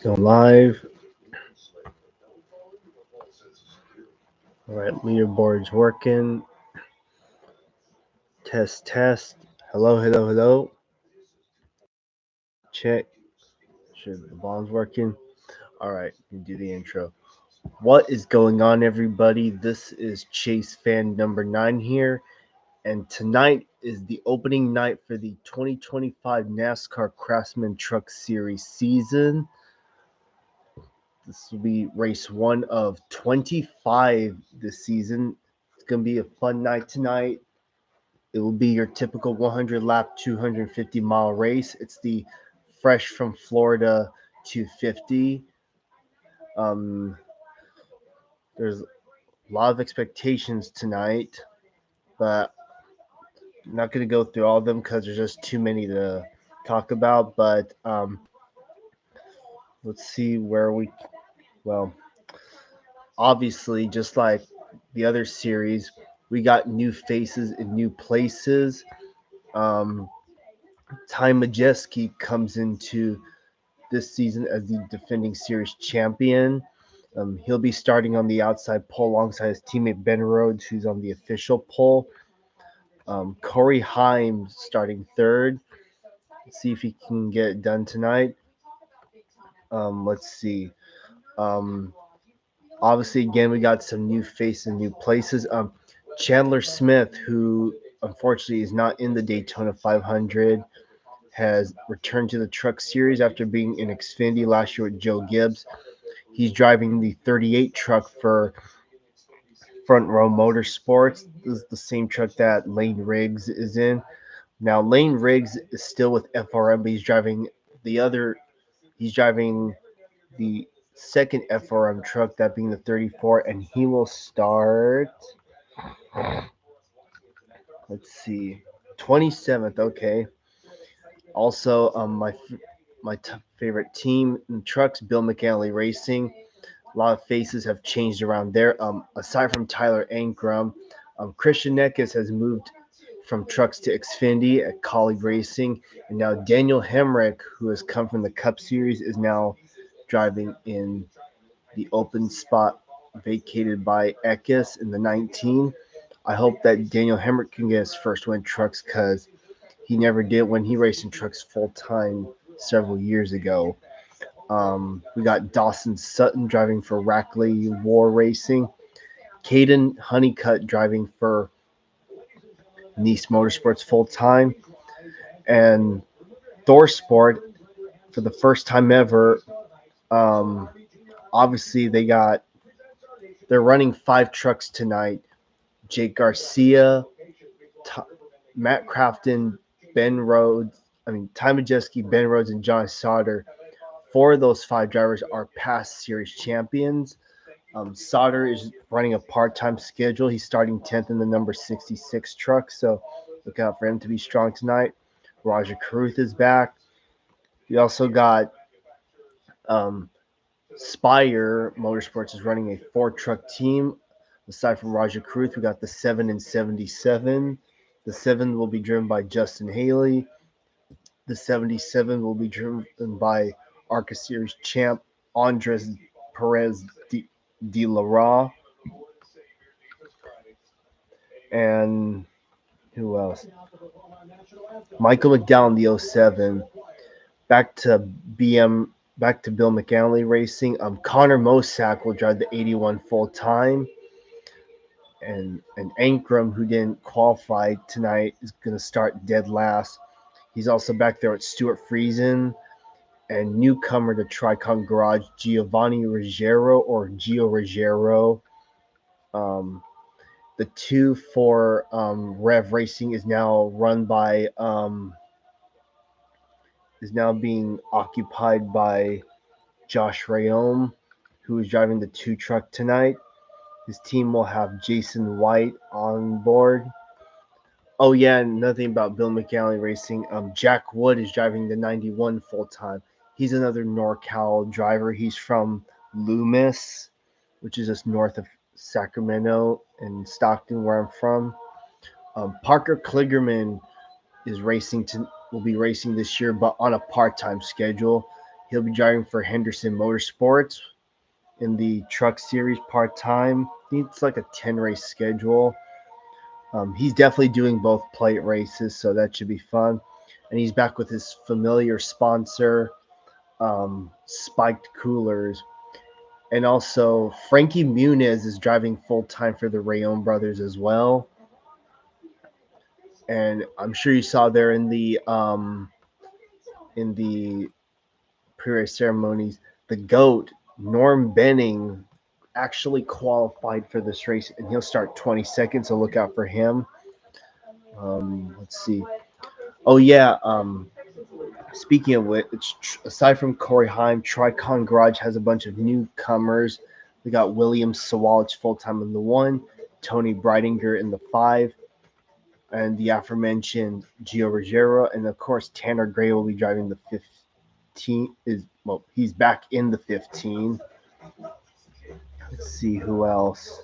Go live. All right, leaderboard's working. Test, test. Hello, hello, hello. Check. Sure the bomb's working. All right, we do the intro. What is going on, everybody? This is Chase fan number 9 here, and tonight is the opening night for the 2025 NASCAR Craftsman Truck Series season. This will be race 1 of 25 this season. It's going to be a fun night tonight. It will be your typical 100 lap, 250 mile race. It's the Fresh from Florida 250. There's a lot of expectations tonight, but I'm not going to go through all of them because there's just too many to talk about. But let's see where we. Well, obviously, just like the other series, we got new faces in new places. Ty Majeski comes into this season as the defending series champion. He'll be starting on the outside pole alongside his teammate Ben Rhodes, who's on the official pole. Corey Heim starting third. Let's see if he can get it done tonight. Let's see. Um, Obviously, again, we got some new faces and new places. Chandler Smith, who unfortunately is not in the Daytona 500, has returned to the Truck Series after being in Xfinity last year with Joe Gibbs. He's driving the 38 truck for Front Row Motorsports. This is the same truck that Lane Riggs is in. Now, Lane Riggs is still with FRM, but he's driving the second FRM truck, that being the 34, and he will start, let's see, 27th. Okay. Also, my favorite team in trucks, Bill McAnally Racing. A lot of faces have changed around there. Aside from Tyler Ankrum, Christian Neckes has moved from trucks to Xfinity at Colleague Racing, and now Daniel Hemrick, who has come from the Cup Series, is now driving in the open spot vacated by Eckes in the 19. I hope that Daniel Hemrick can get his first win trucks because he never did when he raced in trucks full time several years ago. We got Dawson Sutton driving for Rackley War Racing. Caden Honeycutt driving for Nice Motorsports full time. And Thor Sport, for the first time ever, obviously they're running 5 trucks tonight. Jake Garcia, Matt Crafton, Ben Rhodes, Ty Majeski, Ben Rhodes, and John Sauter. 4 of those 5 drivers are past series champions. Sauter is running a part-time schedule. He's starting 10th in the number 66 truck, so look out for him to be strong tonight. Roger Carruth is back. We also got Spire Motorsports is running a 4-truck team. Aside from Roger Carruth, we got the 7 and 77. The 7 will be driven by Justin Haley. The 77 will be driven by ARCA Series champ Andres Perez de la Ra. And who else? Michael McDowell in the 07. Back to Bill McAnally Racing. Connor Mosack will drive the 81 full time. And Ankrum, who didn't qualify tonight, is going to start dead last. He's also back there at Stuart Friesen. And newcomer to Tricon Garage, Giovanni Ruggiero or Gio Ruggiero. The 2 for Rev Racing is now run by is now being occupied by Josh Rayome, who is driving the 2 truck tonight. His team will have Jason White on board. Oh yeah, and another thing about Bill McAnally Racing, Jack Wood is driving the 91 full time. He's another NorCal driver. He's from Loomis, which is just north of Sacramento and Stockton, where I'm from. Parker Kligerman will be racing this year, but on a part-time schedule. He'll be driving for Henderson Motorsports in the Truck Series part-time. I think it's like a 10-race schedule. He's definitely doing both plate races, so that should be fun. And he's back with his familiar sponsor, Spiked Coolers. And also, Frankie Muniz is driving full time for the Rayon brothers as well. And I'm sure you saw there in the pre-race ceremonies, the GOAT Norm Benning actually qualified for this race, and he'll start 22nd. So look out for him. Let's see. Oh yeah. Speaking of which, aside from Corey Heim, Tricon Garage has a bunch of newcomers. We got William Sawalich full time in the 1, Tony Breidinger in the 5, and the aforementioned Gio Ruggiero, and of course Tanner Gray will be driving the 15. He's back in the 15. Let's see who else.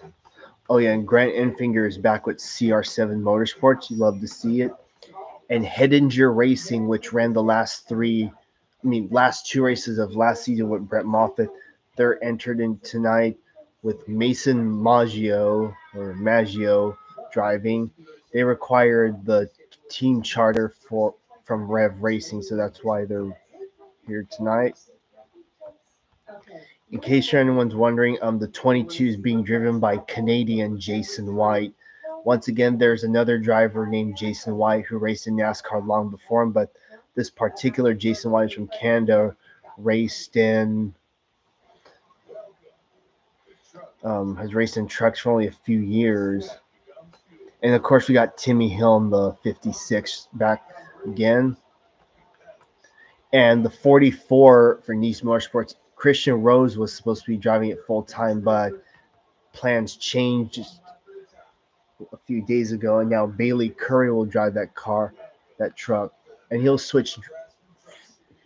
Oh yeah, and Grant Enfinger is back with CR7 Motorsports. You love to see it. And Hedinger Racing, which ran the last two races of last season with Brett Moffitt, they're entered in tonight with Mason Maggio driving. They required the team charter from Rev Racing, so that's why they're here tonight. In case anyone's wondering, the 22 is being driven by Canadian Jason White. Once again, there's another driver named Jason White who raced in NASCAR long before him, but this particular Jason White is from Canada, has raced in trucks for only a few years. And of course, we got Timmy Hill in the 56 back again. And the 44 for Nice Motorsports, Christian Rose was supposed to be driving it full time, but plans changed a few days ago, and now Bailey Curry will drive that truck, and He'll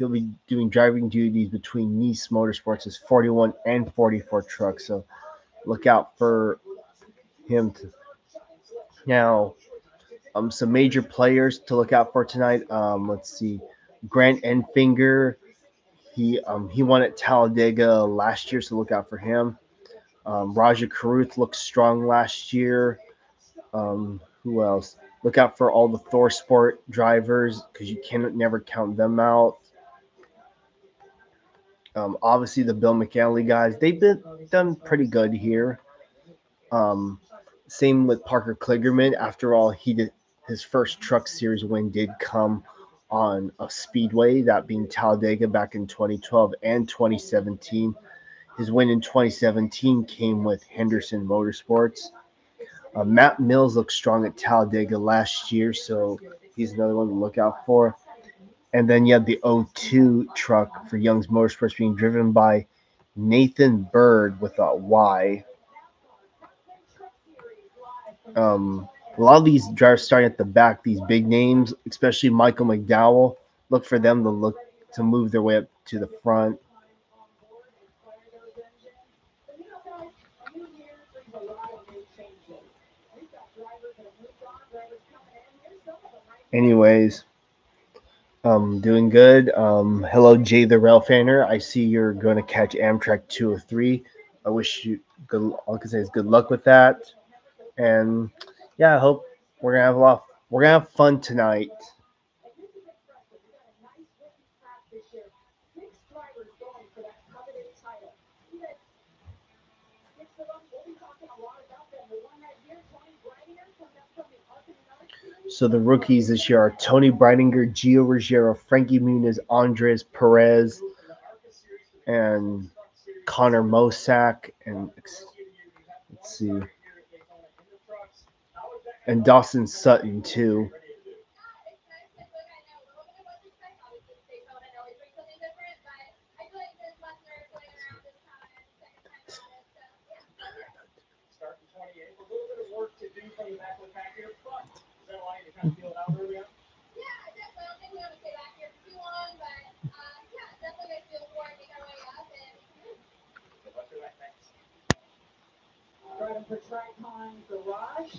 be doing driving duties between Nice Motorsports' 41 and 44 trucks. So look out for him. Now, some major players to look out for tonight. Let's see, Grant Enfinger. He won at Talladega last year, so look out for him. Raja Karuth looked strong last year. Who else? Look out for all the Thor Sport drivers because you can never count them out. Obviously, the Bill McAnally guys, they've been done pretty good here. Um, Same with Parker Kligerman. After all, his first Truck Series win did come on a speedway, that being Talladega back in 2012 and 2017. His win in 2017 came with Henderson Motorsports. Matt Mills looked strong at Talladega last year, so he's another one to look out for. And then you have the O2 truck for Young's Motorsports being driven by Nathan Bird with a Y. A lot of these drivers starting at the back, these big names, especially Michael McDowell, look for them to move their way up to the front. Anyways, doing good. Hello, Jay the Rail Fanner. I see you're going to catch Amtrak 203. I wish you good. All I can say is good luck with that. And yeah, I hope we're gonna have fun tonight. So the rookies this year are Tony Breidinger, Gio Ruggiero, Frankie Muniz, Andres Perez, and Connor Mosack, and let's see, and Dawson Sutton too.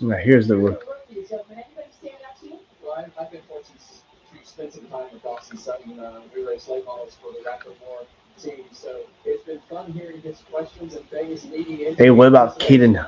Now here's the rookie. Hey, what about Keaton?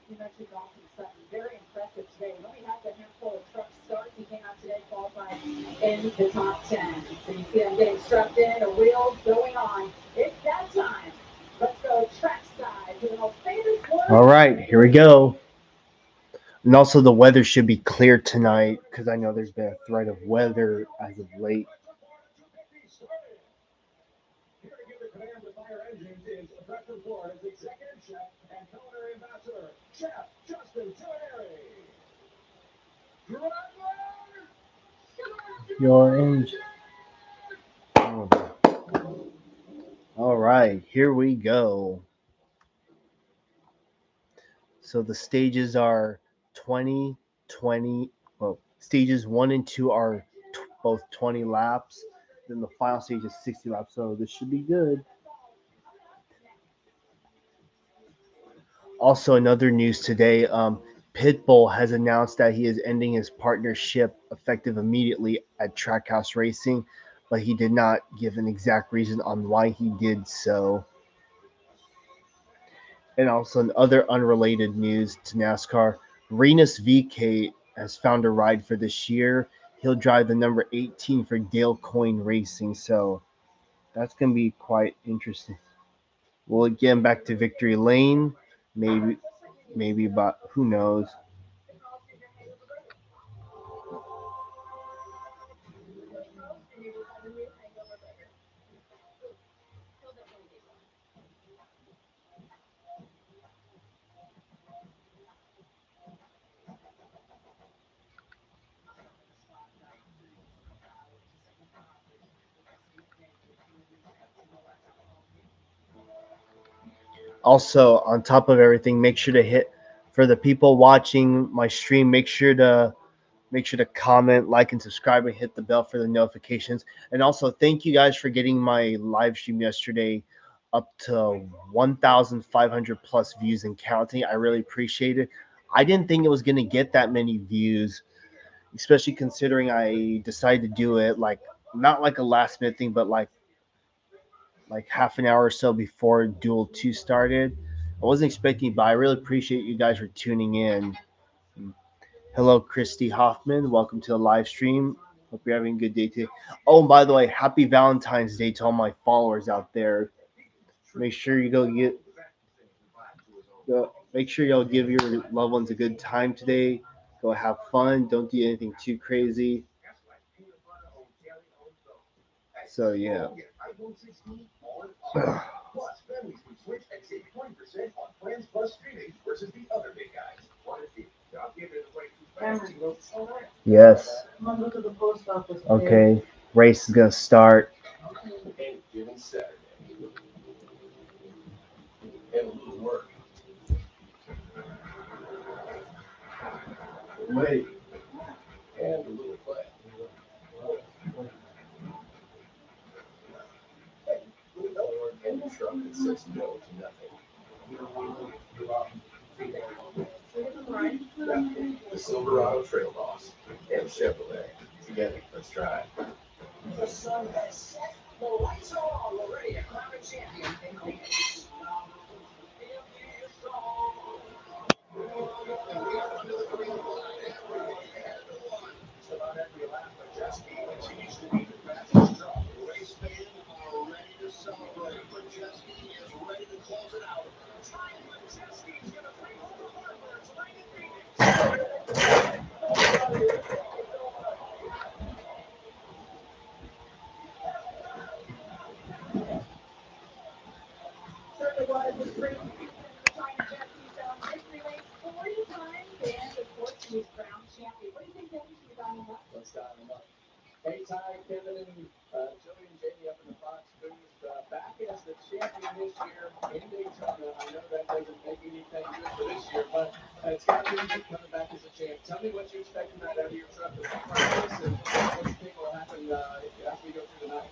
You mentioned Dawson Sutton, very impressive today. He only had a handful of truck starts. He came out today, qualified in the top 10. So you see him getting strapped in, a wheel going on. It's that time. Let's go trackside to the most famous one. All right, here we go. And also, the weather should be clear tonight because I know there's been a threat of weather as of late. Your engine. Oh. All right, here we go. So the stages are 20, 20. Well, stages 1 and 2 are both 20 laps. Then the final stage is 60 laps. So this should be good. Also, another news today, Pitbull has announced that he is ending his partnership effective immediately at Trackhouse Racing, but he did not give an exact reason on why he did so. And also, in other unrelated news to NASCAR, Renus VK has found a ride for this year. He'll drive the number 18 for Dale Coyne Racing, so that's going to be quite interesting. Will it get him back to victory lane? Maybe, but who knows? Also, on top of everything, make sure to hit for the people watching my stream. Make sure to comment, like, and subscribe, and hit the bell for the notifications. And also, thank you guys for getting my live stream yesterday up to 1,500 plus views and counting. I really appreciate it. I didn't think it was gonna get that many views, especially considering I decided to do it like not like a last minute thing, but like half an hour or so before Duel 2 started. I wasn't expecting, but I really appreciate you guys for tuning in. Hello, Christy Hoffman. Welcome to the live stream. Hope you're having a good day today. Oh, and by the way, happy Valentine's Day to all my followers out there. Make sure you make sure y'all give your loved ones a good time today. Go have fun. Don't do anything too crazy. So yeah. Yes. Okay. Race is gonna start. Wait. Certainly was a great China Japanese victory lane 40 times, and of course he's crowned champion. What do you think that he should be dialing up? Hey, Ty, Kevin, and Joey and Jamie up in the Fox booth. Back as the champion this year in Daytona. I know that doesn't make anything good for this year, but it's got to be good coming back as a champ. Tell me what you expect tonight out of your truck at practice and what you think will happen as we go through the night.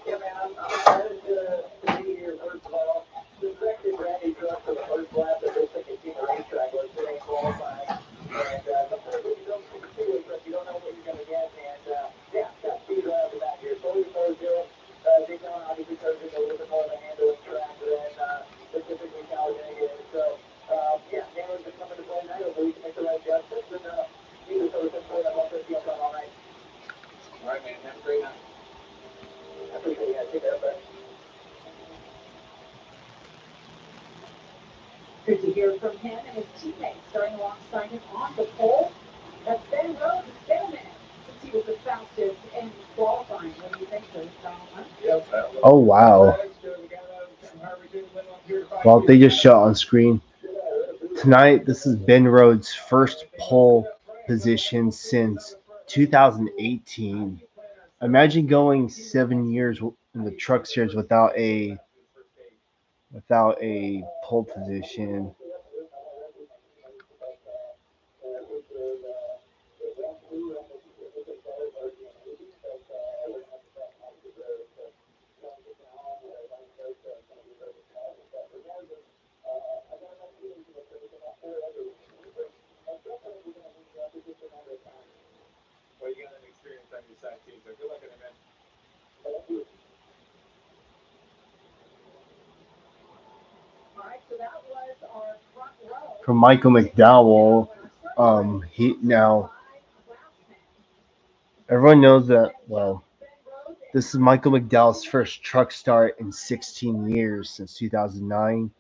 Yeah, man, I'm excited to be here, first of all. The directed Randy truck for the first lap of this second team racetrack was today qualifying. And sometimes when you don't see the two truck, you don't know what you're going to get. And yeah, got speed right off the back here. So looking forward to it. Daytona obviously turns into a little bit more of a handling track than typically Talladega is. So yeah, handling's been coming to play tonight. Hopefully we can make the right adjustments. And needless to say, I want to see us on all night. All right, man. Have a great night. I appreciate you guys. Take care, bud. Good to hear from him and his teammates starting alongside him on the pole. That's Ben Rhodes. It's been a minute since he was the fastest in qualifying. What do you think, Donald? Oh wow. Well, they just shot on screen. Tonight, this is Ben Rhodes' first pole position since 2018. Imagine going 7 years in the truck series without a pole position. Well, you got an experience on your side too, so good luck in it, man. All right, so that was our front row. From Michael McDowell, he now everyone knows that. Well, this is Michael McDowell's first truck start in 16 years since 2009.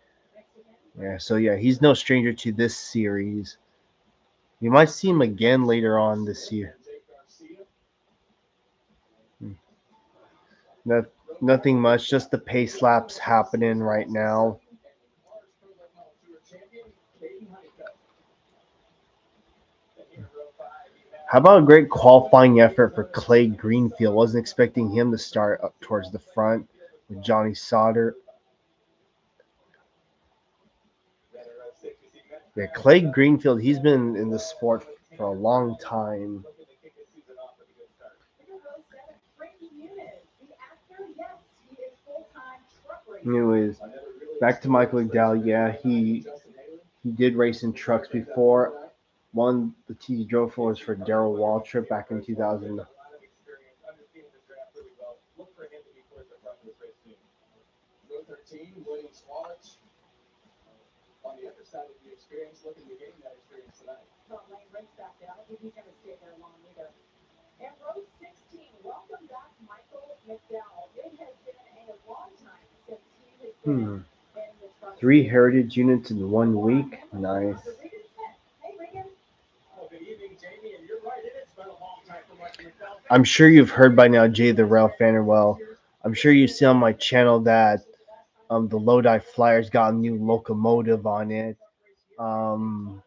Yeah, so yeah, he's no stranger to this series. You might see him again later on this year. Hmm. No, nothing much, just the pace laps happening right now. How about a great qualifying effort for Clay Greenfield? Wasn't expecting him to start up towards the front with Johnny Sauter. Yeah, Clay Greenfield, he's been in the sport for a long time. Anyways, back to Michael McDowell. Yeah, he did race in trucks before. One the team he drove for was for Darrell Waltrip back in 2000. Row 13, William Swallich on the other side of the experience, looking to gain that experience tonight. Well, Lane Rick's back there. I don't think he's going to stay there long either. And row 16, welcome back, Michael McDowell. It has been a long time since he has been Hmm. in the truck 3 heritage units in 1 week. Nice. Hey, Regan. Oh, good evening, Jamie. And you're right, it has been a long time for Michael McDowell. I'm sure you've heard by now, Jay the Rail fan. Well, I'm sure you see on my channel that the Lodi Flyers got a new locomotive on it. Um,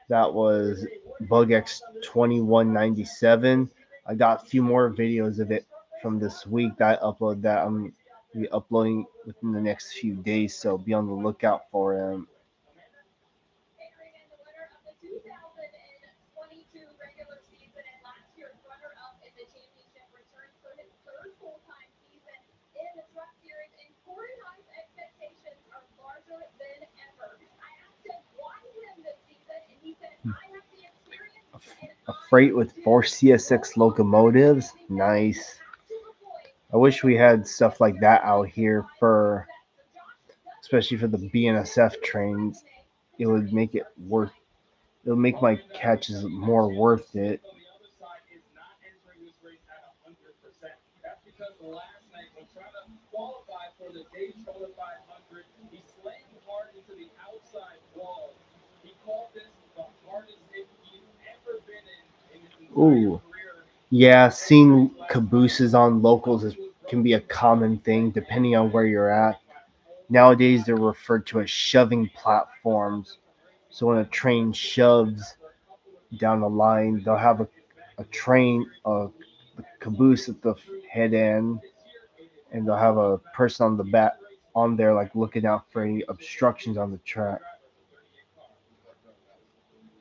that was Bug X 2197. I got a few more videos of it from this week that I upload that I'm be uploading within the next few days. So be on the lookout for them. A freight with 4 CSX locomotives. Nice. I wish we had stuff like that out here for, especially for the BNSF trains. It would make it worth. It would make my catches more worth it. That's because last night, when trying to qualify for the Daytona 500, he slammed hard into the outside wall. He called this the hardest hit he's ever been in his entire Ooh, career. yeah. Seeing cabooses on locals can be a common thing depending on where you're at. Nowadays, they're referred to as shoving platforms. So when a train shoves down the line, they'll have a train, the caboose at the head end, and they'll have a person on the back on there like looking out for any obstructions on the track.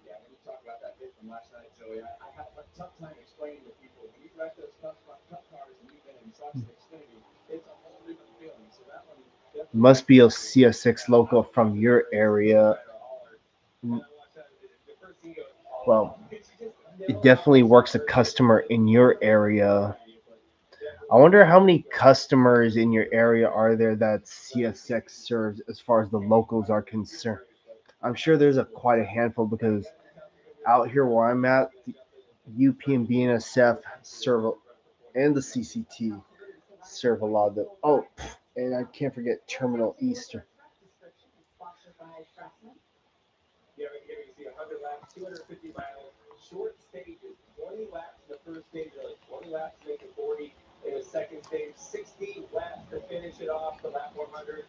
Yeah, when you talk about that hit from last night, Joey, I have a tough time explaining to people when you wreck those tough cars and you've been in trucks in Xfinity, it's a whole different feeling. So that one definitely Must makes be me a feel like CS6 local from your area. and I watched that the first scene goes, Well, oh, because you just it know how definitely works a similar it is customer in your area. but I definitely wonder how many customers in your area are there that CSX serves as far as the locals are concerned. I'm sure there's a quite a handful because out here where I'm at, the UP and BNSF serve and the CCT serve a lot of them. Oh, and I can't forget Terminal Eastern. sponsored by Craftsman. Here you see 100 laps, 250 miles, short stages, 20 laps in the first stage, really 20 laps to make it 40 in the second stage, 60 laps to finish it off the lap 100.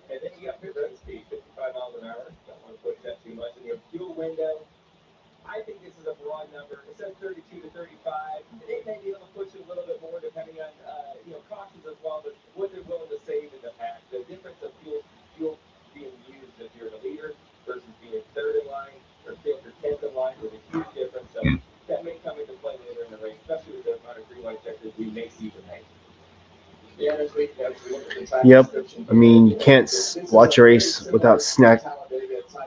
And then you got pit road speed, 55 miles an hour. Don't want to push that too much. And your fuel window, I think this is a broad number. It says 32 to 35. They may be able to push it a little bit more depending on cautions as well, but what they're willing to save in the pack. The difference of fuel being used if you're the leader versus being third in line or fifth or tenth in line is a huge difference. So that may come into play later in the race, especially with the amount of green light checkers we may see tonight. Yeah, as we look at the track Yep. description I here, mean, you can't watch a race without snack.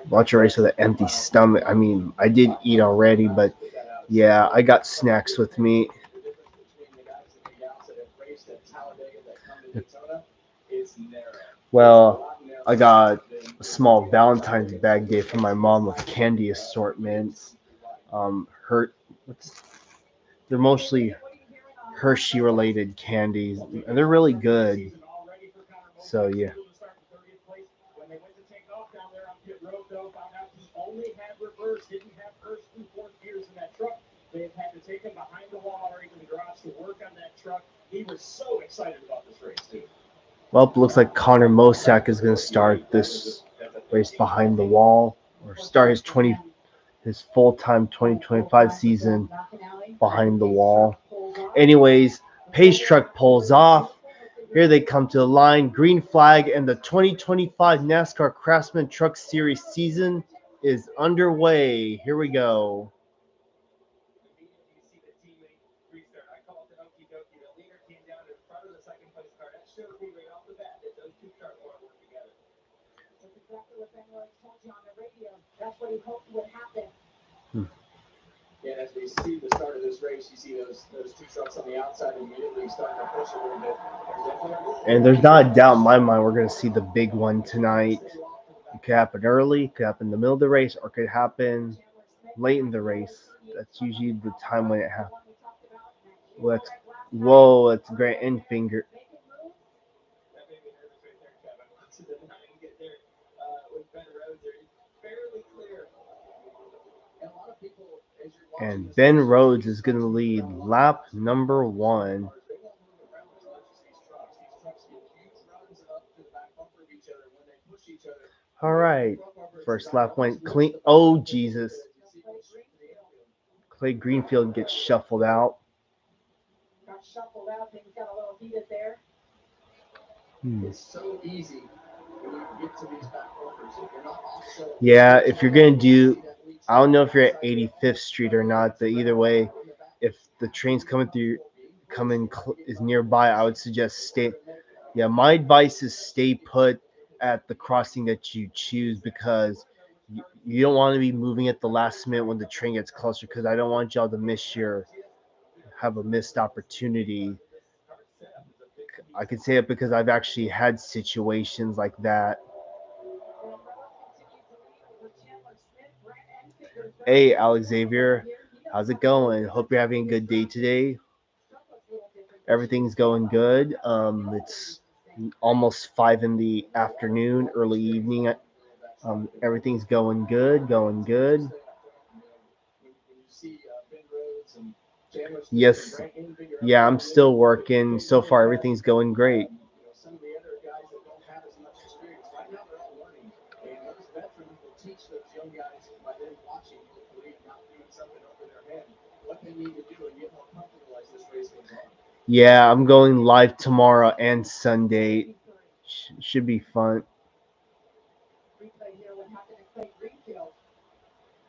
Watch a race with an empty stomach. I mean, I did eat already, but yeah, I got snacks with me. the difference between the guys and the gals that have raced at Talladega that come to Daytona is narrow. It's a Well, lot I narrower got than a small Valentine's bag day from my mom with candy assortments. Her, they're mostly Hershey related candies, and they're really good. So yeah. when they went to take off down there on pit road, though, found out he only had reverse, didn't have first and fourth gears in that truck. They've had to take him behind the wall or even the garage to work on that truck. He was so excited about this race, too. Well, it looks like Connor Mosack is going to start this race behind the wall, or start his full time 2025 season behind the wall. Anyways, Pace truck pulls off. Here they come to the line. Green flag, and the 2025 NASCAR Craftsman Truck Series season is underway. Here we go. Immediately you see the teammate restart. I call it the okie dokie. The leader came down in front of the second place car. That shows me right off the bat that those two cars want to work together. That's exactly what Ben Rhodes told you on the radio. That's what he hoped would happen. Yeah, and as we see the start of this race, you see those two trucks on the outside immediately starting to push a little bit. And there's not a doubt in my mind we're going to see the big one tonight. It could happen early, it could happen in the middle of the race, or it could happen late in the race. That's usually the time when it happens. Let's whoa, that's Grant Enfinger. That made me nervous right there, Kevin. Watching the nine get there with Ben Rhodes there. He's fairly clear. And a lot of people, as you're watching And this Ben race, you see Rhodes these is going to cars, lead a lot of lap cars, number one. they won't move around as much as these trucks. These trucks get huge runs up to the back bumper of each other. When they push each other, All they hit the right. front bumper. It's First about lap almost went moves clean. the back Oh, bumper a little Jesus. bit as you see push to the infield. Clay Greenfield gets shuffled out. Got shuffled out. Things got a little heated there. It's so easy when you get to these back bumpers. If you're not offset, Yeah, if you're going to do, I don't know if you're at 85th Street or not, but either way, if the train's is nearby, I would suggest stay. Yeah, my advice is stay put at the crossing that you choose because you don't want to be moving at the last minute when the train gets closer because I don't want y'all to have a missed opportunity. I can say it because I've actually had situations like that. Hey, Alex Xavier, how's it going? Hope you're having a good day today. Everything's going good. It's almost 5 in the afternoon, early evening. Everything's going good, going good. Yes, yeah, I'm still working. So far, everything's going great. Some of the other guys that don't have as much experience, right now they're all learning. And those veterans will teach those young guys by them watching, hopefully, and not doing something over their head, what they Yeah, I'm going live tomorrow and Sunday. Should be fun. Replay here, what happened to Clay Greenfield.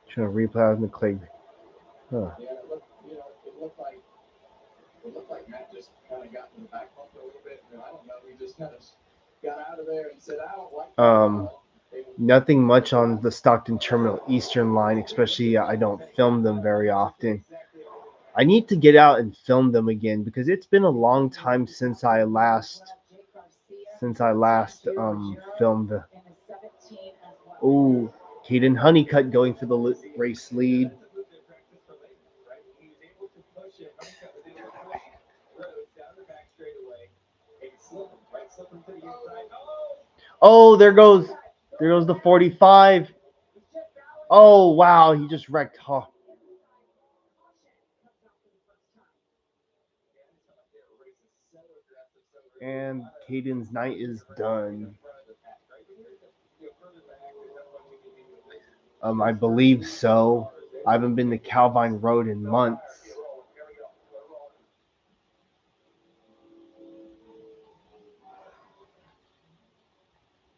Trying to replay on the click. Huh. Um, Nothing much on the Stockton Terminal Eastern line, especially I don't film them very often. I need to get out and film them again because it's been a long time since I last filmed. Oh, Caden Honeycutt going for the race lead. Oh, there goes the 45. Oh wow, he just wrecked. Huh. And Caden's night is done. I believe so. I haven't been to Calvine Road in months.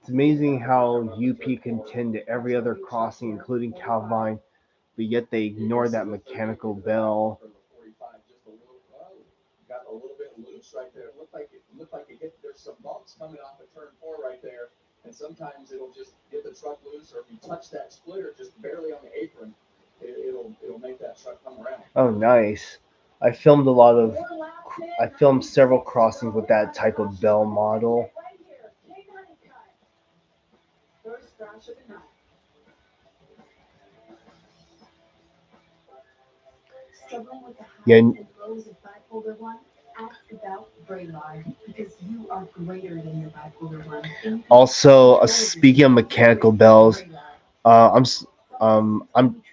It's amazing how UP can tend to every other crossing, including Calvine, but yet they ignore that mechanical bell. Oh, nice. I filmed a lot of. I filmed several crossings with that type of bell model. First crash of the night. Struggling with the Yeah. highs and lows of bipolar 1? Ask about Brainline because you are greater than your bipolar 1. Also, speaking of mechanical bells, uh, I'm. s- I'm.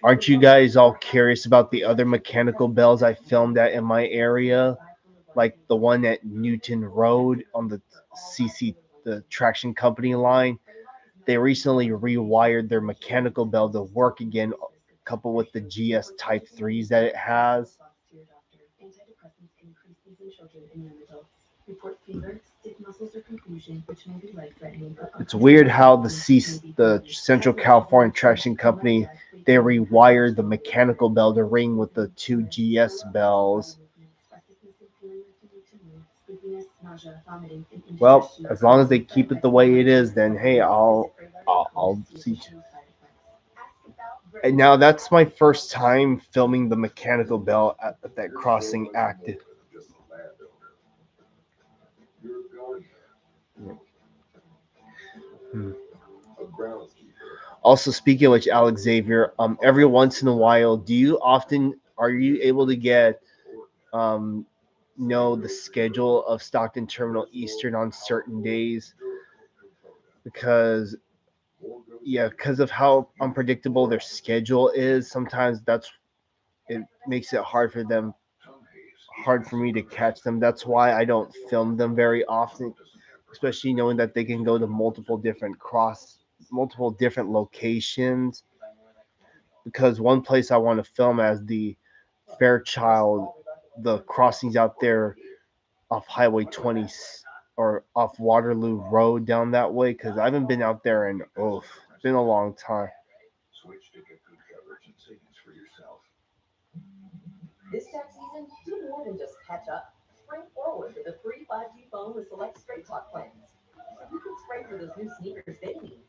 Aren't you guys all curious about the other mechanical bells I filmed at in my area, like the one at Newton Road on the the traction company line? They recently rewired their mechanical bell to work again, coupled with the GS Type 3s that it has. Antidepressants can increase these in children and young adults. Report fever, stiff muscles, or confusion, which may be life-threatening. It's weird how the Central California Traction Company, they rewired the mechanical bell to ring with the two GS bells. Well, as long as they keep it the way it is, then hey, I'll see. And now that's my first time filming the mechanical bell at that crossing active. Hmm. Also, speaking of which, Alex Xavier, every once in a while, are you able to get um, know the schedule of Stockton Terminal Eastern on certain days? Because because of how unpredictable their schedule is, sometimes it makes it hard for me to catch them. That's why I don't film them very often, especially knowing that they can go to multiple different locations. Because one place I want to film as the Fairchild, the crossings out there off Highway 20 or off Waterloo Road down that way. Because I haven't been out there in it's been a long time. This tax season, do more than just catch up. Spring forward with a free 5G phone with select Straight Talk plans. So you can spring for those new sneakers they need.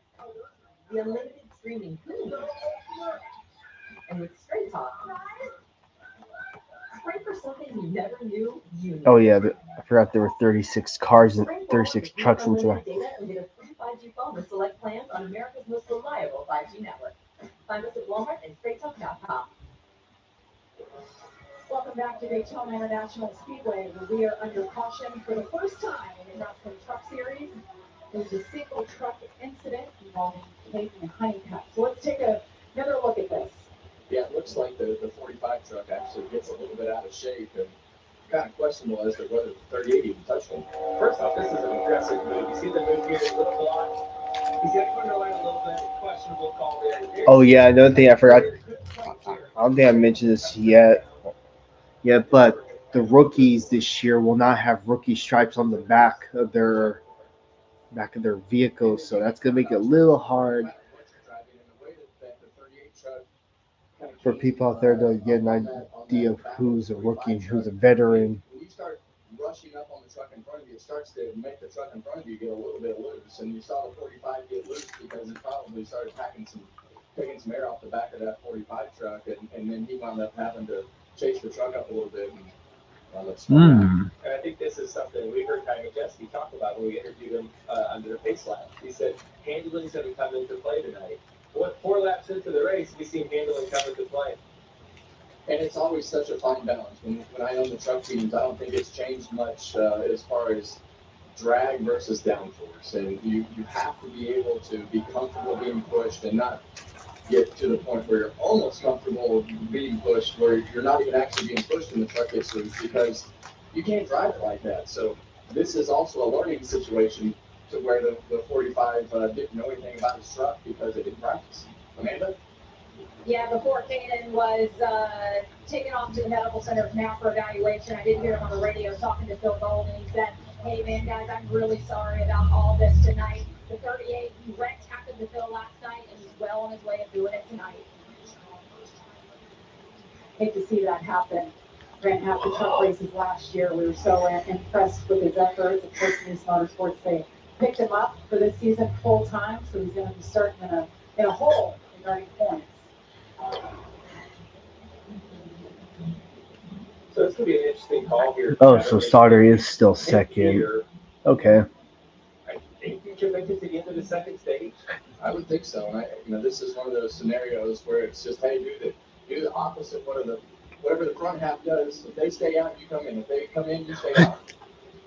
The unlimited streaming he needs. And with Straight Talk, spring for something you never knew you needed. Oh yeah, I forgot there were 36 cars and 36 trucks in today. Data and get a free 5G phone with select plans on America's most reliable 5G network. Find us at Walmart and StraightTalk.com. Welcome back to Daytona International Speedway, where we are under caution for the first time in the Craftsman Truck Series. There's a single truck incident involving Clayton Honeycutt. So let's take another look at this. Yeah, it looks like the 45 truck actually gets a little bit out of shape and kind of questionable as to whether the 38 even touched him. First off, this is an aggressive move. You see the move here, a little block. He's got to underline a little bit. Questionable call there. Oh yeah, another thing I forgot. I don't think I mentioned this yet. Yeah, but the rookies this year will not have rookie stripes on the back of their vehicles, so that's gonna make it a little hard for people out there to get an idea of who's a rookie, who's a veteran. When you start rushing up on the truck in front of you, it starts to make the truck in front of you get a little bit loose. And you saw the 45 get loose because it probably started taking some air off the back of that 45 truck, and then he wound up having to chase the truck up a little bit and wound up slowing down. And I think this is something we heard Ty Majeski talk about when we interviewed him under the pace lap. He said handling's going to come into play tonight. What 4 laps into the race, we seen handling come into play. And it's always such a fine balance. When I own the truck teams, I don't think it's changed much as far as drag versus downforce. And you have to be able to be comfortable being pushed and not get to the point where you're almost comfortable being pushed, where you're not even actually being pushed and the truck gets loose, because you can't drive it like that. So this is also a learning situation to where the 45 didn't know anything about his truck because they didn't practice. Amanda? Yeah, before Kanan was taken off to the medical center now for evaluation, I did hear him on the radio talking to Phil Golden. He said, hey, man, guys, I'm really sorry about all this tonight. The 38, he wrecked, happened to Phil last night, and he's well on his way of doing it tonight. Hate to see that happen. Ran half the truck races last year. We were so impressed with his efforts. Of course, Nice Motorsports, they picked him up for this season full time, so he's going to be starting in a hole regarding points. So it's going to be an interesting call here. Oh, so Sauter is still second. Okay. I think you can make it to the end of the second stage. I would think so. This is one of those scenarios where it's just, hey, do the opposite. Whatever the front half does, if they stay out, you come in. If they come in, you stay out.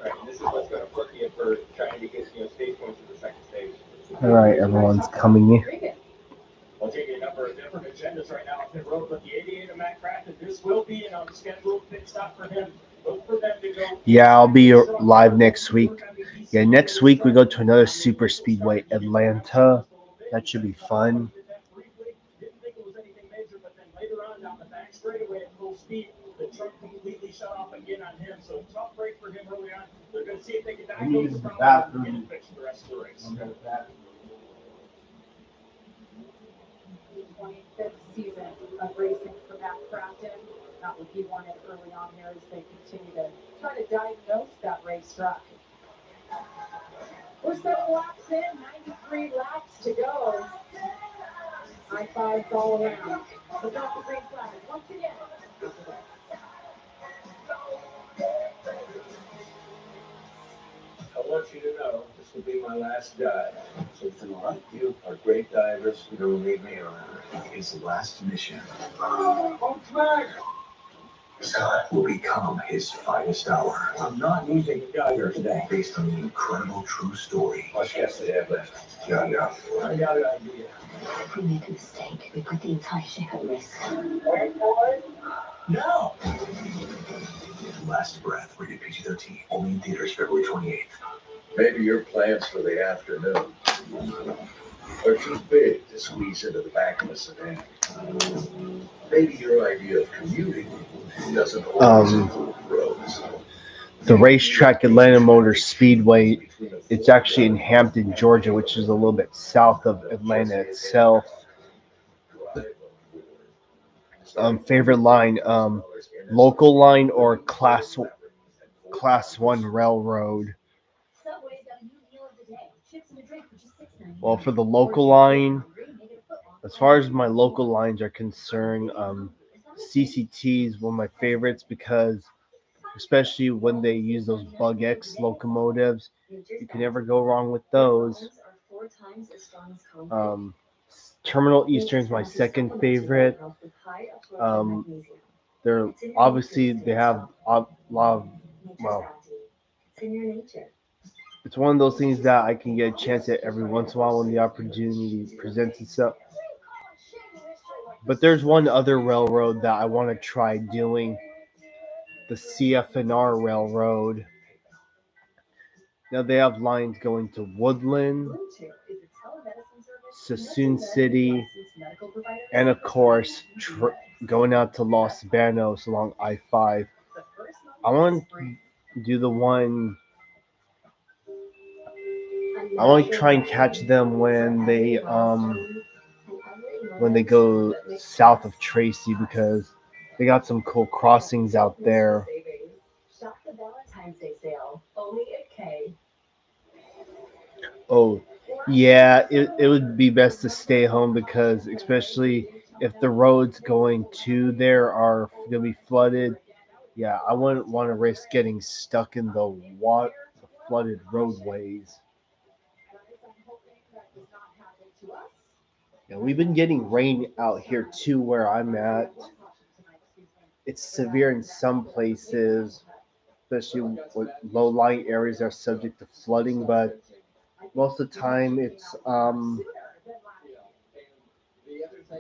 Right. And this is what's going to flip you for trying to get stage points for the second stage. All right, everyone's coming in. We'll take a number of different agendas right now on pit road, but the 88 of Matt Craftsman, this will be an unscheduled pit stop for him. Look for them to go. Yeah, I'll be live next week. Yeah, next week we go to another super speedway, Atlanta. That should be fun. Didn't think it was anything major, but then later on down the back straightaway at full speed, the truck completely shut off again on him. So tough break for him early on. They're going to see if they can diagnose the problem and get it fixed for the rest of the race. 25th season of racing for Matt Crafton. Not what he wanted early on here as they continue to try to diagnose that racetrack. We're 7 laps in, 93 laps to go. High fives all around. So drop the green flag once again. I want you to know this will be my last dive. So tonight, you are great divers who don't leave me around. It's the last mission. Oh, flag! Scott will become his finest hour. I'm not using the guy here today. Based on the incredible true story. Much gas they have left? Not enough. I got an idea. If we make a mistake, we put the entire ship at risk. Wait for it. No! Last Breath, rated PG-13. Only in theaters February 28th. Maybe your plans for the afternoon are too big to squeeze into the back of a sedan. Maybe your idea of commuting doesn't always include roads. The racetrack, Atlanta Motor Speedway, it's actually in Hampton, Georgia, which is a little bit south of Atlanta itself. Favorite line, local line or class 1 railroad? Well, for the local line, as far as my local lines are concerned, CCT is one of my favorites because, especially when they use those Bug X locomotives, you can never go wrong with those. Terminal Eastern is my second favorite. They're obviously they have a lot of, well, it's one of those things that I can get a chance at every once in a while when the opportunity presents itself. But there's one other railroad that I want to try doing, the CFNR Railroad. Now they have lines going to Woodland, Suisun City, and of course going out to Los Banos along I-5. I want to do the one. I want to try and catch them when they go south of Tracy because they got some cool crossings out there. Shop the Valentine's Day sale only at K. Oh, yeah, it would be best to stay home because especially if the roads going to there are gonna be flooded. Yeah, I wouldn't want to risk getting stuck in the flooded roadways. Yeah, we've been getting rain out here too where I'm at. It's severe in some places, especially with low-lying areas are subject to flooding, but most of the time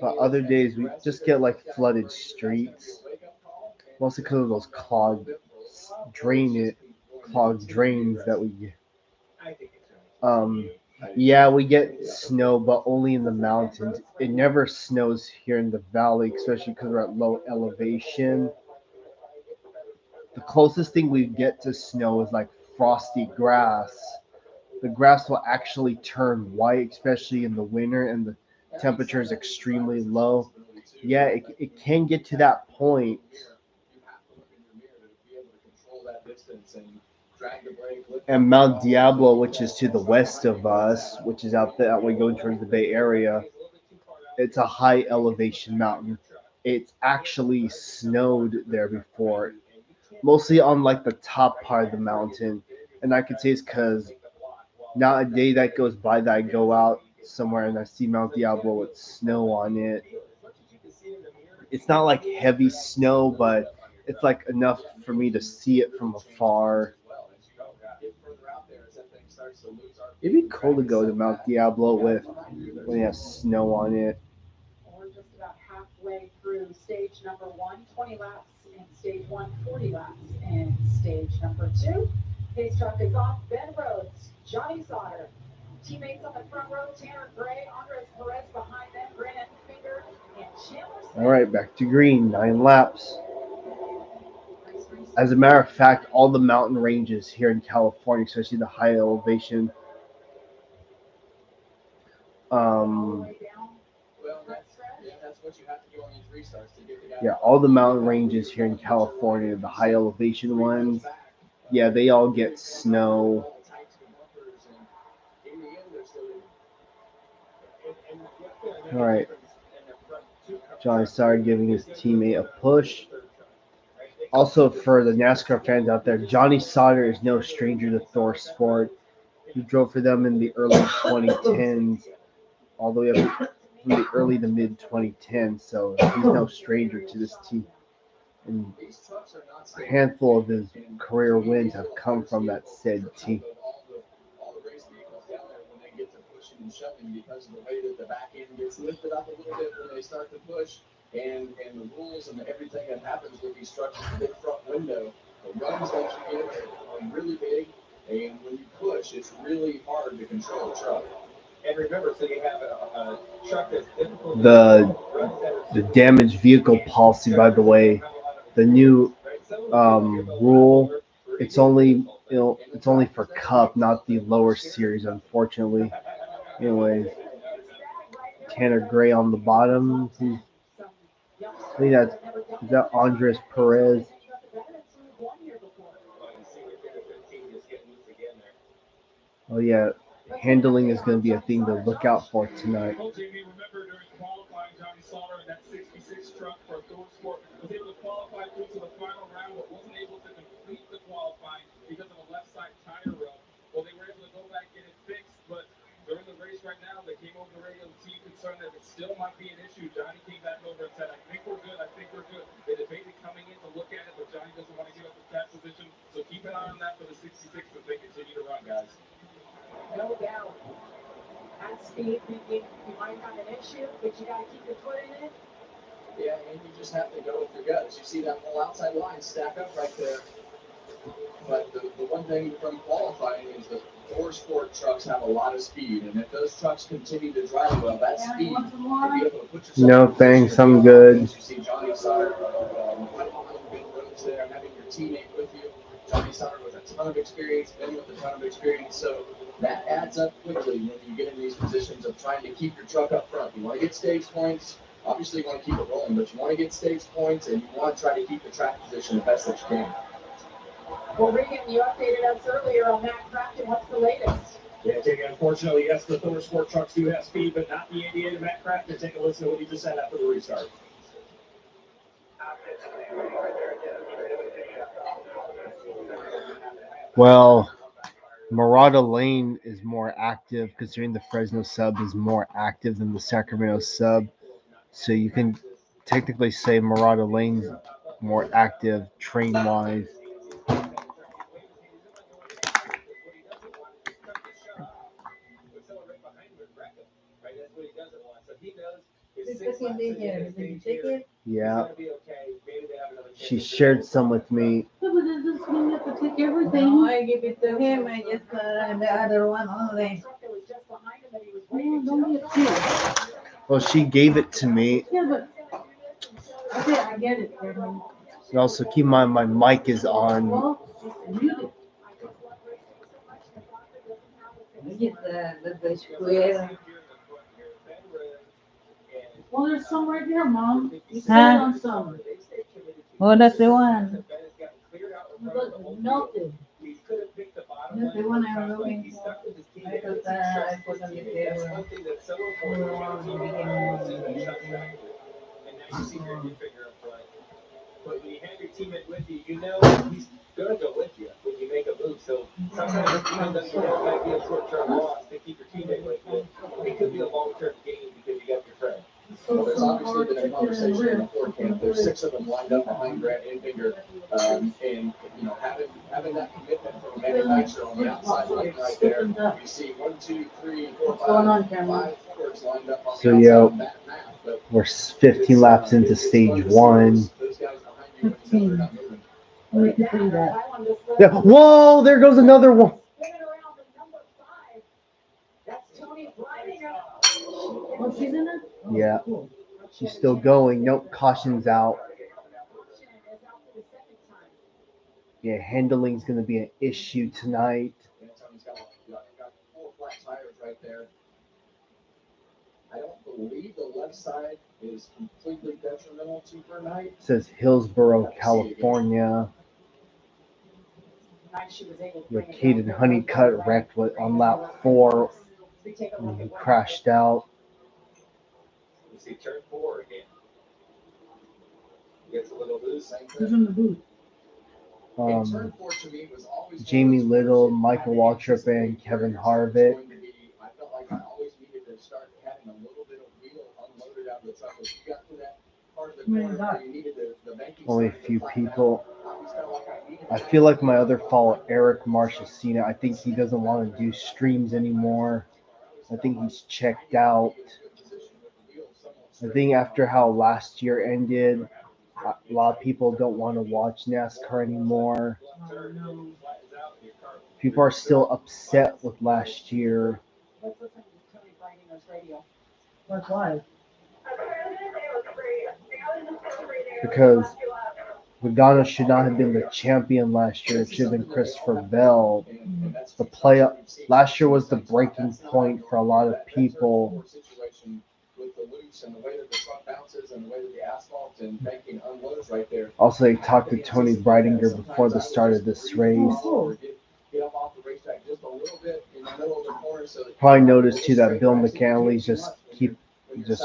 but other days we just get like flooded streets, mostly because of those clogged drains that we get. Um, yeah, we get snow, but only in the mountains. It never snows here in the valley, especially because we're at low elevation. The closest thing we get to snow is like frosty grass. The grass will actually turn white, especially in the winter, and the temperature is extremely low. Yeah, it can get to that point. And Mount Diablo, which is to the west of us, which is out there, that way going towards the Bay Area, it's a high elevation mountain. It's actually snowed there before, mostly on like the top part of the mountain. And I could say it's because not a day that goes by that I go out somewhere and I see Mount Diablo with snow on it. It's not like heavy snow, but it's like enough for me to see it from afar. It'd be cool to go to Mount Diablo with when it has snow on it. We're just about halfway through stage number one, 20 laps in stage one, 40 laps in stage number two. Pace truck is off. Ben Rhodes, Johnny Sauter. Teammates on the front row, Tanner Gray, Andres Perez behind them, Brandon Finger, and Chandler All right, back to green, 9 laps. As a matter of fact, all the mountain ranges here in California, especially the high elevation, um, yeah, all the mountain ranges here in California, the high elevation ones, yeah, they all get snow. All right, Johnny started giving his teammate a push. Also, for the NASCAR fans out there, Johnny Sauter is no stranger to Thor Sport. He drove for them in the early 2010s, all the way up from the early to mid 2010s. So he's no stranger to this team. And a handful of his career wins have come from that said team. And shoving because of the way that the back end gets lifted up a little bit when they start to push, and the rules and everything that happens with these trucks, the big front window, the runs that you get are really big, and when you push, it's really hard to control the truck. And remember, so you have a truck that's difficult. The damaged vehicle policy, by the way, the new rule, it's only for Cup, not the lower series, unfortunately. Anyways, Tanner Gray on the bottom. I think is that Andres Perez. Oh yeah, handling is going to be a thing to look out for tonight. Well, Jamie, remember during qualifying, Johnny Sauter in that 66 truck for Thor Sport was able to qualify through to the final round, but wasn't able to complete the qualifying because of a left side tire rub. Well, they were able to go back and get it fixed, but during the race right now, they came over the radio, the team concerned that it still might be an issue. Johnny came back over and said, I think we're good, I think we're good. They debated coming in to look at it, but Johnny doesn't want to give up the tap position, so keep an eye on that for the 66 as they continue to run, guys. no doubt. At speed, you might have an issue, but you got to keep your foot in it. Yeah, and you just have to go with your guts. You see that whole outside line stack up right there. But the one thing from qualifying is that four sport trucks have a lot of speed, and if those trucks continue to drive well, that speed will be able to put yourself No, in a position thanks. to be I'm on good. offense. You see Johnny Sauter right behind Bill Rhodes there, having your teammate with you. Johnny Sauter with a ton of experience, Ben with a ton of experience, so that adds up quickly when you get in these positions of trying to keep your truck up front. You want to get stage points. Obviously, you want to keep it rolling, but you want to get stage points, and you want to try to keep the track position the best that you can. Well, Regan, you updated us earlier on Matt Craftsman. What's the latest? Yeah, Jamie, unfortunately, yes, the Thor Sport trucks do have speed, but not the 88 of Matt Craftsman. Take a listen to what he just said after the restart. Well, Murata Lane is more active, considering the Fresno sub is more active than the Sacramento sub. So you can technically say Murata Lane's more active train-wise. Yeah. She shared some with me. No, but it doesn't mean you have to take everything. No, I give it to him. I just the other one only. No, don't be upset. Well, she gave it to me. Yeah, but okay, I get it. And also keep in mind my mic is on. Well, mute it. I get the square. Well, there's some right here, Mom. You said on some. Oh, that's the one. Look, melted. That's the one I was looking for. I thought I put on the table. But when you have your teammate with you, you know he's going to go with you when you make a move. So sometimes it might be a short-term loss to keep your teammate with you. It could be a long-term gain because you got your friend. Well, there's obviously been a conversation in the Ford camp. There's 6 of them lined up behind Grant Enfinger, and having that commitment from Manny Dykstra on the outside lane right there. You see 1, 2, 3, 4, 5 Fords lined up on the outside of that map. But we're 15 laps into stage 1. those guys behind you when you know they're not moving. We could do that. Yeah. Whoa, there goes another one. Oh, she's in it? Oh, Yeah. cool. She's still going. Nope, caution's out. Yeah, handling's going to be an issue tonight. Tony's got 4 flat tires right there. I don't believe the left side is completely detrimental to her night. It says Hillsborough, California. The Caden Honeycutt wrecked on lap 4 when he crashed out. You see turn 4 again. Gets a little loose. Who's in the booth? Jamie Little, Michael Waltrip, and Kevin Harvick. I felt like I always needed to start having a little bit of wheel unloaded out of the truck. If you got to that part of the corner where you needed the banking, Only a few people. I feel like my other follower, Eric Marchesina, I think he doesn't want to do streams anymore. I think he's checked out. I think after how last year ended, a lot of people don't want to watch NASCAR anymore. People are still upset with last year. That's why. Because Logano should not have been the champion last year. It should have been Christopher Bell. The playoff last year was the breaking point for a lot of people. Also, they talked to Tony Breidinger before the start of this race. Probably noticed too that Bill McAnally's just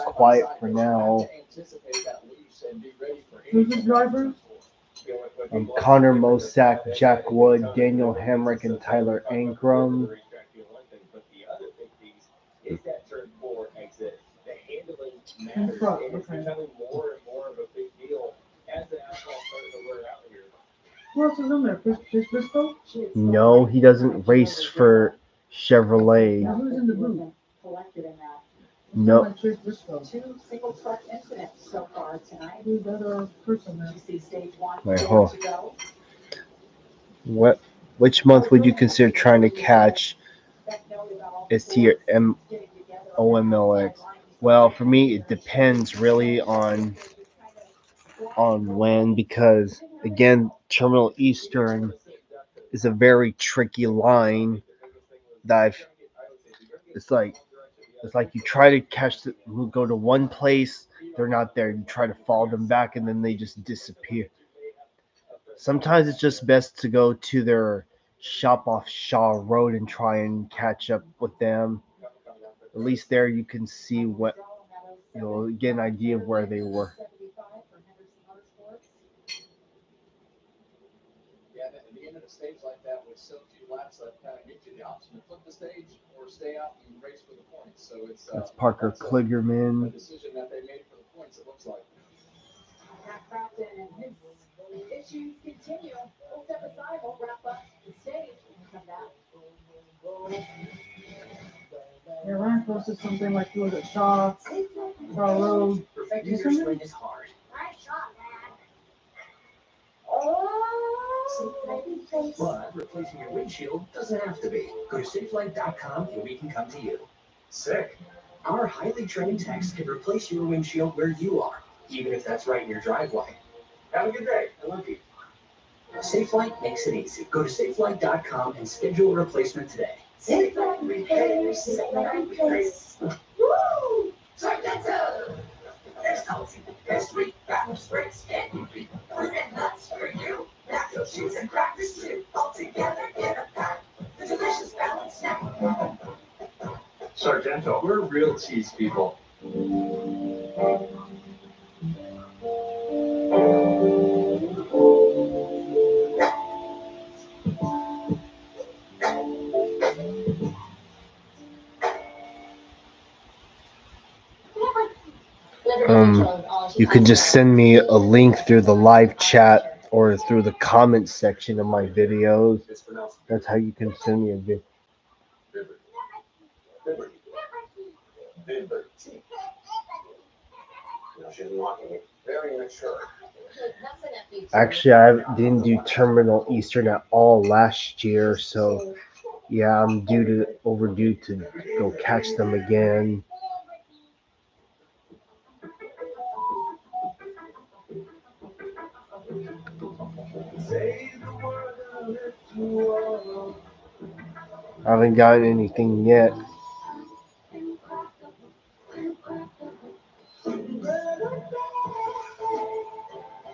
quiet for now. Who's the driver? Connor Mosack, Jack Wood, Daniel Hamrick, and Tyler Ankrum. Who else is in there? Chris Briscoe? No, he doesn't race for Chevrolet. Now, who's in the booth? No. Chris Briscoe. 2 single truck incidents so far tonight. Who's that person there? You see stage 1. Wait, hold. What? Which month would you consider trying to catch ST or OMLX? Well, for me, it depends really on when, because again, Terminal Eastern is a very tricky line that it's like you try to catch the, go to one place, they're not there. You try to follow them back, and then they just disappear. Sometimes it's just best to go to their shop off Shaw Road and try and catch up with them. At least there you can see what get an idea of where they were. Yeah, at the end of a stage like that with so few laps left, kind of gives you the option to flip the stage or stay out and race for the points. So That's Parker Kligerman. a decision that they made for the points, it looks like. Craftsman and his issues continue. We'll step aside. We'll wrap up the stage and come back. Yeah, Ryan posted something like was it Shaw Road. Perfecting your swing is hard. But replacing your windshield doesn't have to be. Go to safelight.com and we can come to you. Sick. Our highly trained techs can replace your windshield where you are, even if that's right in your driveway. Have a good day. I love you. SafeLight makes it easy. Go to safelight.com and schedule a replacement today. SafeLight repairs, SafeLight replace. Woo! Sargento! There's salty, there's sweet, bathroom sprays, and UV. Food and nuts for you. Nacho cheese and crackers too. All together in a pack. The delicious balanced snack. Sargento, we're real cheese people. You can just send me a link through the live chat or through the comment section of my videos. That's how you can send me a video. She's walking very mature. Actually, I didn't do Terminal Eastern at all last year, so yeah, I'm overdue to go catch them again. I haven't gotten anything yet.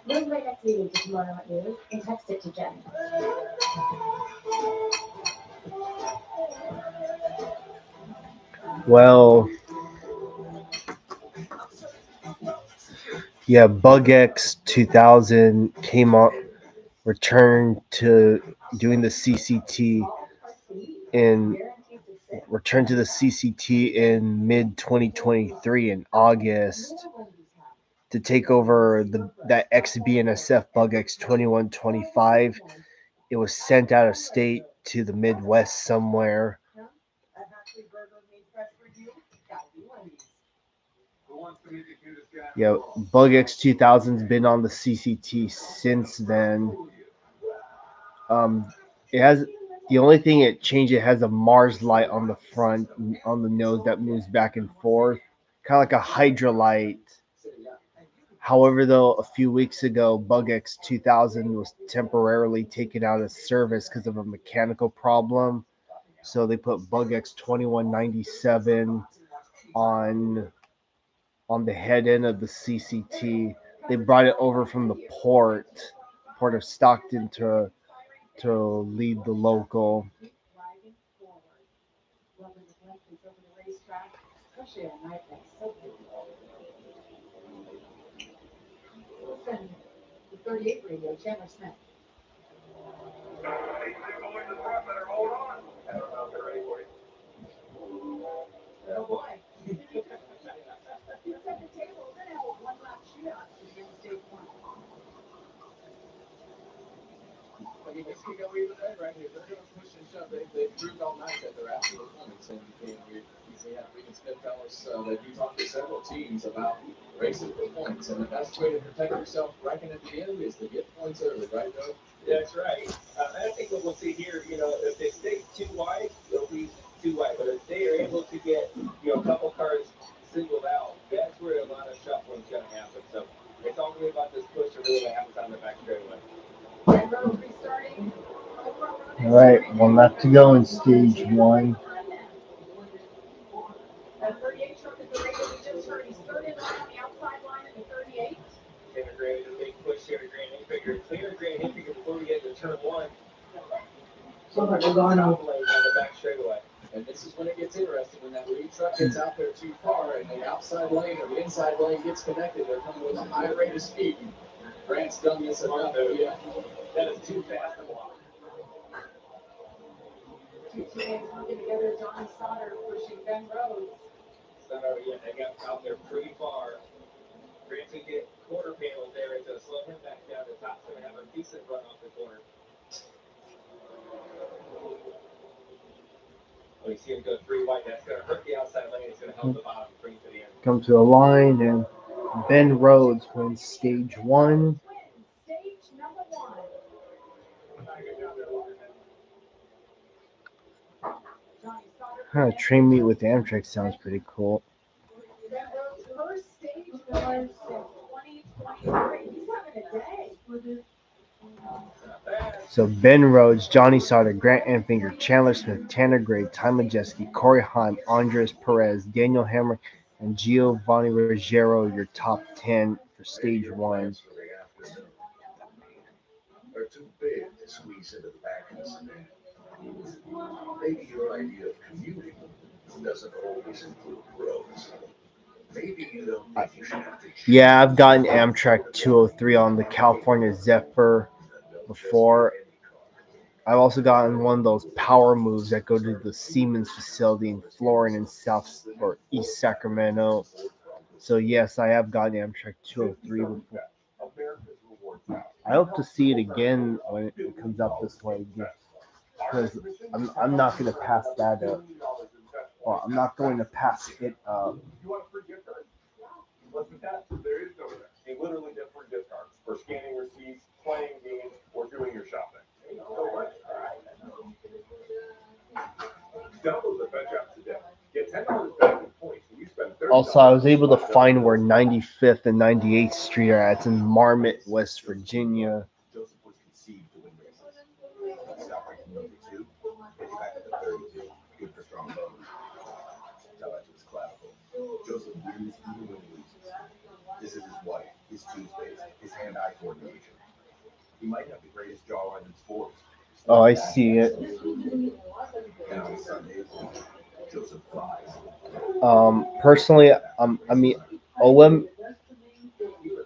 Move my next meeting to tomorrow at noon and text it to Jen. Well, yeah, BugX 2000 returned to doing the CCT in mid 2023 in August to take over that XBNSF BugX 2125. It was sent out of state to the Midwest somewhere. Yeah, BugX 2000's been on the CCT since then. It has the only thing it changed. It has a Mars light on the front, on the nose that moves back and forth, kind of like a Hydra light. However, though, a few weeks ago, BugX 2000 was temporarily taken out of service because of a mechanical problem. So they put BugX 2197 on the head end of the CCT. They brought it over from the port of Stockton to lead the local. The 38 radio, Chandler Smith. Oh boy. Let's set the table. We're going to have a one-lap shootout to begin stage one. I mean, this could go either way, right? If they're going to push and shove, they've proved all night that they're after the points. And we Yeah, we can spend fellas that you talk to several teams about racing for points, and the best way to protect yourself ranking at the end is to get points early, right, Doug? That's right. I think what we'll see here, if they stay too wide, they'll be too wide. But if they are able to get, a couple cars singled out, that's where a lot of shuffling is going to happen. So it's all really about this push to really what happens on the back straightaway. All right, one left to go in stage one. That 38 truck at the radio we just heard, he's third in line on the outside line at the 38. Tanner Grant is a big push here to Grant Hinfiger. Tanner Grant Hinfiger before we get to turn one. So they're going on the back straightaway. And this is when it gets interesting, when that lead truck gets out there too far and the outside lane or the inside lane gets connected, they're coming with a high rate of speed. Grant's done this enough, yeah. That is too fast to block. Two teammates working together, Johnny Sauter pushing Ben Rhodes. So, yeah, they got out there pretty far. Grant can get quarter panel there to slow him back down. The top's going to have a decent run off the corner. When you see him go 3 wide, that's going to hurt the outside lane. It's going to help the bottom bring it to the end. Come to a line, and Ben Rhodes wins stage one. Stage number one. Train meet with Amtrak sounds pretty cool. Ben Rhodes' first stage win since 2023. He's having a day. So Ben Rhodes, Johnny Sauter, Grant Enfinger, Chandler Smith, Tanner Gray, Ty Majeski, Corey Heim, Andres Perez, Daniel Hammer, and Giovanni Ruggiero, your top 10 for stage one. Are too big to squeeze into the back of the sedan. Maybe your idea of commuting doesn't always include roads. Maybe you don't think you should have to. Yeah, I've gotten Amtrak 203 on the California Zephyr before. I've also gotten one of those power moves that go to the Siemens facility in Florida and South or East Sacramento. So yes, I have gotten Amtrak 203 before. I hope to see it again when it comes up this way, because I'm not going to pass that up. Well, I'm not going to pass it up. You want a free gift card? What's with that? There is no there. You literally get free gift cards for scanning receipts, playing games, or doing your shopping. Download the Fetch app today. Get $10 back in points when you spend $30. Also, I was able to find where 95th and 98th Street are at. It's in Marmot, West Virginia. Joseph was conceived to win races. Stop ranking number 2. Get you back to the 32. Good for strong bones. Tell that to his clavicle. Joseph wins even when he loses. This is his wife, his tooth space, his hand-eye coordination. He might have the greatest jawline in sports. Oh, I see it. And on Sundays, Joseph flies. Personally, I mean, OM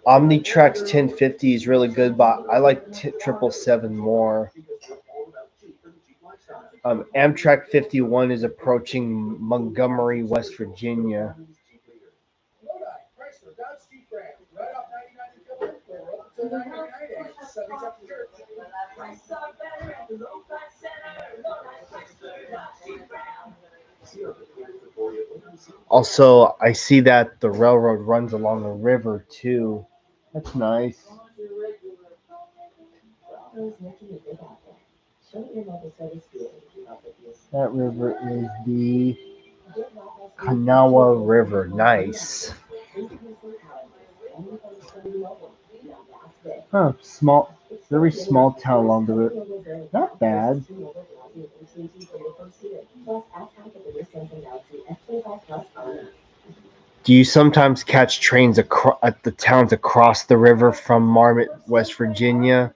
Omnitrax 1050 is really good, but I like 777 more. Amtrak 51 is approaching Montgomery, West Virginia. Also, I see that the railroad runs along a river too. That's nice. That river is the Kanawha River. Nice. Small, very small town along the river. Not bad. Do you sometimes catch trains at the towns across the river from Marmot, West Virginia?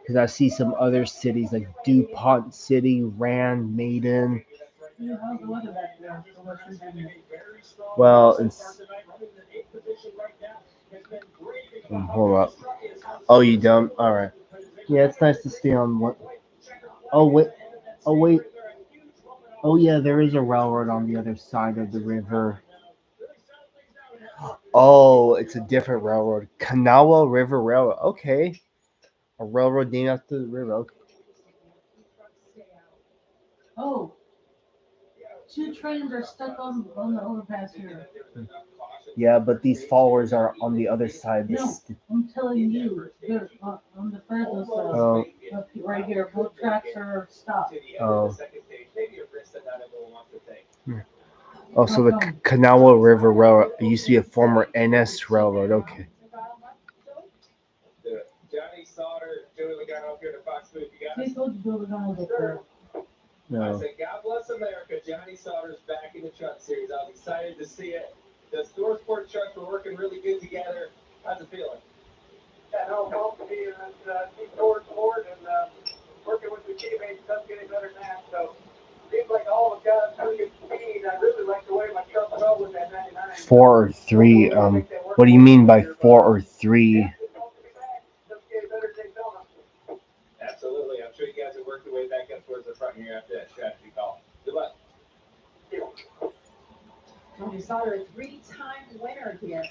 Because I see some other cities like DuPont City, Rand, Maiden. Well, hold up. Oh, you don't? All right. Yeah, it's nice to stay on one. Oh wait. Oh wait. Oh yeah, there is a railroad on the other side of the river. Oh, it's a different railroad. Kanawha River Railroad. Okay. A railroad named after the river. Okay. Oh, 2 trains are stuck on the overpass here. Yeah, but these followers are on the other side. No, I'm telling you, they're on the further side. Up right here, both tracks are stopped. Oh. Also, the Kanawha River Railroad used to be a former NS railroad. Okay. Johnny Sauter, Joey Logano up here to Fox Food. You got They told you Joe Logano was there. No. I say, God bless America. Johnny Sauter's back in the truck series. I was excited to see it. The Store Sport trucks were working really good together. How's it feeling? Yeah, no, both of me and Team Store Sport and working with the teammates doesn't get any better than that. So seems like all of us got pretty good speed. I really like the way my truck felt with that 99. 4 or 3. What do you mean by 4 or 3? Absolutely. I'm sure you guys have worked your way back up towards the front here after that strategy call. Good luck. Tony Sauter, a 3-time winner here.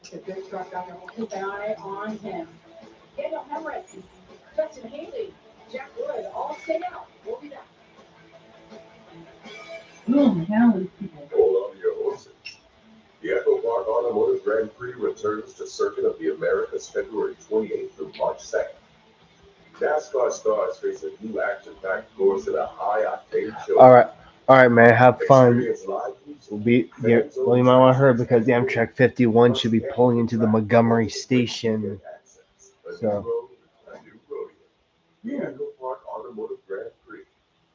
It's a good truck driver. We'll keep an eye on him. Daniel Hemrick, Justin Haley, Jack Wood, all stay out. We'll be back. Hold on to your horses. The Echo Park Automotive Grand Prix returns to Circuit of the Americas February 28th through March 2nd. NASCAR stars face a new action-packed course at a high-octane show. All right, man. Have fun. Well, you might want to hurry because the Amtrak 51 should be pulling into the Montgomery station. So.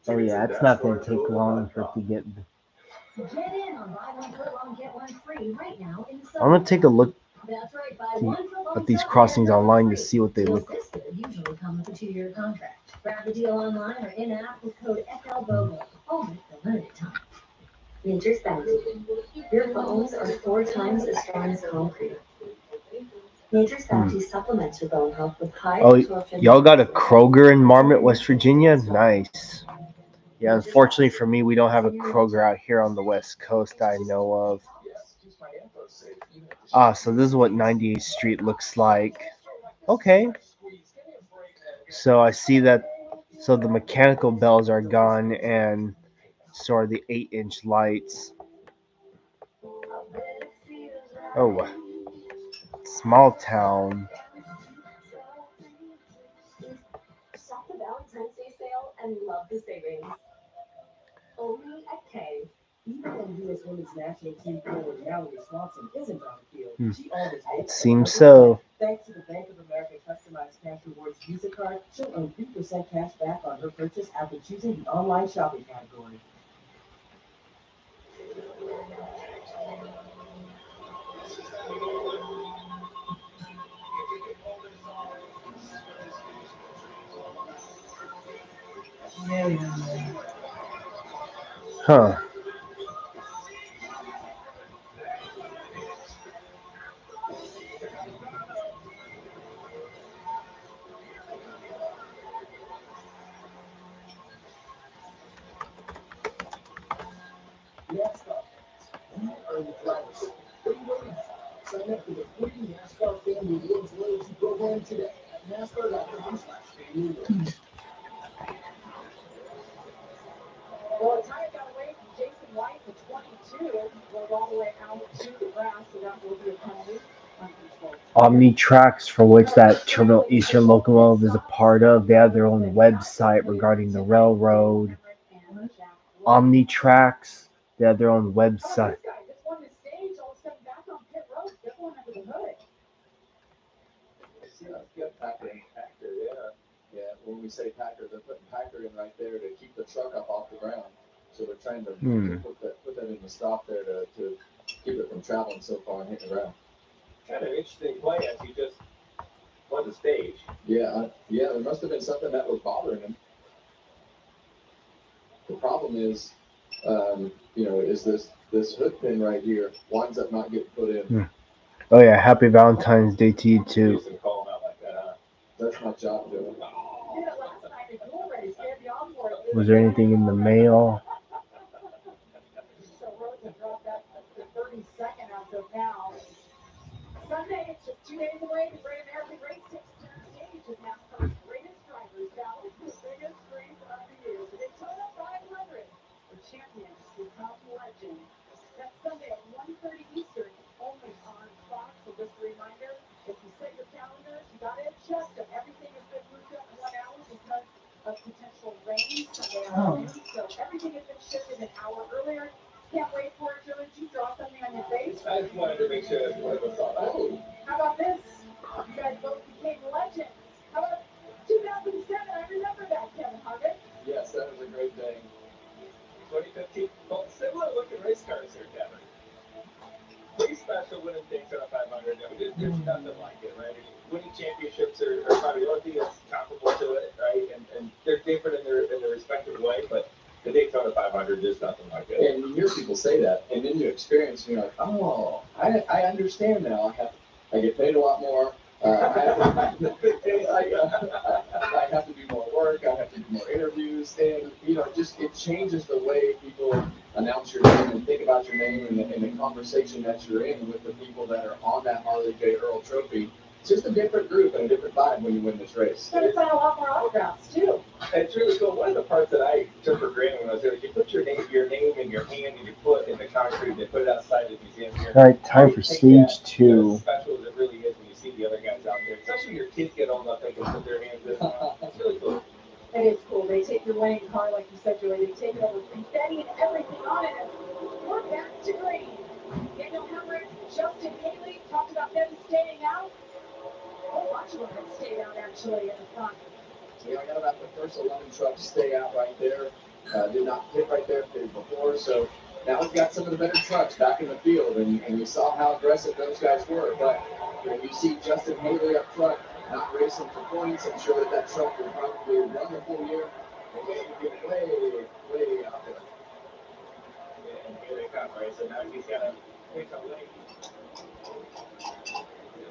Oh yeah, it's not going to take long for it to get. Get in on buy one get one get one free right now in I'm going to take a look That's right, buy one at these crossings online to see what they look like. This could usually come with a 2-year contract. Grab the deal online or in-app with code FLBOGO. Only for limited time. Nature's bounty. Your bones are 4 times as strong as concrete. Nature's bounty supplements your bone health with high absorption. Y'all got a Kroger in Marmot, West Virginia? Nice. Yeah, unfortunately for me, we don't have a Kroger out here on the West Coast that I know of. So this is what 98th Street looks like. Okay. So I see that, so the mechanical bells are gone and so are the 8-inch lights. Oh, small town. Shop the Valentine's Day sale and love the savings. Only at K. Even when U.S. Women's National Team forward Mallory Swanson isn't on the field, she always makes Seems so. Thanks to the Bank of America Customized Cash Rewards Visa card, she'll earn 3% cash back on her purchase after choosing the online shopping category. Huh. NASCAR. You are the drivers. What are you waiting for? Sign up for the free NASCAR Family Rewards Loyalty Program today at NASCAR.com/FamilyRewards. Well, a tire got away from Jason White, the 22, rolled all the way out to the grass, so that will be a penalty. Omnitracks, for which that Terminal Eastern locomotive is a part of, they have their own website regarding the railroad. Omnitracks, they have their own website. Yeah, when we say Packer, they're putting Packer in right there to keep the truck up off the ground. So they're trying to put that in the stop there to keep it from traveling so far and hitting the ground. Kind of interesting play as he just won the stage. Yeah, there must have been something that was bothering him. The problem is, is this hood pin right here winds up not getting put in. Oh yeah, happy Valentine's Day to you too. Call him out like that, huh? That's my job doing. Was there anything in the mail? Sunday, it's just 2 days away. The Great American Race takes center stage as NASCAR's greatest drivers battle for the biggest race of the year, the Daytona 500. The champ adjust them. Everything has been moved up 1 hour because of potential rain Sunday afternoon. So everything has been shifted an hour earlier. Can't wait for it, Joe. Did you draw something on your face? I just wanted to make sure everyone saw that. How about this? You guys both became legends. How about 2007? I remember that, Kevin Harvick. Yes, that was a great day. 2015, well, similar looking race cars here, Kevin. Pretty special winning Daytona 500. I mean, there's nothing like it, right? I mean, winning championships are probably the only thing that's comparable to it, right? And they're different in their respective way, but the Daytona 500 is nothing like it. And you hear people say that, and then you experience, and you're like, oh, I understand now. I get paid a lot more. I have to do more work. I have to do more interviews, and just it changes the way people announce your name and think about your name and the conversation that you're in with the people that are on that Harley J. Earl Trophy. It's just a different group and a different vibe when you win this race. But it's a lot more autographs too. It's really cool. One of the parts that I took for granted when I was there, you put your name and your hand and your foot in the concrete and they put it outside the museum here. All right, time for stage 2. As special as it really is when you see the other guys out there, especially when your kids get old enough they can put their hands in. It's really cool. It is cool. They take your winning car, like you said, Joey. They take it over with confetti and everything on it. We're back to green. Daniel Hemrick, Justin Haley talked about them staying out. A whole bunch of them have stayed out actually in the front. Yeah, I got about the first 11 trucks stay out right there. Did not hit right there before, so now we've got some of the better trucks back in the field, and you saw how aggressive those guys were. But when you see Justin Haley up front, not racing for points, I'm sure that truck will probably run the full year. And they get way out there. Yeah, and here they come, right? So now he's got to pick a lane.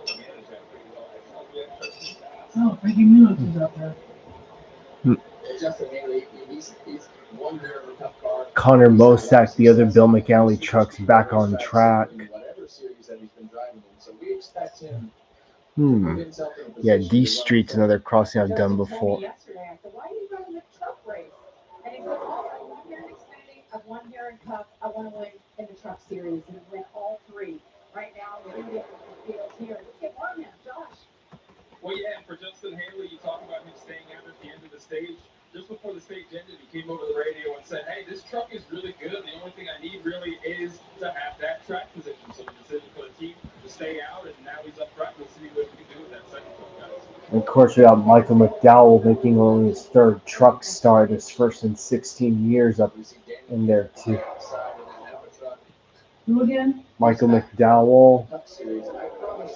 Manage that pretty well. Oh, Frankie Munoz is up there. Justin Haley, he's one there of a tough car. Connor Mosack, the other Bill McAnally truck's back on track. Whatever series that he's been driving in, so we expect him. Yeah, D Street's another crossing I've done before. Yesterday, I said, why are you running the truck race? And he said, oh, I won here in Xfinity, I've won here in Cup, I want to win in the truck series and win all 3. Right now, we're going to get the field here. Let's get one now, Josh. Well, yeah, and for Justin Haley, you talk about him staying out at the end of the stage. Just before the stage ended, he came over the radio and said, hey, this truck is really good. The only thing I need really is to have that track position. So the decision for the team to stay out, and now he's up front. We'll see what we can do with that second truck, guys. And of course, we got Michael McDowell making only his 3rd truck start, his first in 16 years up in there, too. Who again? Michael McDowell.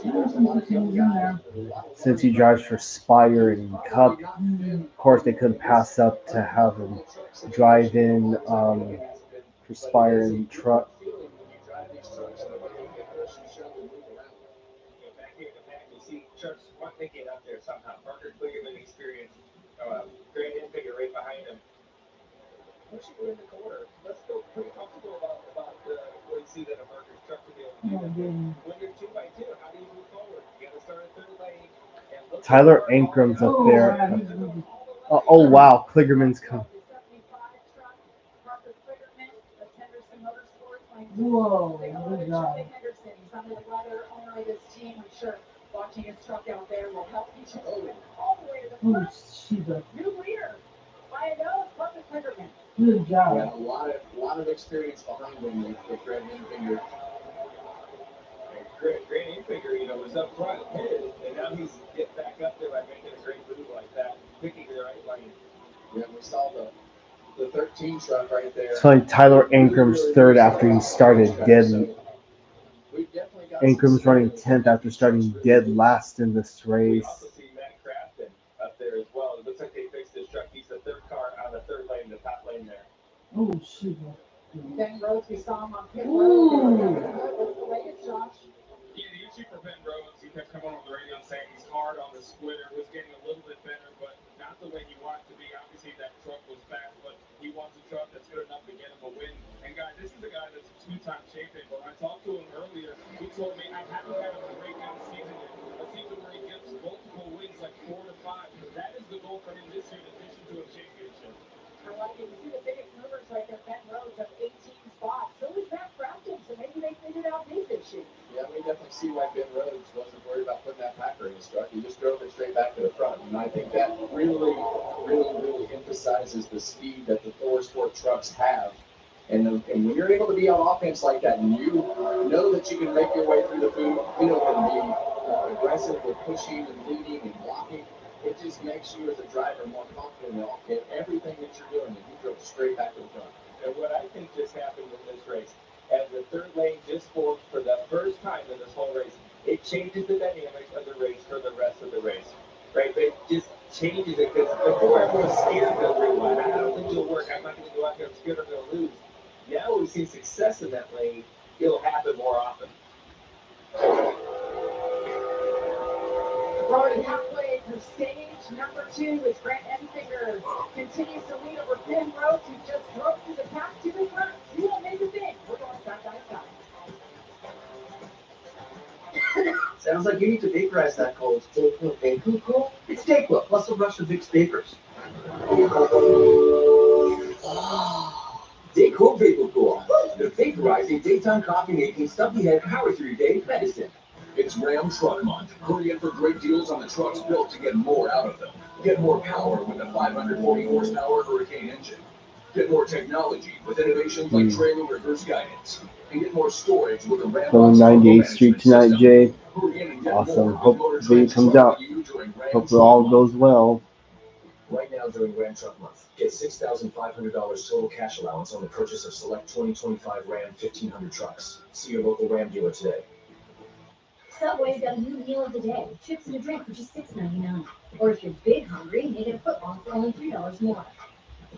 There. Since he drives for Spire and Cup, of course, they couldn't pass up to have him drive in for Spire and truck. They get up there somehow. Parker Kligerman experience. Great figure right behind him. Pushing in the corner. Let's go pretty comfortable about what you see that a Parker's truck to be able to do. When you're 2 by 2, how do you move forward? You got to start at 3rd lane. Tyler Ankram's up there. Oh wow, Kligerman's come. Whoa, good job. He's on the brother owner of this team. I'm sure watching his truck out there will help each other all the way to the front. New leader by a nose, Parker Kligerman. Good job. Yeah, a lot of experience behind him with Grant Infinger. Grant Infinger, was up front and now he's getting back up there by making a great move like that, picking the right lane. Yeah, we saw the 13 truck right there. It's funny, Tyler Ankram's 3rd after he started dead. Ankram's running 10th after starting dead last in this race. We also see Matt Craftsman up there as well. It looks like they fixed his truck. He's the 3rd car out of the 3rd lane, the top lane there. Oh, shit. Ben Rhodes, we saw him on pit road. What's the latest, Josh? Yeah, the issue for Ben Rhodes, he kept coming on the radio and saying he's hard on the splitter, was getting a little bit better, but not the way he wanted to be. Obviously, that truck was fast, but he wants a truck that's good enough to get him a win. And, guys, this is a guy that's a 2-time champion, but when I talked to him earlier, he told me, I haven't had a breakout season yet. A season where he gets multiple wins, like 4 to 5. That is the goal for him this year, in addition to a championship. I like it. You see the biggest movers right there. Ben Rhodes up 18 spots. So is Matt Crafton, so maybe they figured out his issue. Yeah, we definitely see why Ben Rhodes wasn't worried about putting that Packer in his truck. He just drove it straight back to the front. And I think that really emphasizes the speed that the Thor Sport trucks have. And when you're able to be on offense like that, and you know that you can make your way through the field and be aggressive with pushing and leading and blocking, it just makes you as a driver more confident in everything that you're doing, and you go straight back to the front. And what I think just happened in this race, as the third lane just formed for the first time in this whole race, it changes the dynamics of the race for the rest of the race, right? But it just changes it, because before everyone was scared of the lane. I don't think it'll work. I'm not going to go out there, I'm scared I'm going to lose. Now we've seen success in that lane. It'll happen more often. Already halfway through stage number 2 is Grant Enfinger. Continues to lead over Finn Rhodes, who just drove through the pack to the front. You won't miss a thing. We're going side by side. Sounds like you need to vaporize that cold. Dayquil vapor cool? It's Dayquil plus a rush of Vicks vapors. Dayquil vapor cool. The vaporizing daytime coffee making stuffy head power through your day medicine. It's Ram Truck Month. Hurry in for great deals on the trucks built to get more out of them. Get more power with the 540 horsepower Hurricane engine. Get more technology with innovations like trailer reverse guidance. And get more storage with the Ram. Going 98th Street tonight, Jay. Awesome. Hope the video comes out. Hope it all goes well. Right now during Ram Truck Month, get $6,500 total cash allowance on the purchase of select 2025 Ram 1500 trucks. See your local Ram dealer today. Subway's got a new meal of the day. Chips and a drink for just $6.99. Or if you're big hungry, you get a foot long for only $3 more.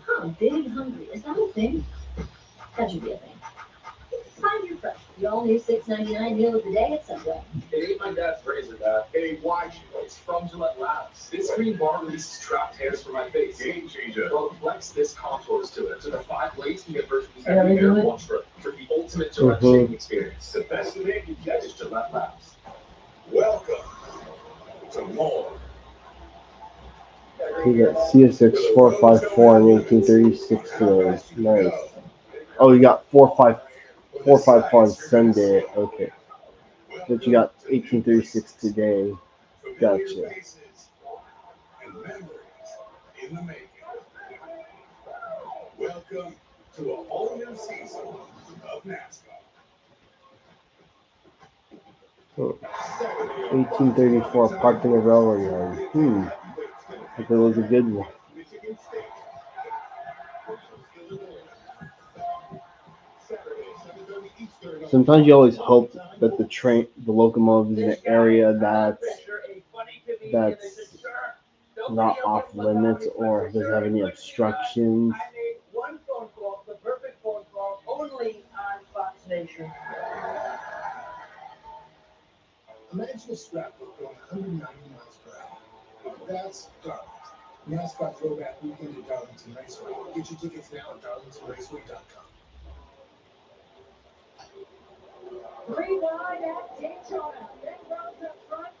Huh, big hungry. Is that a thing? That should be a thing. Find your fresh. The all-new $6.99 meal of the day at Subway. It ain't my dad's razor, Dad. It ain't wide. It's from Gillette Labs. This green bar releases trapped hairs from my face. Game changer. Well, it flex this contours to it. So the 5 blades can get virtually every hair once for the ultimate Gillette shaving experience. The best of it, you get is Gillette Labs. Welcome to more. We got CSX 454 in 1836 today. Nice. Oh, you got 454 on Sunday. Okay. But you got 1836 today. Gotcha. And memories in the making. Welcome to a whole new season of NASCAR. 1834 parked in the railroad yard. If it was a good one. Sometimes you always hope that the locomotive is in an area that's not off limits or doesn't have any obstructions. I made one phone call, the perfect phone call, only on Fox Nation. Imagine a scrapbook going 190 miles per hour. That's Darlington. NASCAR Throwback Weekend at Darlington Raceway. Get your tickets now at darlingtonraceway.com. Green line at Daytona. Finn Rhodes up front.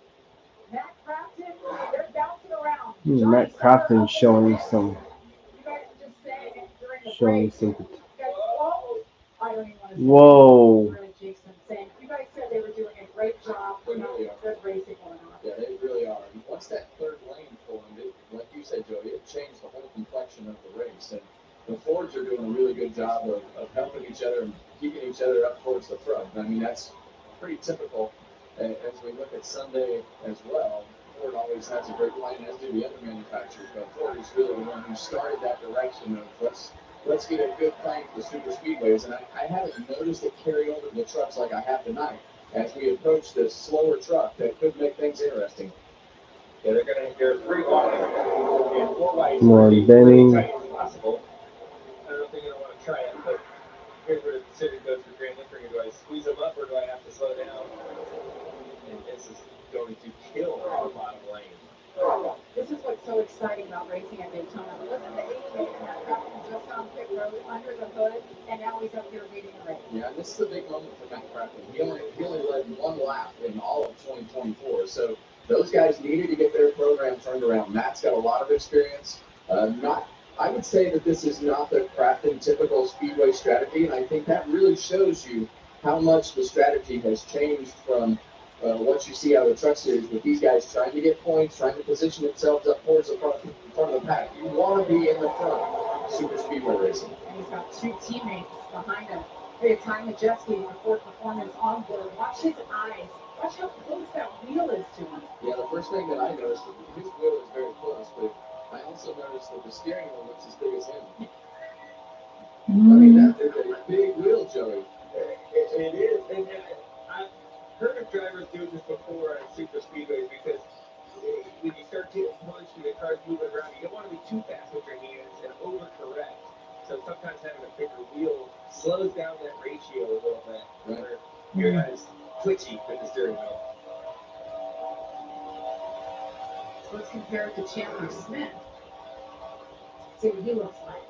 Matt Craftsman, they're bouncing around. Matt Crafton showing some. You guys were just saying it during the break. I don't even want to say Whoa. really Jason saying you guys said they were doing a great job. They really are. Good racing going on. Yeah, they really are. And once that third lane formed, like you said, Jody, it changed the whole complexion of the race. And the Fords are doing a really good job of helping each other and keeping each other up towards the front. I mean, that's pretty typical as we look at Sunday as well. Ford always has a great line, as do the other manufacturers, but Ford is really the one who started that direction of let's get a good plan for the super speedways. And I haven't noticed it carry over to the trucks like I have tonight as we approach this slower truck that could make things interesting. Yeah, they're 3 wide and 4 wide. Come on, Benny. Possible. I don't think I want to try it, but here's where the decision goes for Grant Enfinger. Do I squeeze them up or do I have to slow down? And this is going to kill the bottom lane. This is what's so exciting about racing at Daytona. Listen to 88 and that Craftsman just on pit road under the hood, and now he's up here leading the race. Yeah, and this is a big moment for Matt Craftsman. He only led 1 lap in all of 2024, so those guys needed to get their program turned around. Matt's got a lot of experience. I would say that this is not the Craftsman typical speedway strategy, and I think that really shows you how much the strategy has changed from what you see out of the truck series with these guys trying to get points, trying to position themselves up towards the front of the pack. You want to be in the front. Super speedway racing. And he's got two teammates behind him. Hey, time adjusting for performance on board. Watch his eyes. Watch how close that wheel is to him. Yeah, the first thing that I noticed, his wheel is very close, but I also noticed that the steering wheel looks as big as him. I mean, that is a big wheel, Joey. It is, and I've heard of drivers doing this before at super speedways because when you start getting punched and the car's moving around, you don't want to be too fast with your hands and overcorrect. So sometimes having a bigger wheel slows down that ratio a little bit, where you're not as twitchy with the steering wheel. So let's compare it to Chandler Smith. See what he looks like.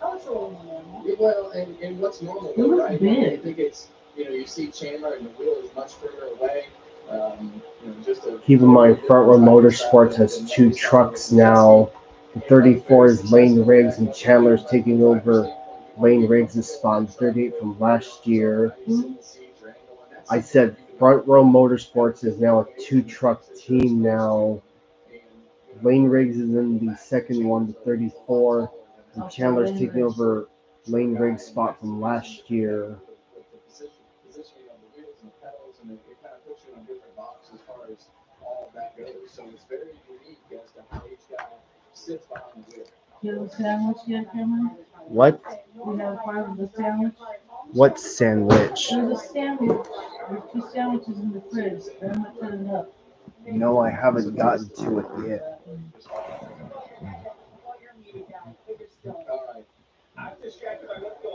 Oh, it's a little more normal. Yeah, well, and what's normal, It was right? big. I think it's, you see Chandler and the wheel is much further away. Just a, Keep in mind, Front Row Motorsports has two trucks now. The 34 is Lane Riggs, and Chandler's taking over Lane Riggs' spot, 38 from last year. I said Front Row Motorsports is now a two-truck team now. Lane Riggs is in the second one, the 34, and Chandler's taking over Lane Riggs' spot from last year. Positioning of the wheels and the pedals, and it kind of puts you in a different box as far as all of that goes. So it's very unique as to how each guy sits behind the wheel. You have a sandwich yet, Cameron? What? You have part of the sandwich? What sandwich? There's a sandwich. There's two sandwiches in the fridge. They're not cut it up. No, I haven't gotten to it yet.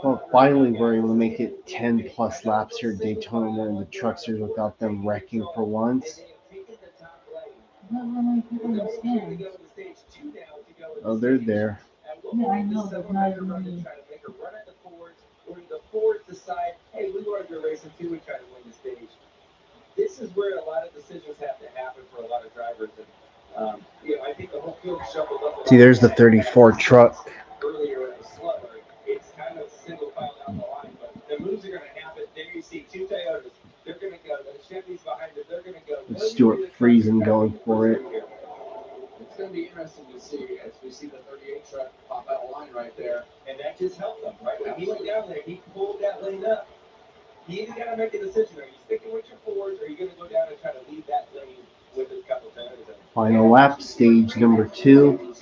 Well, finally, we're able to make it 10 plus laps here at Daytona in the truck series without them wrecking for once. Not many people in the stands. Oh, they're there. Yeah, I know, but not as many. Or the Fords decide, hey, we want to go racing too, we try to win the stage. This is where a lot of decisions have to happen for a lot of drivers. And, I think the whole field shuffled up. See, there's the 34 truck. Earlier it was slower. It's kind of single file down the line, but the moves are going to happen. There you see two Toyotas. They're going to go. The Chevy's behind it. They're going to go. Stuart Friesen going for it. It's going to be interesting to see as we see the 38 truck pop out of line right there. And that just helped them, right? When he went down there, he pulled that lane up. You either got to make a decision. Are you sticking with your Fords, or are you going to go down and try to lead that lane with a couple of Toyotas? Final lap, stage number 2.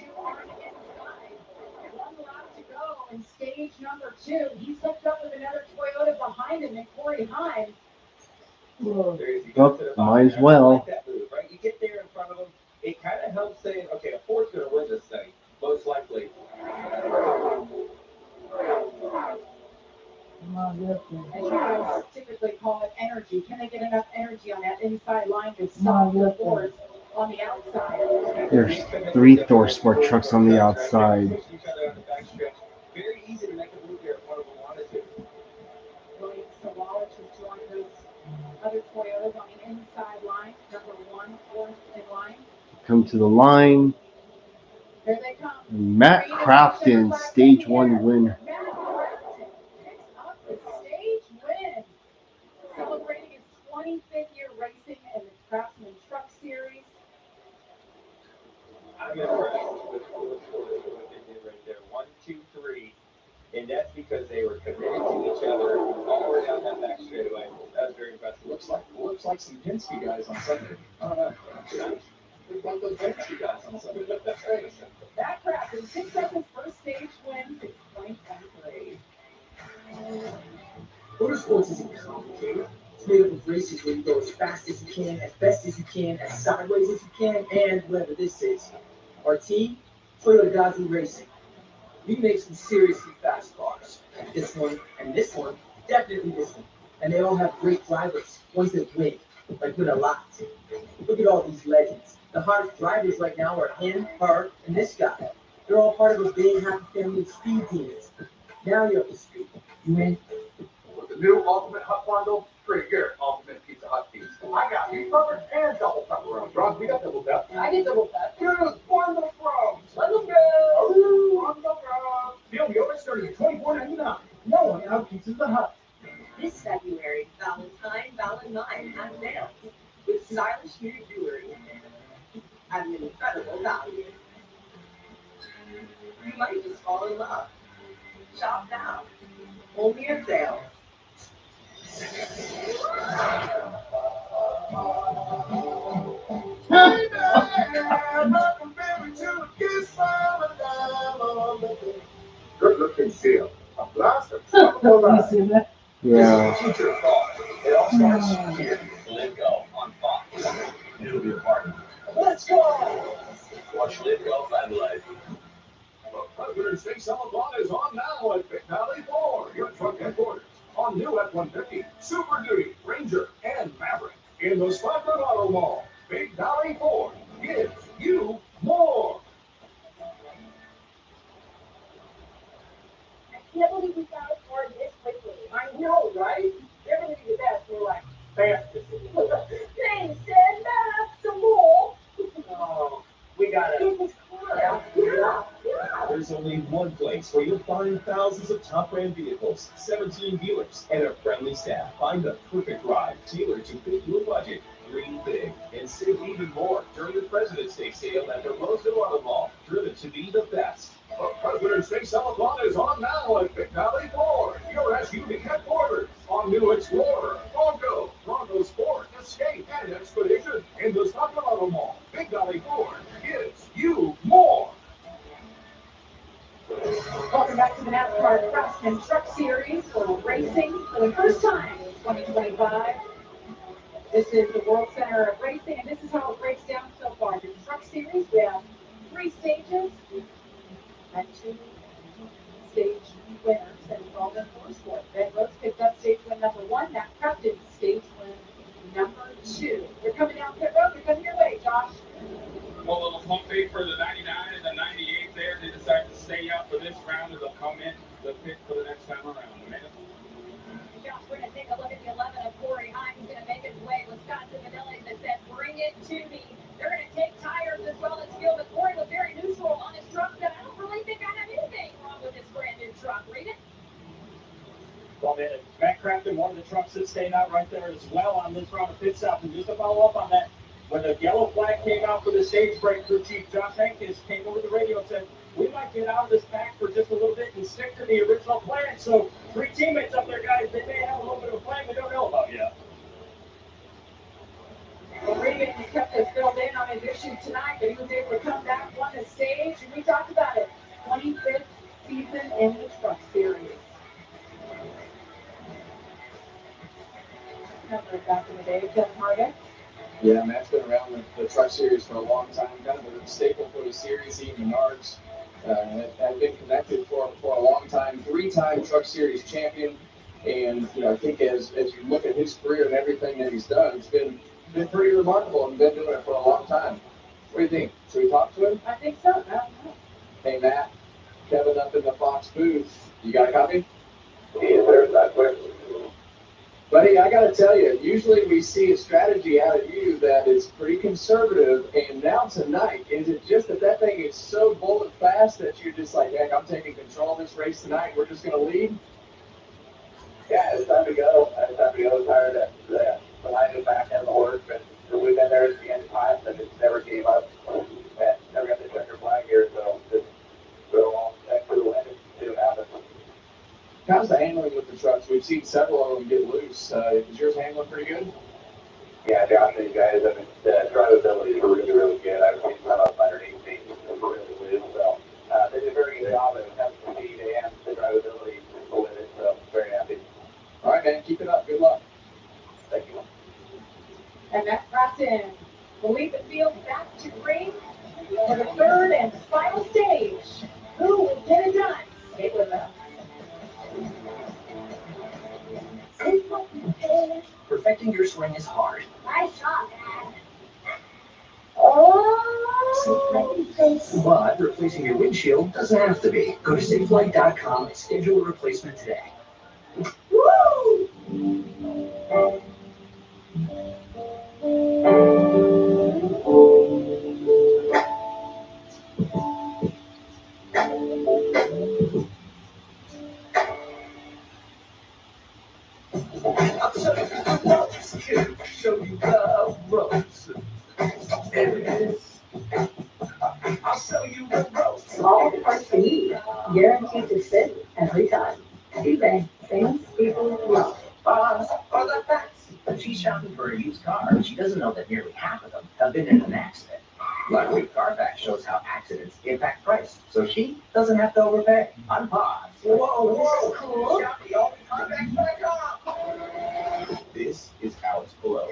In stage number 2, he's hooked up with another Toyota behind him, and Corey Hines. Oh, might as well. Right? You get there in front of him, it kind of helps saying, okay, a Ford's going to win this thing, most likely. And you guys typically call it energy. Can they get enough energy on that inside line to stop the Fords on the outside? There's 3 Thor Sport trucks on the outside. Very easy to make a move there if one of them wanted to. Williams Sawallich has joined those other Toyotas on the inside line. Number 1, fourth in line. Come to the line. Here they come. Matt Crafton, stage 1 winner. Matt Crafton picks up the stage win. Celebrating his 25th year racing in the Craftsman Truck Series. I'm impressed with what they did right there. 1, 2, 3. And that's because they were committed to each other all the way down that back straightaway. That was very impressive. Looks like some Penske guys on Sunday. Look like those Penske guys on Sunday. Matt Crafton picks up his first stage win in 2023. Motorsports isn't complicated. It's made up of races where you go as fast as you can, as best as you can, as sideways as you can, and whatever this is. Our team, Toyota Gazoo Racing. We make some seriously fast cars. This one and this one, definitely this one. And they all have great drivers, ones that win, like win a lot. Look at all these legends. The hottest drivers right now are him, her, and this guy. They're all part of a big happy family of speed demons. Now you're up to speed. You in? With the new Ultimate Hut Bundle, pretty good. Ultimate Pizza Hut piece. I got beef burgers and double pepperoni. Rob, we got double pep. I get double pep. Here's Bundle Frogs. Let them go. Bundle Frogs. Meal deal starting at $24.99. No one out Pizza Hut. This February, Valentine, Valentine has sales. value. You might just fall in love. Shop now. Only at sale. Good looking seal. A blast of You see that? Yeah. Teacher thought it all starts here. Live Go on Fox. It'll be a party. Let's go! Watch Live Go Fan Life. President's Day Summit is on now at Big Valley Ford, your truck headquarters. On new F-150, Super Duty, Ranger, and Maverick. In the Spofford Auto Mall, Big Valley Ford gives you more. I can't believe we found a car this quickly. I know, right? Everything is best. We're like, fast. Thanks, Dad. Some more. Oh, we got it. It was car. Yeah. There's only one place where you'll find thousands of top brand vehicles, 17 dealers, and a friendly staff. Find the perfect ride tailored to fit your budget. Dream big and save even more during the President's Day sale at the Roseville Auto Mall. Driven to be the best. The President's Day Summit is on now at Big Valley Ford, your SUV headquarters. On new Explorer, Bronco Sport, Escape, and Expedition. In the Spofford Auto Mall, Big Valley Ford gives you more. Welcome back to the NASCAR Craftsman Truck Series for racing for the first time in 2025. This is the World Center of Racing, and this is how it breaks down so far. The Truck Series, we have 3 stages and 2 stage winners, and it's all been for sport. Ben Rhodes picked up stage win number 1. Matt Crafton stage win number 2. They're coming down pit road. They're coming your way, Josh. A little pump fake for the 99 and the 98 there. They decide to stay out for this round, and they'll come in the pit for the next time around. Josh, we're going to take a look at the 11 of Corey Hines. He's going to make his way. Wisconsin Vanilli that said, bring it to me. They're going to take tires as well as fuel. But Corey was very neutral on his truck. Said, I don't really think I have anything wrong with this brand new truck. Read it. Well, Matt Crafton, one of the trucks that's staying out right there as well on this round of pit stop. And just to follow up on that, when the yellow flag came out for the stage break, crew chief Josh Hankins came over the radio and said, we might get out of this pack for just a little bit and stick to the original plan. So 3 teammates up there, guys, they may have a little bit of a plan we don't know about yet. Well, Regan kept us filled in on his issue tonight, but he was able to come back, won the stage, and we talked about it. 25th season in the Truck Series. Remember back in the day, Kevin Harvick. Yeah, Matt's been around the Truck Series for a long time, kind of a staple for the series, even Menards. Have been connected for a long time, 3-time Truck Series champion. And I think as you look at his career and everything that he's done, it's been pretty remarkable and been doing it for a long time. What do you think? Should we talk to him? I think so. I don't know. Hey, Matt, Kevin up in the Fox booth. You got a copy? Yeah, there's that question. Buddy, I got to tell you, usually we see a strategy out of you that is pretty conservative, and now tonight, is it just that thing is so bullet fast that you're just like, heck, I'm taking control of this race tonight, we're just going to lead? Yeah, it's time to go. It's time to go. Tired of the line of back and the horse, but we've been there at the end of time, and it never gave up. And never got the checker flag here, so just go on back to the win and see what happens. How's the handling with the trucks? We've seen several of them get loose. Is yours handling pretty good? Yeah, Josh, these guys, I mean, the drivability is really, really good. I've seen some up underneath me really loose, so they did a very good job of having the speed and the drivability with it, so very happy. All right, man, keep it up. Good luck. Thank you. And Matt Crafton will lead the field back to green for the 3rd and final stage. Who will get it done? Stay with us. Perfecting your swing is hard. Nice shot, Dad. But replacing your windshield doesn't have to be. Go to SafeLight.com and schedule a replacement today. Woo! Show you the ropes. There it is. I'll sell you the roast. All the parts you need, guaranteed to fit every time. eBay, things people love. Are the facts. But she's shopping for a used car. She doesn't know that nearly half of them have been in an accident. Luckily, Carfax shows how accidents impact price, so she doesn't have to overpay. Unpause. Whoa, cool. Shop the only Carfax.com. This is Alex Below,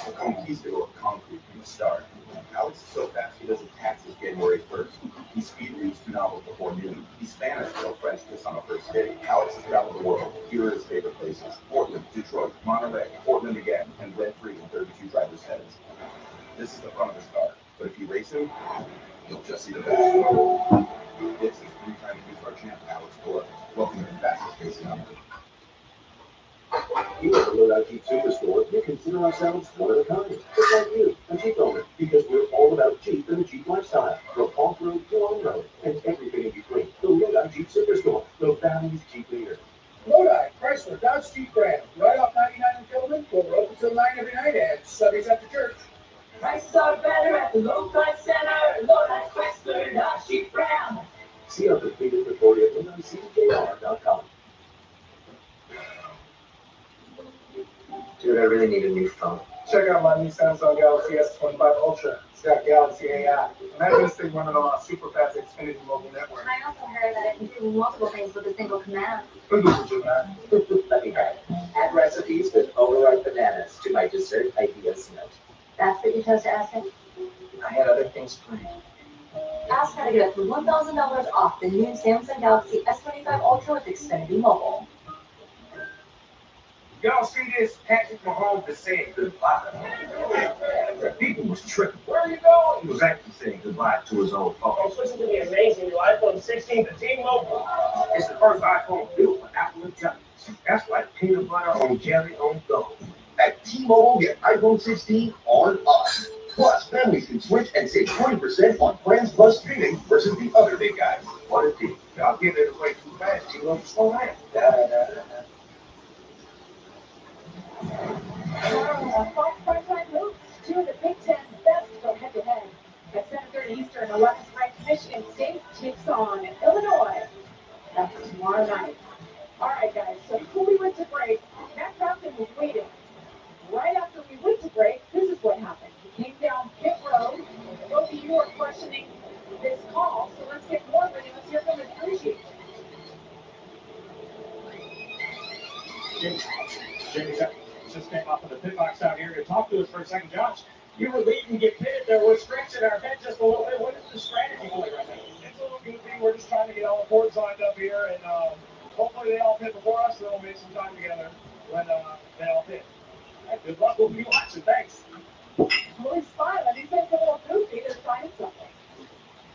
a conquistador of concrete from the start. Alex is so fast he doesn't tax his January 1st. He speed reads 2 novels before noon. He's Spanish, no French, just on a first date. Alex has traveled the world. Here are his favorite places: Portland, Detroit, Monterey, Portland again, and rent-free in 32 drivers' heads. This is the front of his car, but if you race him, you'll just see the best. This is 3-time two-star champ Alex Below. Welcome to the fastest racing on earth. Here at the Lodi Jeep Superstore, we consider ourselves one of a kind, just like you, a Jeep owner, because we're all about Jeep and the Jeep lifestyle, from off-road to on-road, and everything in between. The Lodi Jeep Superstore, the Valley's Jeep leader. Lodi, Chrysler, Dodge Jeep brand, right off 99 in Tillman. We're open till 9 every night and Sundays after church. Prices are better at the low price center. Lodi, Chrysler, Dodge, Jeep brand. See our complete inventory at LodiCJR.com. Dude, I really need a new phone. Check out my new Samsung Galaxy S25 Ultra. It's got Galaxy AI. Imagine this thing running on a super fast Xfinity mobile network. I also heard that it can do multiple things with a single command. Let me try it. Add recipes with overripe bananas to my dessert ideas note. That's what you chose to ask him? I had other things planned. Ask how to get up to $1,000 off the new Samsung Galaxy S25 Ultra with Xfinity Mobile. Y'all see this? Patrick Mahomes is saying goodbye. The people was tripping. Where are you going? He was actually saying goodbye to his old phone. Oh, listen to the amazing new iPhone 16 to T-Mobile. It's the first iPhone built for Apple Intelligence. That's like peanut butter on jelly on go. At T-Mobile, get iPhone 16 on us. Plus, families can switch and save 20% on plans plus streaming versus the other big guys. What a deal. Y'all give it away too fast. T-Mobile slow down. Tomorrow, 5 primetime moves. 2 of the Big Ten's best go head-to-head. At 7:30 Eastern, 11th ranked Michigan State takes on Illinois. That's tomorrow night. All right, guys, so before we went to break, Matt Craftsman was waiting. Right after we went to break, this is what happened. He came down pit road, and both of you are questioning this call, so let's get more of it, and let's hear from his crew chief. Jamie just came up in the pit box out here to talk to us for a second. Josh, you were leading, get pitted there. We're scratching our head just a little bit. What is the strategy going right now? It's a little goofy. We're just trying to get all the boards lined up here, and hopefully they all pit before us, so we'll make some time together when they all pit. All right, good luck. We'll be watching. Thanks. Well, he's smiling. He says a little goofy. They're trying something.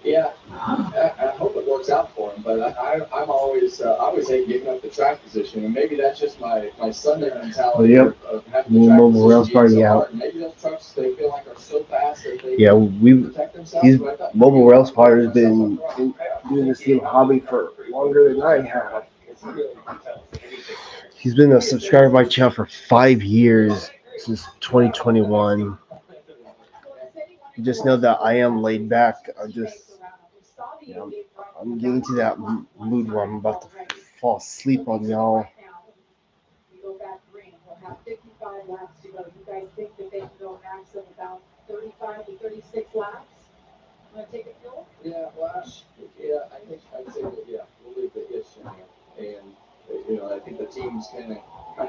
Yeah, I hope it works out for him, but I'm always I always hate giving up the track position, and maybe that's just my Sunday mentality of having the track Mobile Rails position party so out. hard. Maybe those trucks they feel like are so fast that they Yeah, protect themselves. he's but I thought Mobile maybe Rails Party has themselves been up front. doing this little hobby for longer than I have. It's really you can tell us anything. He's been a subscriber to my channel for 5 years, since 2021. You just know that I am laid back. I'm getting to that mood where I'm about to fall asleep on y'all. We go back green. We'll have 55 laps to go. You guys think that they can go a max of about 35 to 36 laps? Want to take a fuel? Yeah, well, I think I'd say that we'll leave the ish in there, and I think the teams kind of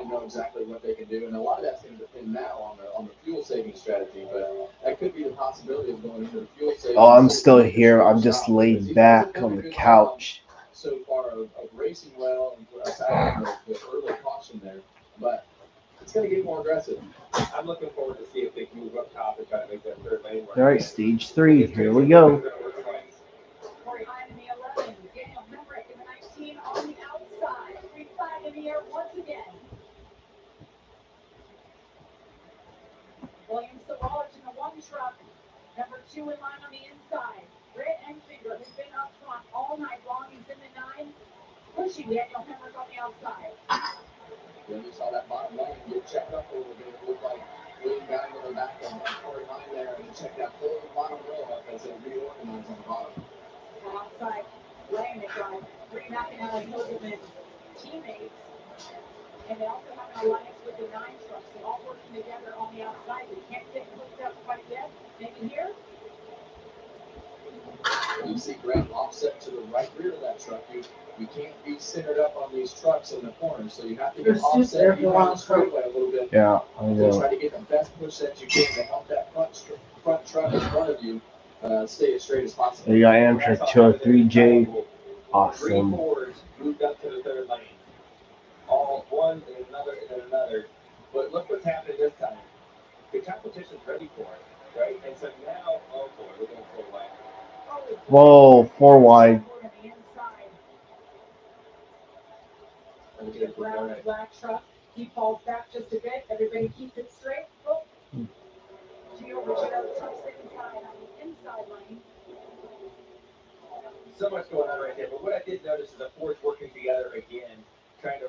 know exactly what they can do, and a lot of that's going to depend now on the fuel saving strategy, but that could be the possibility of going into the fuel saving. Oh, I'm still here. I'm just laid back on the couch. So far of racing well and aside from the early caution there, but it's going to get more aggressive. I'm looking forward to see if they can move up top and try to make that third lane work. All right, stage 3. Here we go. Corey Hine in the 11, Daniel Hemrick in the 19 on the outside. Green flag in the air once again. William Sawallich in the 1 truck. Number 2 in line on the inside. Brett Enfinger, who's been up front all night long. He's in the 9. Pushing Daniel Hemrick on the outside. When you saw that bottom lane get checked up a little bit, it looked like William got into the back of Corey Hine there and checked out full bottom row up as they reorganize on the bottom. And outside lane, they've got three McAnally Hildeman's teammates. And they also have an alliance with the 9 trucks. They're all working together on the outside. They can't get hooked up quite yet. Maybe here. You see Grant offset to the right rear of that truck. You can't be centered up on these trucks in the corners, so you have to get offset behind the straightaway a little bit. Yeah, I To know. try to get the best push that you can to help that front truck in front of you stay as straight as possible. You got Amtrak 203J. Three Awesome. Fords moved up to the third lane. All one and another. But look what's happening this time. The competition's ready for it, right? And so now, oh boy, we're going to pull away. Whoa, 4 wide. The brown and black truck. He falls back just a bit. Everybody keeps it straight. Oh. Gio Richardo tucks it inside lane. So much going on right there. But what I did notice is the Fords working together again, trying to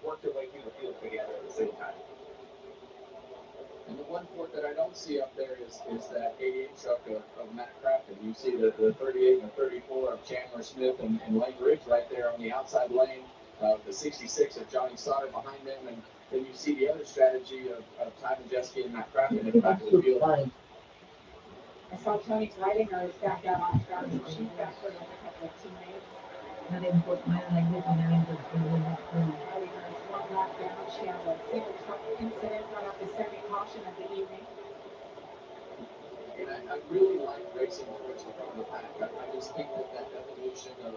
work their way through the field together at the same time. And the one Ford that I don't see up there is that 88 truck of Matt Craftsman. You see the 38 and the 34 of Chandler Smith and Lane Ridge right there on the outside lane. The 66 of Johnny Sauter behind them. And then you see the other strategy of Ty Majeski and Matt Craftsman in the back of the field. I saw Tony Leidinger is back out on track. She's back for another couple of teammates. I didn't put mine like this and I didn't put Leidinger is one lap down. She has a single truck incident right off the semi-caution of the evening. And I really like racing towards the front of the pack. I just think that evolution of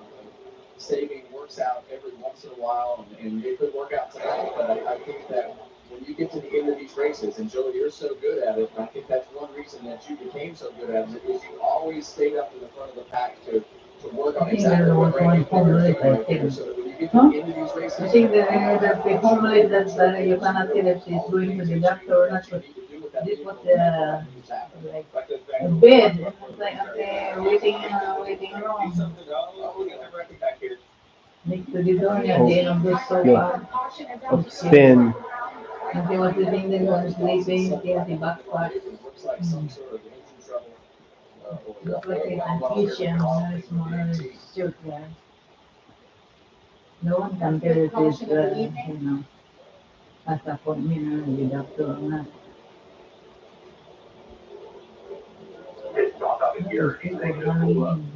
saving works out every once in a while, and it could work out tonight. But I think that when you get to the end of these races, and Joey, you're so good at it, and I think that's one reason that you became so good at it, is you always stayed up in the front of the pack to work on exactly what Randy Porter is doing right there. So that when you get to the end of these races, I think that the homemade that you cannot see that she's going to the doctor or not. This was the bed. It's like a waiting room. Next to the door at the end of the sofa. Spin. And they were sitting there on sleeping, they had the back part. looks like some sort of engine trouble. Look like a kitchen, very small suit there. No one can tell if it's, as a appointment or the doctor or not. It's not up in here. People running in.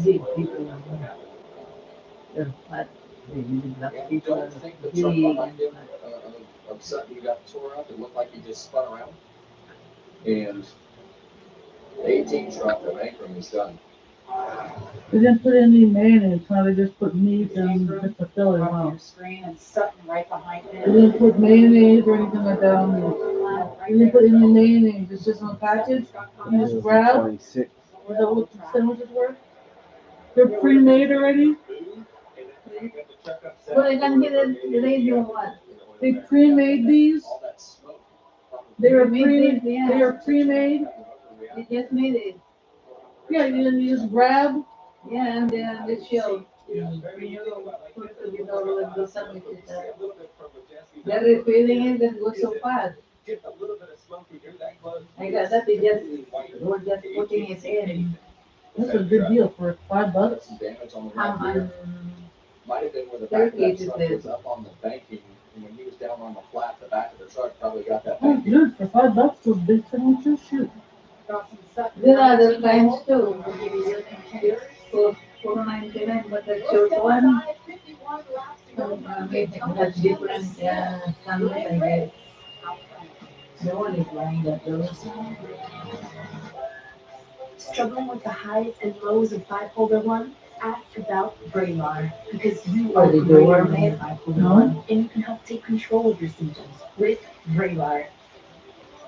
Big people. They're fat. The black And you people are don't think the big truck and behind him fat. of Sutton got tore up? It looked like he just spun around. And the 18 truck of Ankrum is done. They didn't put any mayonnaise, huh? They just put meat and just a filler, On huh? your screen and Sutton right behind They him. didn't put mayonnaise or anything like that on it. They didn't put any mayonnaise, it's just on package. You just grab. 26. Is that what the sandwiches were? They're pre-made already? But I can hear the radio what? They pre-made these? All that smoke. They are Made this, yeah. they are pre-made? They just made it. Yeah, you just grab. Yeah, and the shell. When you put it with all of those sandwiches, they're refilling it and goes so fast. Just a little bit of smoke, you're that close. I guess that they we're just putting it in. That's a good deal for $5. Some damage on the right Um, rear. Might have been where the back of that Turkey truck is was up on the banking. And when he was down on the flat, the back of the truck probably got that Oh, banking. good, for $5, those big sandwiches, shoot. Got some Sutton. there are other kinds too. We'll give you contenders. For $4.99, but the We're short still one, inside, 51 laps to go. it has different standards, I guess. No one is buying that though. Struggling with the highs and lows of bipolar 1? Ask about Vraylar, because you Or are the Vraylar door, man bipolar No. one. and you can help take control of your symptoms with Vraylar.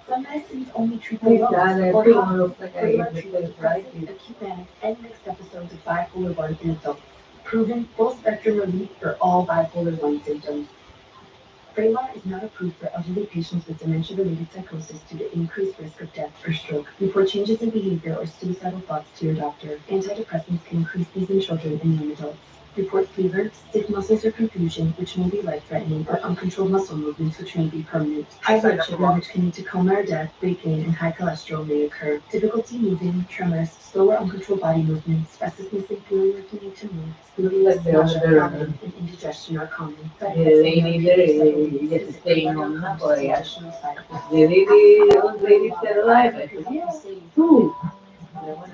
Some medicines only treat the Hey, lows God, or everyone highs. looks like I Vraylar get treats the right. depressive, acute manic, and mixed episodes of bipolar 1 in adults. Proven full-spectrum relief for all bipolar 1 symptoms. Vraylar is not approved for elderly patients with dementia-related psychosis due to increased risk of death or stroke. Report changes in behavior or suicidal thoughts to your doctor. Antidepressants can increase these in children and young adults. Report fever, stiff muscles or confusion, which may be life-threatening, or uncontrolled muscle movements, which may be permanent. High blood sugar, which can lead to coma or death, weight gain, and high cholesterol may occur. Difficulty moving, tremors, slow or uncontrolled body movements, restlessness and feeling like you need to move, sleepiness, nausea, vomiting, and indigestion are common. Side effects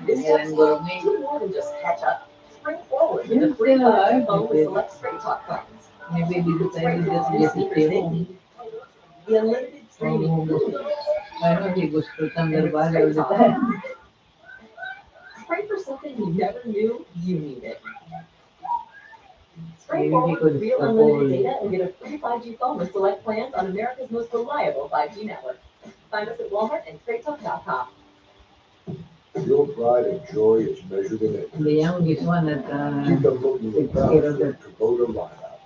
This text do more than just catch up. Spring forward with a free budget phone with select Straight Talk plans. Maybe because I Spring did has just new get speakers it they home. need. The unlimited streaming. I know he was pretending about all the time. Spray for something you never knew you needed. Spray Maybe forward because with real the unlimited whole data and get a free 5G phone with select plans on America's most reliable 5G network. Find us at Walmart and StraightTalk.com. Your pride and joy is measured in it. the youngest one that Keep them looking takes proud care of for the Kubota lineup.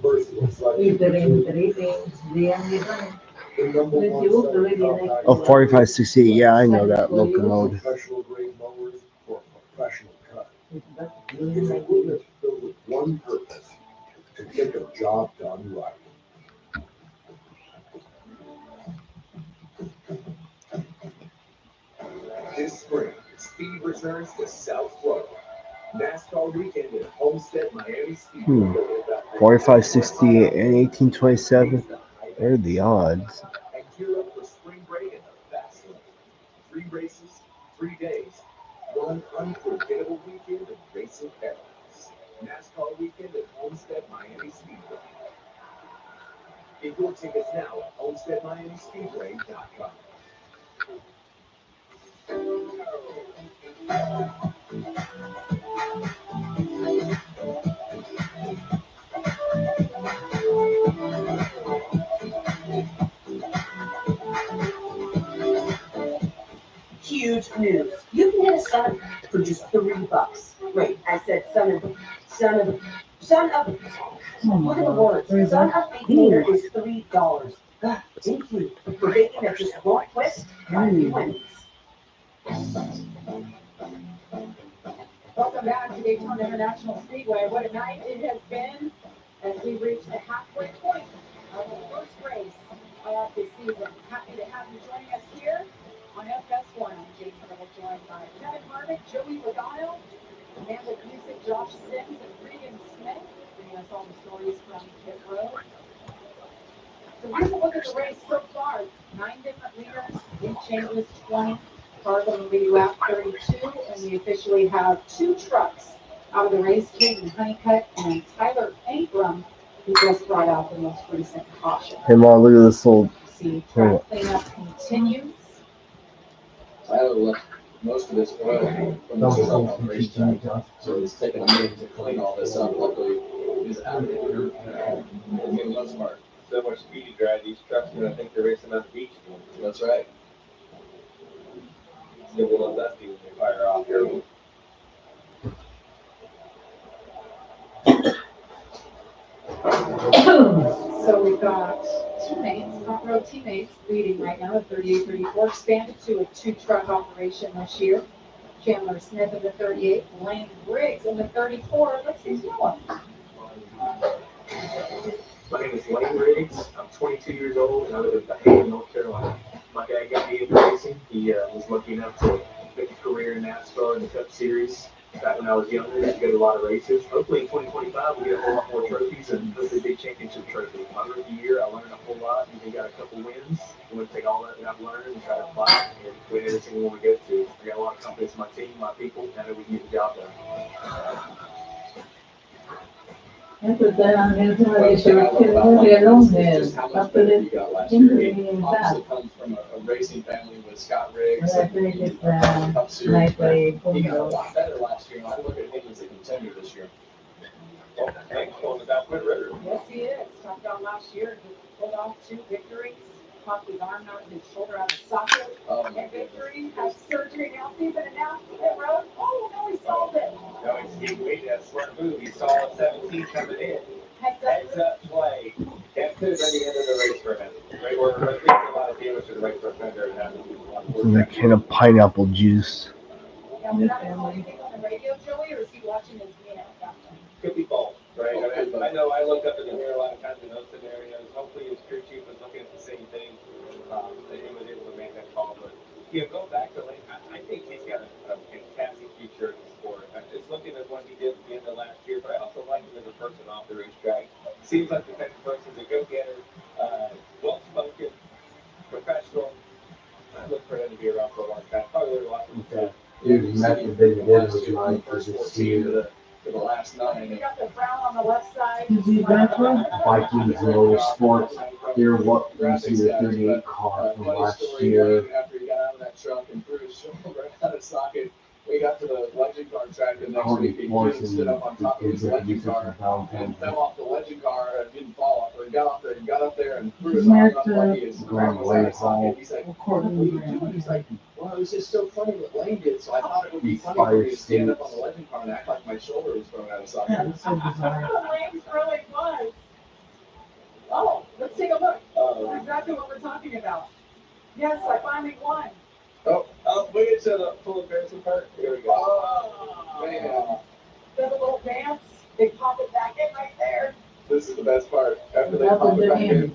Merciless like eating three things. The youngest one. the number But one you selling already like compact Oh, 4568. Yeah, I know that for you. locomotive. professional grade mowers for professional cut. But It's equipment built with one purpose, to get the job done right. This spring, speed returns to South Florida. NASCAR weekend at Homestead Miami Speedway. 4568 and 1827. What are the odds? And gear up for spring break in the fast lane. 3 races, 3 days, one unforgettable weekend of racing paradise. NASCAR weekend at Homestead Miami Speedway. Get your tickets now at homesteadmiamispeedway.com. Huge news. You can get a son for just $3. Wait, I said son of. Look at the words. Son of baconator is $3. Thank you for bacon that just won't quit. Wins. Welcome back to Daytona International Speedway. What a night it has been as we reach the halfway point of the first race of the season. Happy to have you joining us here on FS1. I'm James Riddle, joined by Kevin Harvick, Joey Logano, Amanda Busick, Josh Sims, and Regan Smith, bringing us all the stories from pit road. So here's a look at the race so far. 9 different leaders, Lee Chambers 20, Carlin lead lap 32, and we officially have 2 trucks out of the race, Caden Honeycutt and Tyler Ingram, who just brought out the most recent caution. Hey, Mom, look at this little. See, track cleanup continues. Tyler left most of his oil from the truck on the racetrack, so it's taken a minute to clean all this up. Luckily, he's out of there for the most part. So much speed to drive these trucks, and I think they're racing on the beach. That's right. It's gonna be a little dusty when they fire off here. So we've got teammates, front row teammates leading right now at 38-34, expanded to a 2-truck operation this year. Chandler Smith in the 38, Lane Briggs in the 34. Let's get to know him. My name is Lane Riggs. I'm 22 years old and I live in Daytona, North Carolina. My dad got me into racing. He was lucky enough to make a career in NASCAR and the Cup Series. Back when I was younger, I go to a lot of races. Hopefully in 2025 we'll get a whole lot more trophies and hopefully big championship trophies. My rookie year, I learned a whole lot and we got a couple wins. I'm going to take all that I've learned and try to apply it and win every single one we go to. I got a lot of confidence in my team, my people, and I know we can get the job done. Entonces, reloj After you got last year, he obviously comes from a racing family with Scott Riggs and Cup Series, but he got a lot better last year. I look at him as a contender this year. Well, thanks for without Quinn Ritter. Yes, he is. Talked about last year, he pulled off 2 victories, popped his arm out, his shoulder out of socket. And victory, had surgery now season, and now he hit road. Oh, no, he solved it. No, he made that smart move. He saw 17 coming in. Heads up play. That could have been the end of the race for him. Right, or at least a lot of damage to the race for a fender. And a can of pineapple juice. Now, is that all you think on the radio, Joey, or is he watching his meal? I know I look up in the mirror a lot of times in those scenarios. Hopefully his crew chief was looking at the same thing. That he was able to make that call. But going back to Lane, I think he's got a fantastic future in the sport. It's looking at what he did at the end of last year, but I also like him as a person off the racetrack. Seems like the type of person, a go-getter, well-spoken, professional. I look for him to be around for a long time. Probably would watch him. Dude, you met the big winners tonight. I just see you. For the last 9. You got the brown on the left side. Vikings Motorsports. Here, what you see the 38 car from last year. After he got out of that truck and threw his shoulder out of socket, we got to the legend car track the next week. He stood up on top of his legend car and fell off the legend car and didn't fall off. But he got up there and threw his arm up like his arm was out of socket. He's like, "What are you doing?" He's like, "Well, it was just so funny what Lane did, so I thought it would be funny for me to stand up on the legend car and act like my shoulder was thrown out of socket." That's so bizarre. Lane's really was. Oh, let's take a look. Exactly what we're talking about. Yes, I finally won. We get to the full embarrassment part. Here we go. Oh, Man. Does a little dance. They pop it back in right there. This is the best part. After they pop it back in.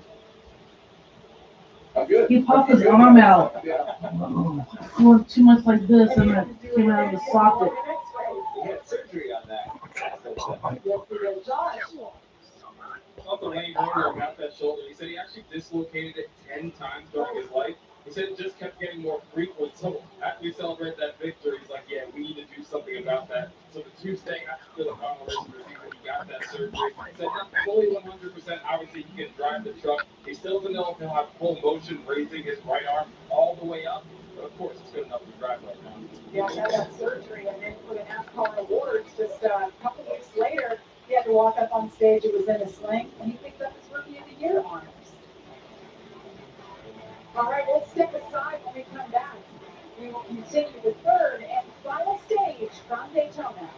I'm good. He popped his arm out. Yeah. Well, too much like this, and it came out of the socket. He had surgery on that. Yes, he did. Josh. Also, Lane Warner about that shoulder. He said he actually dislocated it 10 times during his life. He said it just kept getting more frequent. So after we celebrate that victory, he's like, yeah, we need to do something about that. So the Tuesday after the final race of the season, he got that surgery. He said not fully 100%. Obviously, he can drive the truck. He still doesn't know if he'll have full motion raising his right arm all the way up. But of course, it's good enough to drive right now. Yeah, he had that surgery, and then for the NASCAR awards, just a couple weeks later, he had to walk up on stage. It was in a sling, and he picked up his Rookie of the Year honors. All right, we'll step aside when we come back. We will continue the third and final stage from Daytona.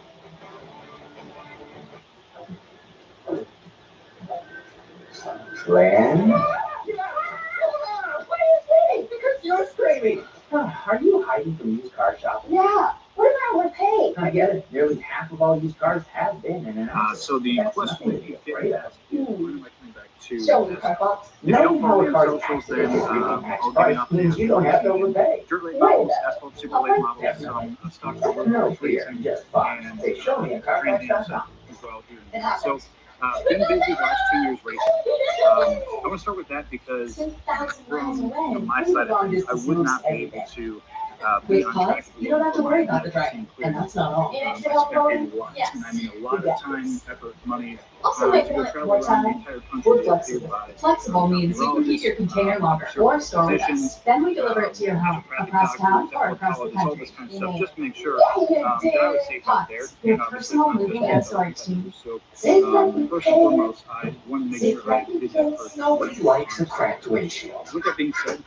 Glenn? What do you think? Because you're screaming. Are you hiding from used car shopping? Yeah. What about repay? I get it. Nearly half of all used cars have been in an accident. So the That's question nothing would to be be afraid of. when am I coming back to? Show me car box. If you don't follow me on Knowing how socials, a then car's I'll give you enough means you don't have to overpay. dirt late Wait. models, asphalt super late models, some stock No fear, just fun. and Say, show me a carfax.com. as well here. It happens. So, been busy the last 2 years racing. I want to start with that because 2,000 miles from away. my side of things, I would not be able to be With on track. Cox, you don't have to worry about the driving, and that's not all. I spent a lot. Yes. And I mean a lot of time, effort, money Also, to make go it travel more around the time. entire country. We're to flexible. appear by Flexible means you can keep your container longer or store with us. Then we deliver it to your home, across town or across the all country. this kind of stuff, just to make sure Yeah, you that did. I was safe out there. Cox, your and obviously personal not moving just and the storage team. So, Safe like we first and pay. foremost, I wanted to make sure I did that first. Nobody likes a cracked windshield. With that being said,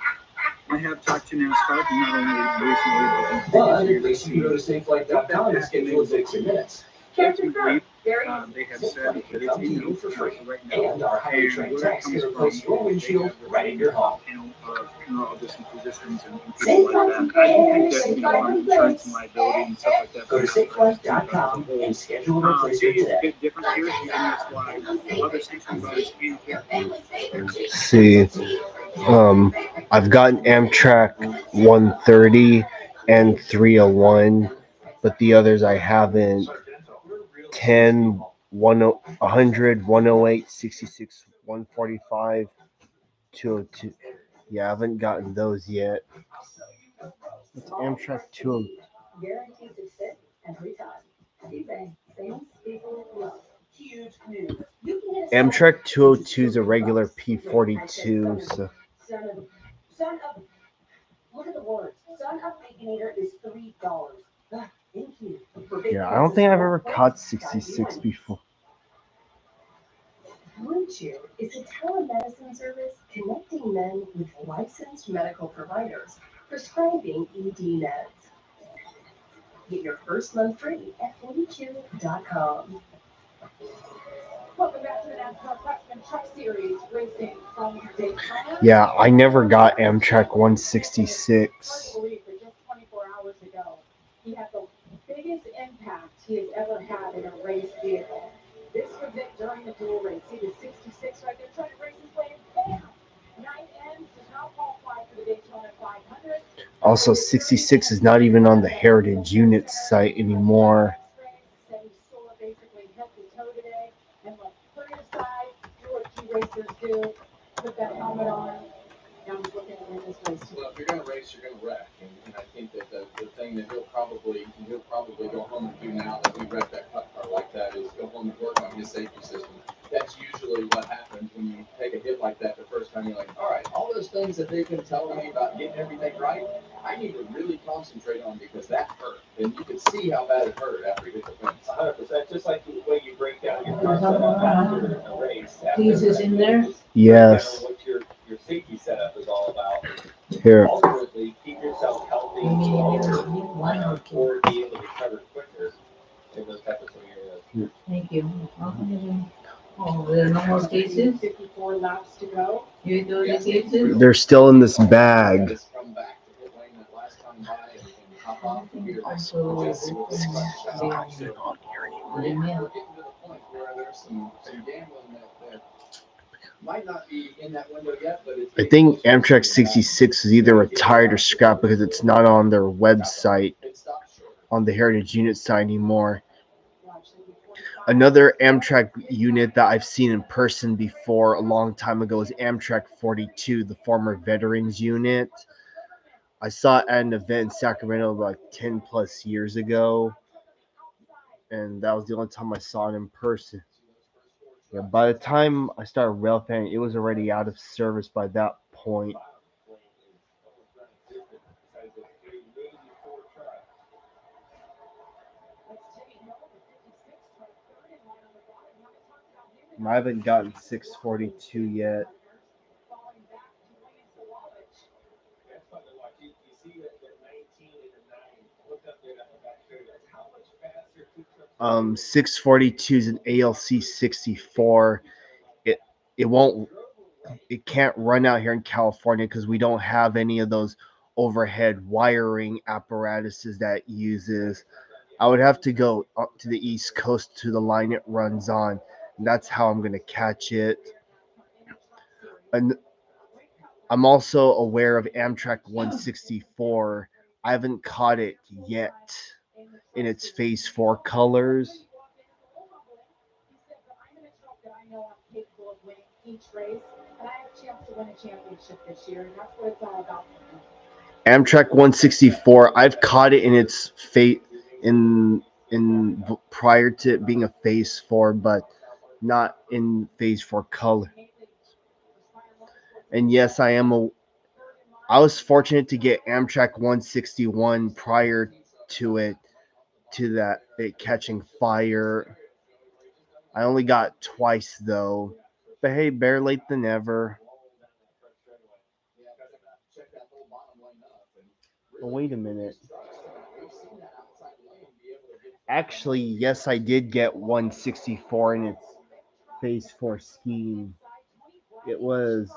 I have talked to NASCAR not only recently, But but at least you can go to safelight.com and schedule 60 minutes. As we believe, they have said that it's Come to in you no for for free. right now. And our highly And trained where that techs comes can replace from your is windshield they have right in your home. panel of neurologists and physicians and people like that. I do think that, from insurance and liability and stuff like that. Go to safelight.com and schedule a replacement It is a today. bit different here, and that's why other safety providers can't get See, I've gotten Amtrak 130 and 301, but the others I haven't. 10, 100, 108, 66, 145, 202. Yeah, I haven't gotten those yet. It's Amtrak 202. Guaranteed to fit every time. eBay. Things people love. Huge news. You can get a Amtrak 202 is a regular P42. So Son of. Look at the words. Son of Baconator is $3. Thank you. yeah, I don't think I've ever caught 66 before. Blue Chew is a telemedicine service connecting men with licensed medical providers prescribing ED meds. Get your first month free at bluechew.com. Welcome back to the NASCAR Craftsman Truck Series racing from Daytona. Yeah, I never got Amtrak 166. Hard to believe that just 24 hours ago, he had the biggest impact he has ever had in a race vehicle. This was it, during the dual race. See the 66 right there trying to race his way. Bam! 9 ends does not qualify for the Daytona 500. Also, 66 is not even on the Heritage Unit site anymore. Said he sort of basically hit the toe today and look, put it aside, do what key racers do, put that helmet on. Now he's looking to win this race. Well, if you're going to race, you're going to wreck. And I think that the thing that he'll probably go home and do now that he wrecked that cut car like that is go home and work on his safety system. That's usually what happens when you take a hit like that the first time. You're like, all right, all those things that they've been telling me about getting everything right, I need to really concentrate on because that hurt. And you can see how bad it hurt after he hit the fence. 100%. Just like the way you break down your car setup after a race. Jesus in there? Yes. What your safety setup is all about. Here. Ultimately, keep yourself healthy or be able to recover quicker in those type of scenarios. Thank you. Oh, there are no more cases? 54 laps to go. You do the cases? They're still in this bag. Just come back to pit lane that last time by and hop off the gear. Also, We're getting to the point where there's some gambling that might not be in that window yet, but it's. I think Amtrak 66 is either retired or scrapped because it's not on their website, on the Heritage Unit site anymore. Another Amtrak unit that I've seen in person before a long time ago is Amtrak 42, the former Veterans Unit. I saw it at an event in Sacramento like 10 plus years ago, and that was the only time I saw it in person. Yeah, by the time I started rail fanning, it was already out of service by that point. I haven't gotten 642 yet. How much faster 642 is an ALC 64. It can't run out here in California because we don't have any of those overhead wiring apparatuses that uses. I would have to go up to the East Coast to the line it runs on. And that's how I'm going to catch it. And I'm also aware of Amtrak 164. I haven't caught it yet in its Phase 4 colors. Amtrak 164. I've caught it in its in prior to it being a Phase 4, but not in Phase 4 color. And yes, I was fortunate to get Amtrak 161 prior to it catching fire. I only got twice though. But hey, better late than never. Oh, wait a minute. Actually, yes, I did get 164 in its Phase 4 scheme. It was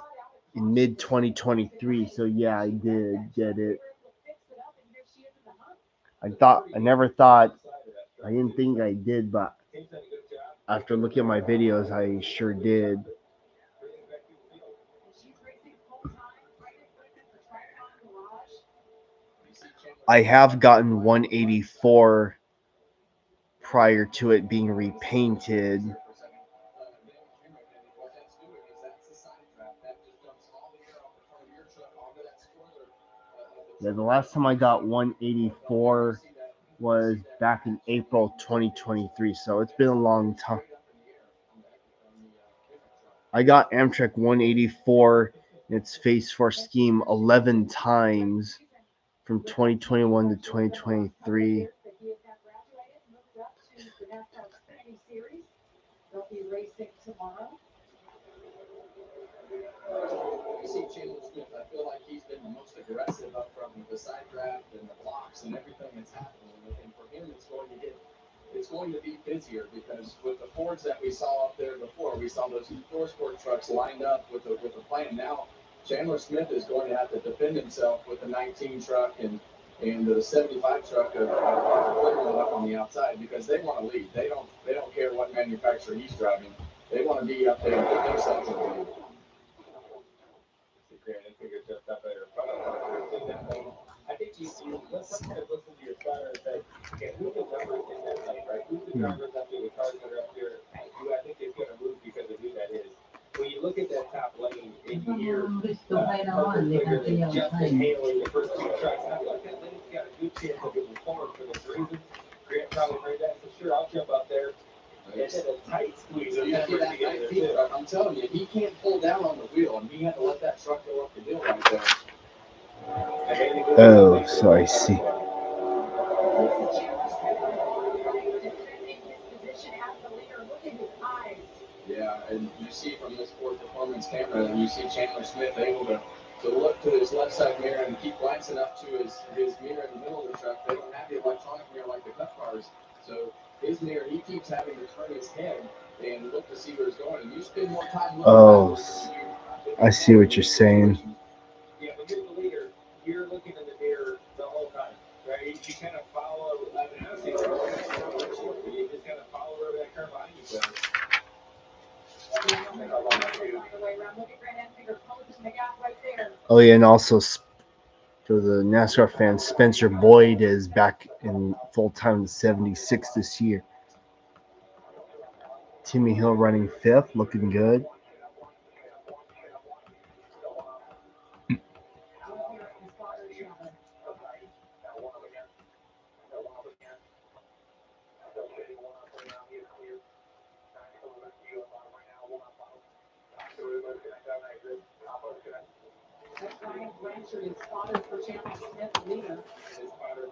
in mid 2023, so yeah, I did get it. I didn't think I did, but after looking at my videos, I sure did. I have gotten 184 prior to it being repainted. Yeah, the last time I got 184 was back in April 2023, so it's been a long time. I got Amtrak 184 in its Phase 4 scheme 11 times from 2021 to 2023. You see Chandler Smith, I feel like he's been the most aggressive up front with the side draft and the blocks and everything that's happening. And for him, it's going to be busier because with the Fords that we saw up there before, we saw those Thor Sport trucks lined up with the plan. Now Chandler Smith is going to have to defend himself with the 19 truck and the 75 truck of Arthur Cleveland up on the outside because they want to lead. They don't care what manufacturer he's driving. They want to be up there and put themselves in the lead. I think let's kind of listen to your spotter and say, okay, who the numbers in that lane, right? Who's the drivers up there, the cars that are up there, who I think is going to move because of who that is. When you look at that top lane and you hear Justin hailing the first two trucks, I feel like that lane's got a good chance of moving forward for those reasons. Grant probably heard that, so sure, I'll jump up there. And then a tight squeeze of numbers to get there, too. I'm telling you, he can't pull down on the wheel, and he had to let that truck go up the hill right there. Oh, so I see. Yeah, and you see from this Ford Performance camera, and you see Chandler Smith able to look to his left side mirror and keep glancing up to his mirror in the middle of the truck. They don't have the electronic mirror like the Cup cars, so his mirror, he keeps having to turn his head and look to see where he's going. And you spend more time looking I see what you're saying. Yeah, when you're the leader, you're looking in the mirror the whole time, right? You kind of follow, you just kind of follow wherever that car behind you goes. Oh yeah, and also for the NASCAR fans, Spencer Boyd is back in full time in 76 this year. Timmy Hill running fifth, looking good. His spotter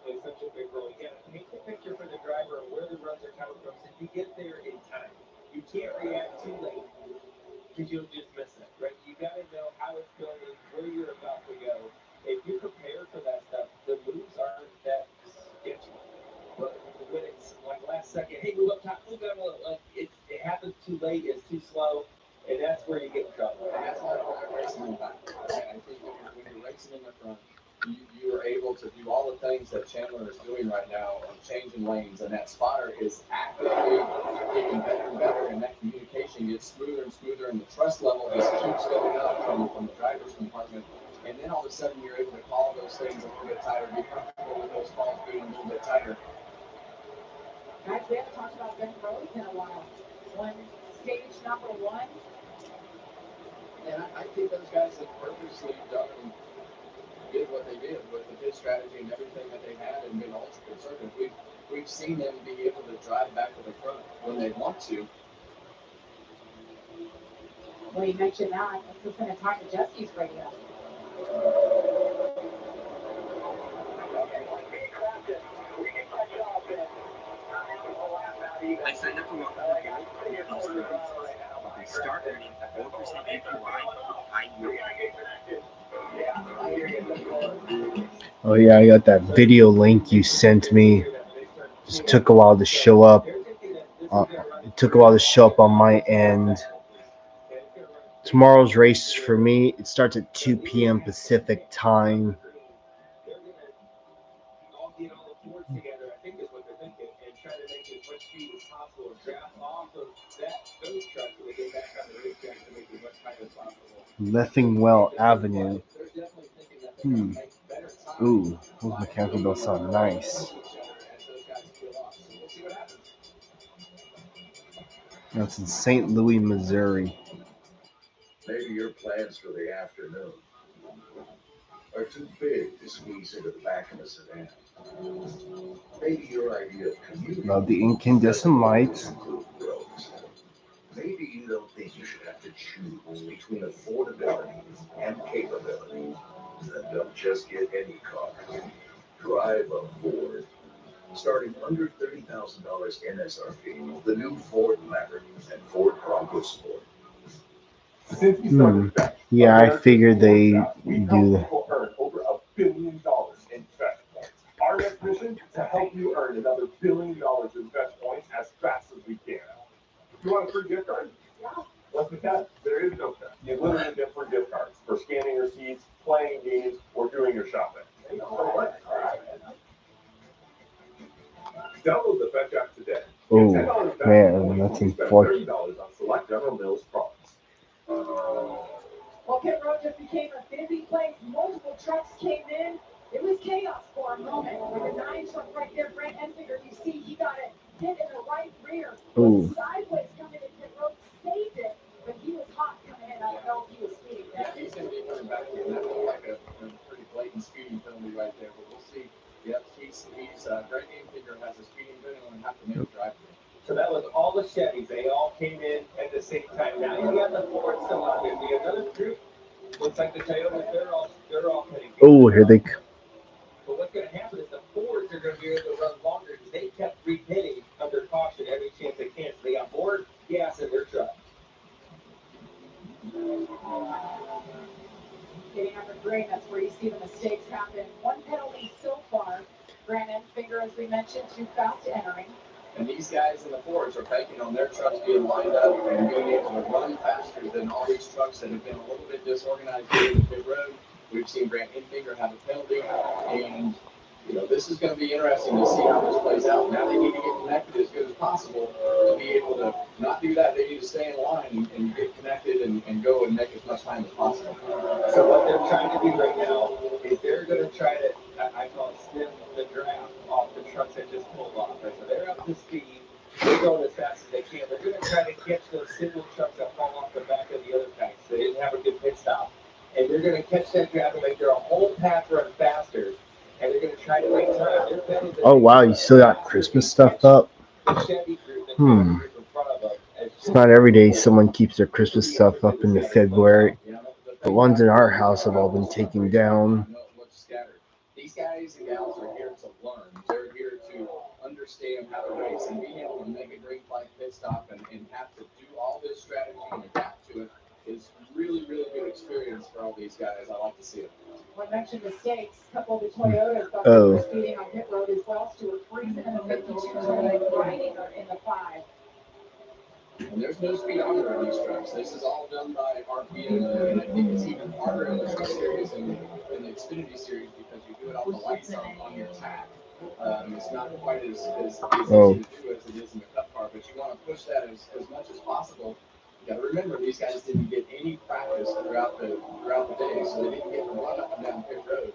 plays such a big role. You got to paint the picture for the driver of where the runs are coming from so you get there in time. You can't react too late because you'll just miss it, right? You got to know how it's going, where you're about to go. If you're prepared for that stuff, the moves aren't that sketchy. But when it's like last second, hey, move up top, move down low, like it happens too late, it's too slow, and that's where you get in trouble. And that's why I'm racing in the back. I think when you're racing in the front, you are able to do all the things that Chandler is doing right now of changing lanes, and that spotter is actively getting better and better, and that communication gets smoother and smoother, and the trust level just keeps going up from the driver's compartment. And then all of a sudden you're able to call those things a little bit tighter, be comfortable with those calls being a little bit tighter. Guys, we haven't talked about Ben Rose in a while. Stage number one. And I think those guys have purposely did what they did with the pit strategy and everything that they had and been ultra conservative. We've seen them be able to drive back to the front when they want to. Well, you mentioned that. Let's listen to Talk to Jesse's radio. I signed up for one I start earning 4% APY Oh yeah, I got that video link you sent me. Just took a while to show up. It took a while to show up on my end. Tomorrow's race for me, it starts at 2 p.m. Pacific time. Together, I think is what they're thinking, and try to make as much speed as possible and draft off of those trucks so they get back on the racetrack to make it as much time as possible. Leffingwell Avenue. Ooh, those mechanical bells sound nice. That's in St. Louis, Missouri. Maybe your plans for the afternoon are too big to squeeze into the back of a sedan. Maybe your idea of commuting Love the incandescent lights. Maybe you don't think you should have to choose between affordability and capability. Then don't just get any car. Drive a Ford. Starting under $30,000 MSRP, the new Ford Maverick and Ford Bronco Sport. Yeah, I figured they do that. Earn over $1 billion in fetch points. Our next mission to help you earn another $1 billion in fetch points as fast as we can. You want a free gift card? Yeah. What's the catch? There is no catch. You literally get free gift cards for scanning receipts, playing games, or doing your shopping. Download the Fetch app today. Oh man, that's in 4K. Select General Mills products. Well, pit road just became a busy place. Multiple trucks came in. It was chaos for a moment. With the 9 truck right there, Brent Enfinger, you see he got it hit in the right rear. Ooh. Sideways coming in pit road, saved it, but he was hot coming in. I don't know if he was speeding. Yeah, he's going to be coming back here. That looked like a pretty blatant speeding penalty right there, but we'll see. Yep, Brent Enfinger has a speeding penalty and have to make a drive through. So that was all the Chevys. They all came in at the same time. Now you got the Ford still out there. The other group looks like the Toyotas. They're all heading. Oh, here they come. But what's going to happen is the Fords are going to be able to run longer because they kept repitting under caution every chance they can. So they got more gas in their truck. Getting under green, that's where you see the mistakes happen. 1 penalty so far. Brent Enfinger, as we mentioned, too fast entering. And these guys in the Fords are banking on their trucks being lined up and being able to run faster than all these trucks that have been a little bit disorganized here in the pit road. We've seen Brent Enfinger have a penalty, and this is going to be interesting to see how this plays out. Now they need to get connected as good as possible to be able to not do that. They need to stay in line and get connected and go and make as much time as possible. So what they're trying to do right now is they're going to try to, I call it sniff the draft off the trucks that just pulled off. Right? So they're up to speed. They're going as fast as they can. They're going to try to catch those single trucks that fall off the back of the other packs. They didn't have a good pit stop. And they're going to catch that draft and make their whole pack run faster. And they're going to try to make time. Oh, wow. You still got Christmas stuff up? It's not every day someone keeps their Christmas stuff up in the February. The ones in our house have all been taken down. These guys and gals are here to learn. They're here to understand how to race, and being able to make a green flag pit stop and have to do all this strategy and adapt to it is really, really good experience for all these guys. I like to see it. I mentioned mistakes. A couple of the Toyotas got speeding on pit road as well. Stuart Friesen in the 52, Toyota Reininger in the 5. And there's no speedometer on these trucks. This is all done by RPM, and I think it's even harder in the Truck Series and the Xfinity Series because you do it off the lights on your tack. It's not quite as easy to do as it is in the Cup car, but you want to push that as much as possible. You got to remember, these guys didn't get any practice throughout the day, so they didn't get to run up and down pit road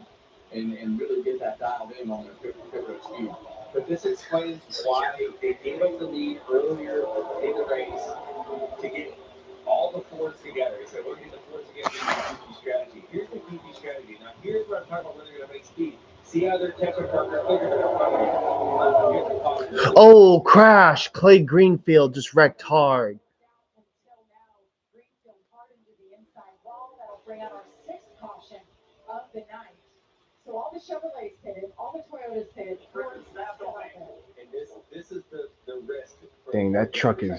and really get that dialed in on their pit road speed. But this explains why they gave up the lead earlier in the race to get all the Fords together. He said, we're getting the Fords together in the goofy strategy. Here's the goofy strategy. Now, here's what I'm talking about when they're going to make speed. See how they're catching partner. Oh, crash. Clay Greenfield just wrecked hard. Until now, Greenfield hard into the inside wall. That'll bring out our 6th caution of the night. So all the Chevrolets pitted, all the Toyotas pitted, Ford's still out there. And this is the risk. Dang, that truck is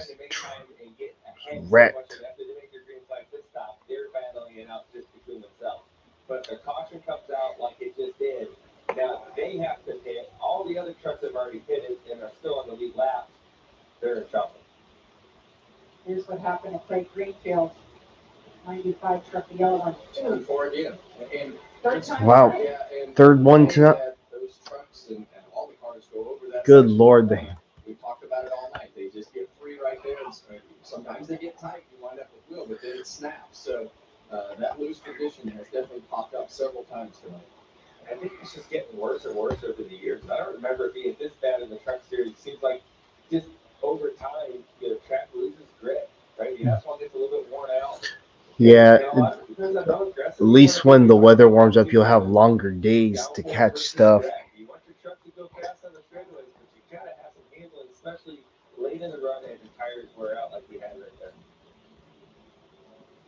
wrecked. After they make their green flag pit stop, they're battling it out just between themselves. But if the caution comes out like it just did, now they have to pit. All the other trucks have already pitted and are still on the lead lap. They're in trouble. Here's what happened at Clay Greenfield. 95 truck, the yellow one. 2-4 again. And third time. Wow. Third one tonight. Those trucks and all the cars go over that. Good Lord. We talked about it all night. They just get free right there. Sometimes they get tight. You wind up with wheel, but then it snaps. So that loose condition has definitely popped up several times tonight. I think it's just getting worse and worse over the years. I don't remember it being this bad in the Truck Series. It seems like just over time, the track loses grip, right? The asphalt gets a little bit worn out. Yeah, at least when the weather warms up, you'll have longer days to catch stuff. You want your truck to go fast on the straightaways, but you gotta have some handling, especially late in the run and the tires wear out like we had right there.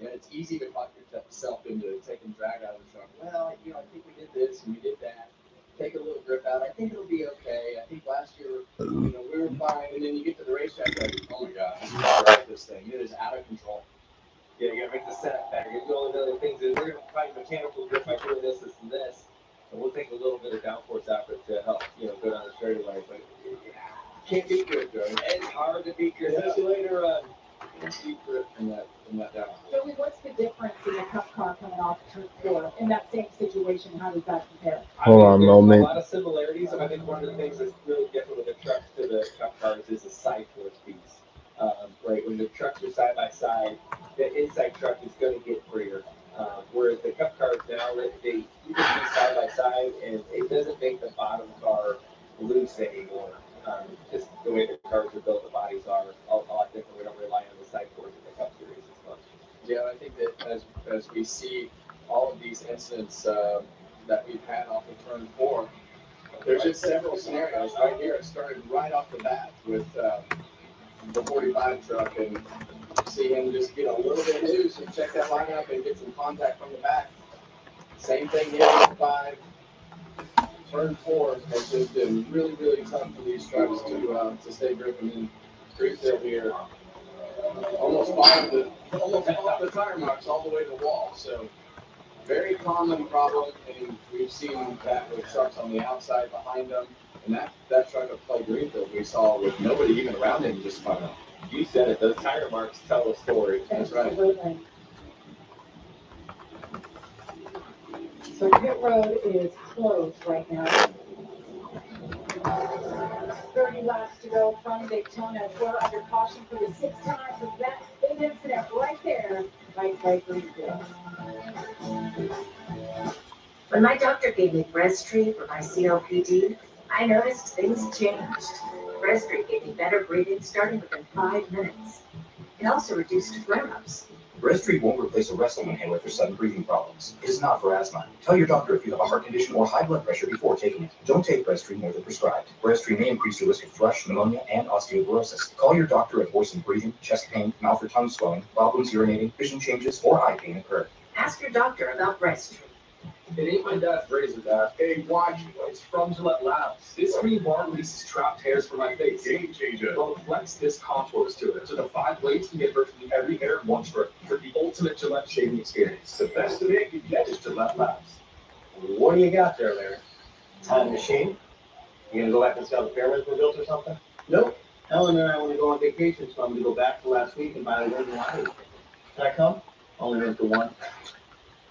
Yeah, it's easy to talk yourself into taking drag out of the truck. Well, I think we did this and we did that. Take a little grip out. I think it'll be okay. I think last year, we were fine. And then you get to the racetrack, like, oh my God, I need to drive this thing. It is out of control. Yeah, you gotta make the setup better. You do all the other things. We're gonna find mechanical grip by doing this, this, and this. And we'll take a little bit of downforce effort to help, go down the straightaway. But Can't beat grip, Joe. it's hard to beat your later run. Can't beat grip from that down. Joey, what's the difference in the Cup car coming off turn 4 in that same situation? How does that compare? Hold on a moment. There's a lot of similarities. I think one of the things that's really different with the trucks to the Cup cars is the side force piece. Right, when the trucks are side by side, the inside truck is going to get freer. Whereas the cup cars now, they you can be side by side, and it doesn't make the bottom car loose anymore. Just the way the cars are built, the bodies are a lot different. We don't rely on the side cores in the cup series as much. Yeah, I think that as we see all of these incidents that we've had off of turn 4, there's just several scenarios right here. It started right off the bat with the 45 truck, and see him just get a little bit loose and check that line up and get some contact from the back. Same thing here with 5. Turn 4 has just been really, really tough for these trucks to stay gripping in Greenfield here. Almost followed the tire marks all the way to the wall. So very common problem, and we've seen that with trucks on the outside behind them. And that truck of Clay Greenfield we saw with nobody even around him just spun out. You said it, those tire marks tell a story. That's right. Absolutely. So pit road is closed right now. 30 laps to go from Daytona. We're under caution for the 6th time. So that big incident right there by Clay Greenfield. When my doctor gave me Breztri for my COPD, I noticed things changed. Breztri gave me better breathing starting within 5 minutes. It also reduced flare-ups. Breztri won't replace a wrestling inhaler for sudden breathing problems. It is not for asthma. Tell your doctor if you have a heart condition or high blood pressure before taking it. Don't take Breztri more than prescribed. Breztri may increase your risk of thrush, pneumonia, and osteoporosis. Call your doctor if voice and breathing, chest pain, mouth or tongue swelling, problems urinating, vision changes, or eye pain occur. Ask your doctor about Breztri. It ain't my dad's razor, Dad. Hey, watch it. It's from Gillette Labs. This green bar releases trapped hairs from my face. Game changer. Well, flex this contours to it. So the 5 blades can get virtually every hair at once for the ultimate Gillette shaving experience. The best of it you get is Gillette Labs. What do you got there, Larry? Time machine? You gonna go back and sell the pyramids we built or something? Nope. Helen and I want to go on vacation, so I'm going to go back to last week and buy a wooden ladder. Can I come? Only room for one.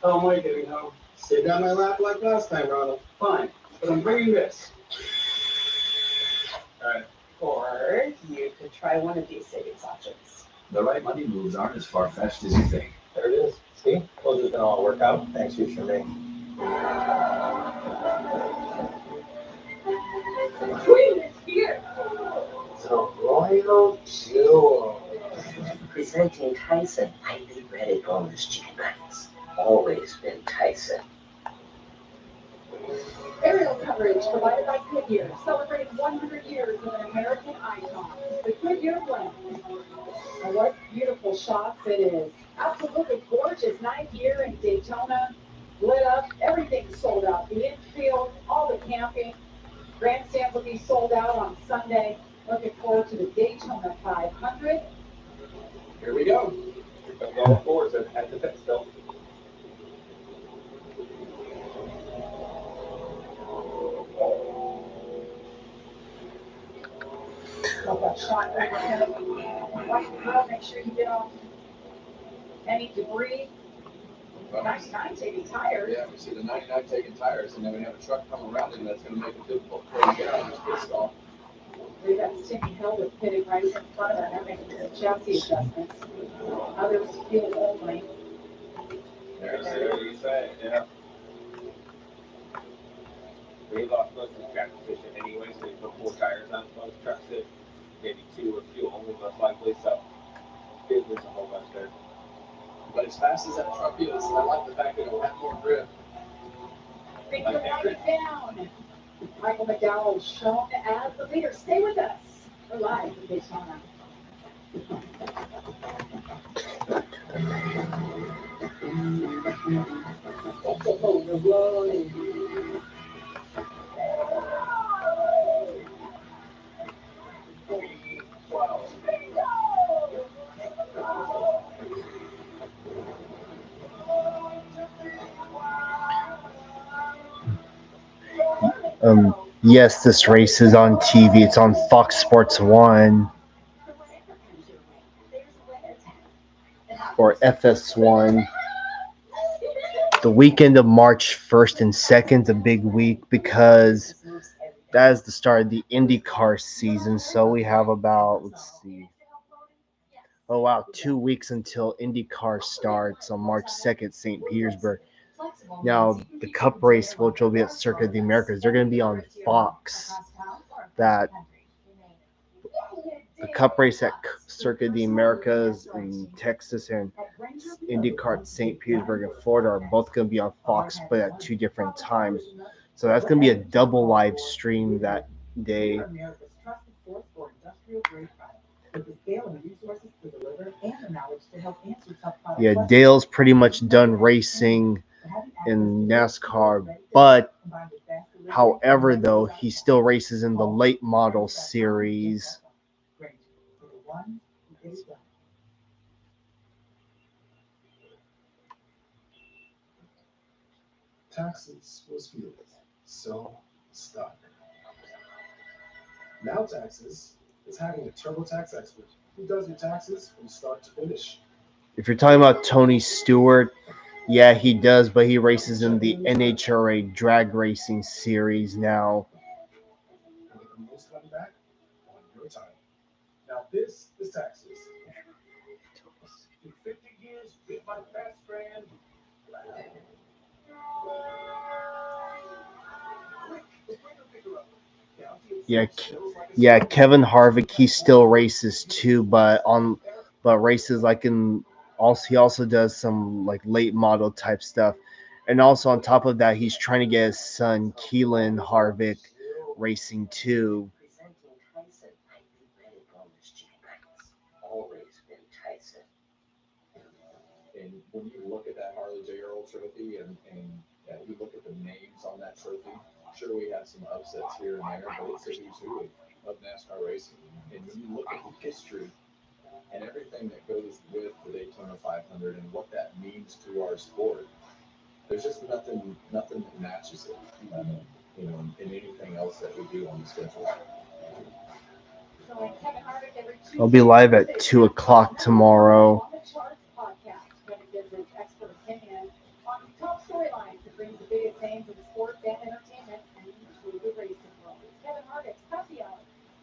How am I getting home? Sit down my lap like last time, Ronald. Fine, but I'm bringing this. Alright. Or you could try one of these savings options. The right money moves aren't as far-fetched as you think. There it is. See? Told you it's gonna all work out. Thanks you for me. Queen is here! The Royal Jewel. Presenting Tyson highly rated boneless chicken nuggets. Always been Tyson. Aerial coverage provided by Goodyear, celebrating 100 years of an American icon. The Goodyear blend. And what beautiful shots it is. Absolutely gorgeous. 9th year in Daytona. Lit up. Everything's sold out. The infield, all the camping. Grandstand will be sold out on Sunday. Looking forward to the Daytona 500. Here we go. Here comes all fours at the pit stop. Love that shot overhead. Watch the girl, make sure you get off any debris. Well, 99 taking tires. Yeah, we see the 99 taking tires, and then we have a truck come around him that's going to make it difficult for him to get out of his pit stop. I believe that's Timmy Hill was pitting right in front of him. They're making some chassis adjustments. Others fuel only. There's you say, yeah. They lost most of the track position anyway, so they put 4 tires on most trucks. That maybe 2 or fuel only most likely, so they lose a whole bunch there. But as fast as that truck is, I like the fact that it'll have more grip. Think you're right down. Michael McDowell shown as the leader. Stay with us. We're live from Daytona. Yes, this race is on TV. It's on Fox Sports 1 or FS1. The weekend of March 1st and 2nd, a big week because that is the start of the IndyCar season. So we have about, let's see, Oh wow, 2 weeks until IndyCar starts on March 2nd, St. Petersburg. Now the Cup race, which will be at Circuit of the Americas, they're going to be on Fox. That the Cup race at Circuit of the Americas in Texas and IndyCar at St. Petersburg in Florida are both going to be on Fox, but at 2 different times. So that's going to be a double live stream that day. Yeah, Dale's pretty much done racing in NASCAR, but however, though, he still races in the late model series. Taxes was viewed so stuck. Now Taxes is having a TurboTax expert who does your taxes from start to finish. If you're talking about Tony Stewart, yeah, he does, but he races in the NHRA drag racing series now. And get the most money back on your time. Now this is Taxes. In 50 years with my best friend. Yeah, Kevin Harvick, he still races too, but races like in also he also does some like late model type stuff, and also on top of that, he's trying to get his son Keelan Harvick racing too. And when you look at that Harley J. Earl trophy and you look at the names on that trophy, sure we have some upsets here and there, but it's a who's who of NASCAR racing. And when you look at the history and everything that goes with the Daytona 500 and what that means to our sport, there's just nothing that matches it, in anything else that we do on the schedule. I'll be live at 2 o'clock tomorrow. Kevin gives his expert opinion on top storylines that brings the biggest names in sports and entertainment and into the racing world. Kevin Harvick's Happy Hour,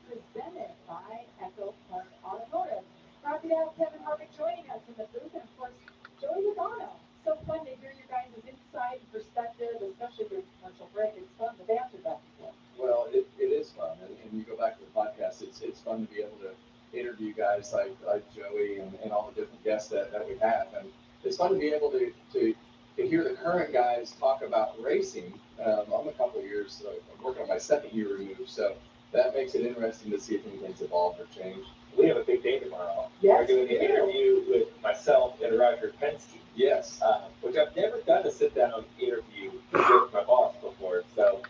presented by Echo Park Automotive. Happy to have Kevin Harvick joining us in the booth, and of course, Joey Logano. So fun to hear your guys' insight and perspective, especially during commercial break. It's fun to banter back and forth. Well, it is fun, and you go back to the podcast, it's fun to be able to interview guys like Joey and all the different guests that we have, and it's fun to be able to hear the current guys talk about racing. I'm a couple of years, I'm working on my second year removed, so that makes it interesting to see if anything's evolved or changed. We have a big day tomorrow. Yes, we're doing an interview with myself and Roger Penske. Yes. Which I've never done a sit-down interview with my boss before, so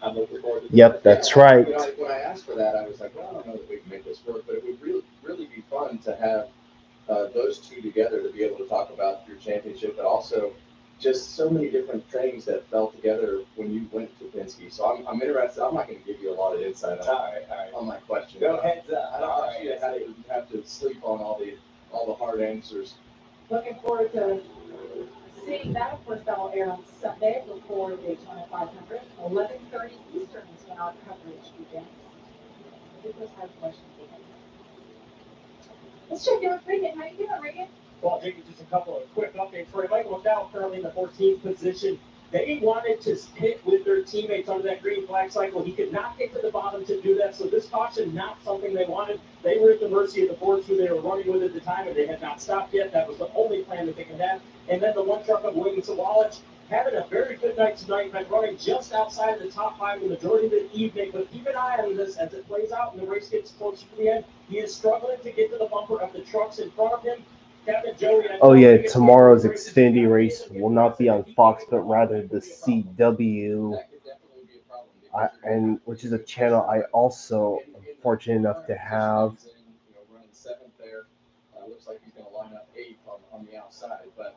I'm looking forward to this. Yep, that's right. When I asked for that, I was like, well, I don't know that we can make this work, but it would really be fun to have those two together to be able to talk about your championship, but also just so many different things that fell together when you went to Penske. So I'm interested. I'm not going to give you a lot of insight on my question. Go heads up. I don't want you to have to sleep on all the hard answers. Looking forward to seeing that. Of course, that'll air on Sunday before the Daytona 500. 11:30 Eastern is when our coverage begins. Get those hard questions again. Let's check in with Reagan. How you doing, Reagan? Well, Jake, just a couple of quick updates for you. Michael McDowell currently in the 14th position. They wanted to pit with their teammates under that green flag cycle. He could not get to the bottom to do that, so this caution, not something they wanted. They were at the mercy of the boards who they were running with at the time, and they had not stopped yet. That was the only plan that they could have. And then the one truck of Williams Sawalich having a very good night tonight, been running just outside of the top five the majority of the evening. But keep an eye on this as it plays out and the race gets closer to the end. He is struggling to get to the bumper of the trucks in front of him. Oh yeah, tomorrow's Xfinity race will not be on Fox, but rather the CW, and which is a channel I also am fortunate enough to have. Running seventh there, looks like he's going to line up eighth on the outside, but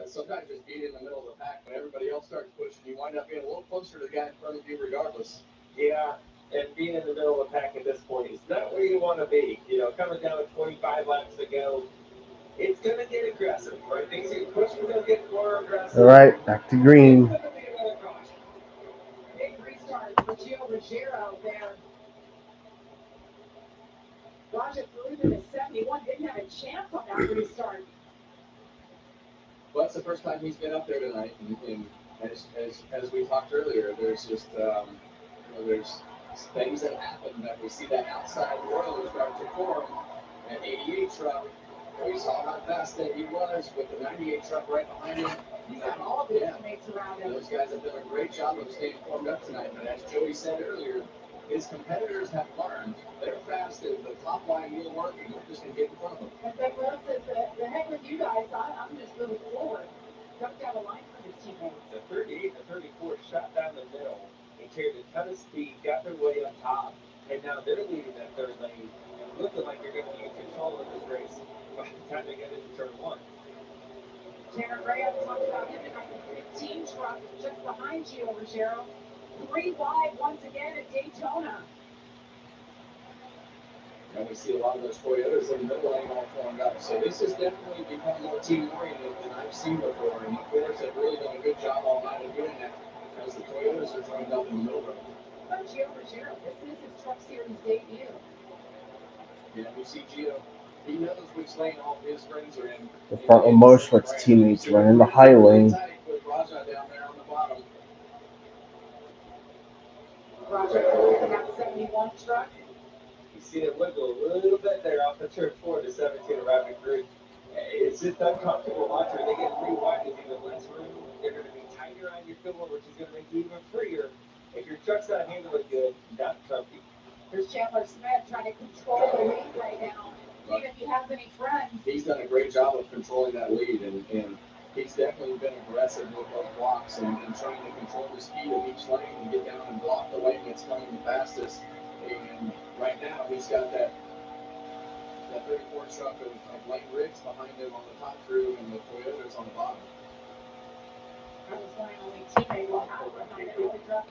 sometimes just being in the middle of the pack when everybody else starts pushing, you wind up being a little closer to the guy in front of you regardless. Yeah, and being in the middle of the pack at this point is not where you want to be. Coming down with 25 laps to go, it's going to get aggressive, right? Things get pushed, we're going to get more aggressive. All right, back to green. Big restart for Gio Ruggiero there. Raja threw them at 71, didn't have a chance on that restart. Well, it's the first time he's been up there tonight, and as we talked earlier, there's just there's things that happen that we see that outside world start to form. An 88 truck, we saw how fast that he was with the 98 truck right behind him. He's got all of his teammates around him. Those guys have done a great job of staying formed up tonight. But as Joey said earlier, his competitors have learned they're fast and the top line will work, and they're just going to get in front of them. And Ben Rose says, the heck with you guys, I'm just moving forward. Ducked out a line from his teammates. The 38 and the 34 shot down the middle and carried a ton of speed, got their way up top, and now they're leading that third lane and looking like they're going to be in control of this race by the time they get into turn one. Tanner Graham talked about him in the 15 truck just behind Gio Ruggiero. 3 wide once again at Daytona. And we see a lot of those Toyotas in the middle lane all formed up. So this has definitely become more team-oriented than I've seen before. And the Fords have really done a good job all night of doing that as the Toyotas are joined up in the middle row. But Gio Ruggiero, this is his Truck Series debut. Yeah, we see Gio. He knows which lane all of his friends are in. The front of Motorsports teammates running the high lane. With Raja down there on the bottom. Raja pulls in that 71 truck. You see it wiggle a little bit there off the turn 4 to 17 around group. It's just uncomfortable watching. They get 3 wide, there's even less room. They're going to be tighter on your filler, which is going to make you even freer. If your truck's not handling good, not comfy. Here's Chandler Smith trying to control the lead right now. Even if he has any friends. He's done a great job of controlling that lead, and he's definitely been aggressive with those blocks and trying to control the speed of each lane and get down and block the lane that's coming the fastest. And right now, he's got that 34 truck of Lane Riggs behind him on the top crew and the Toyotas on the bottom.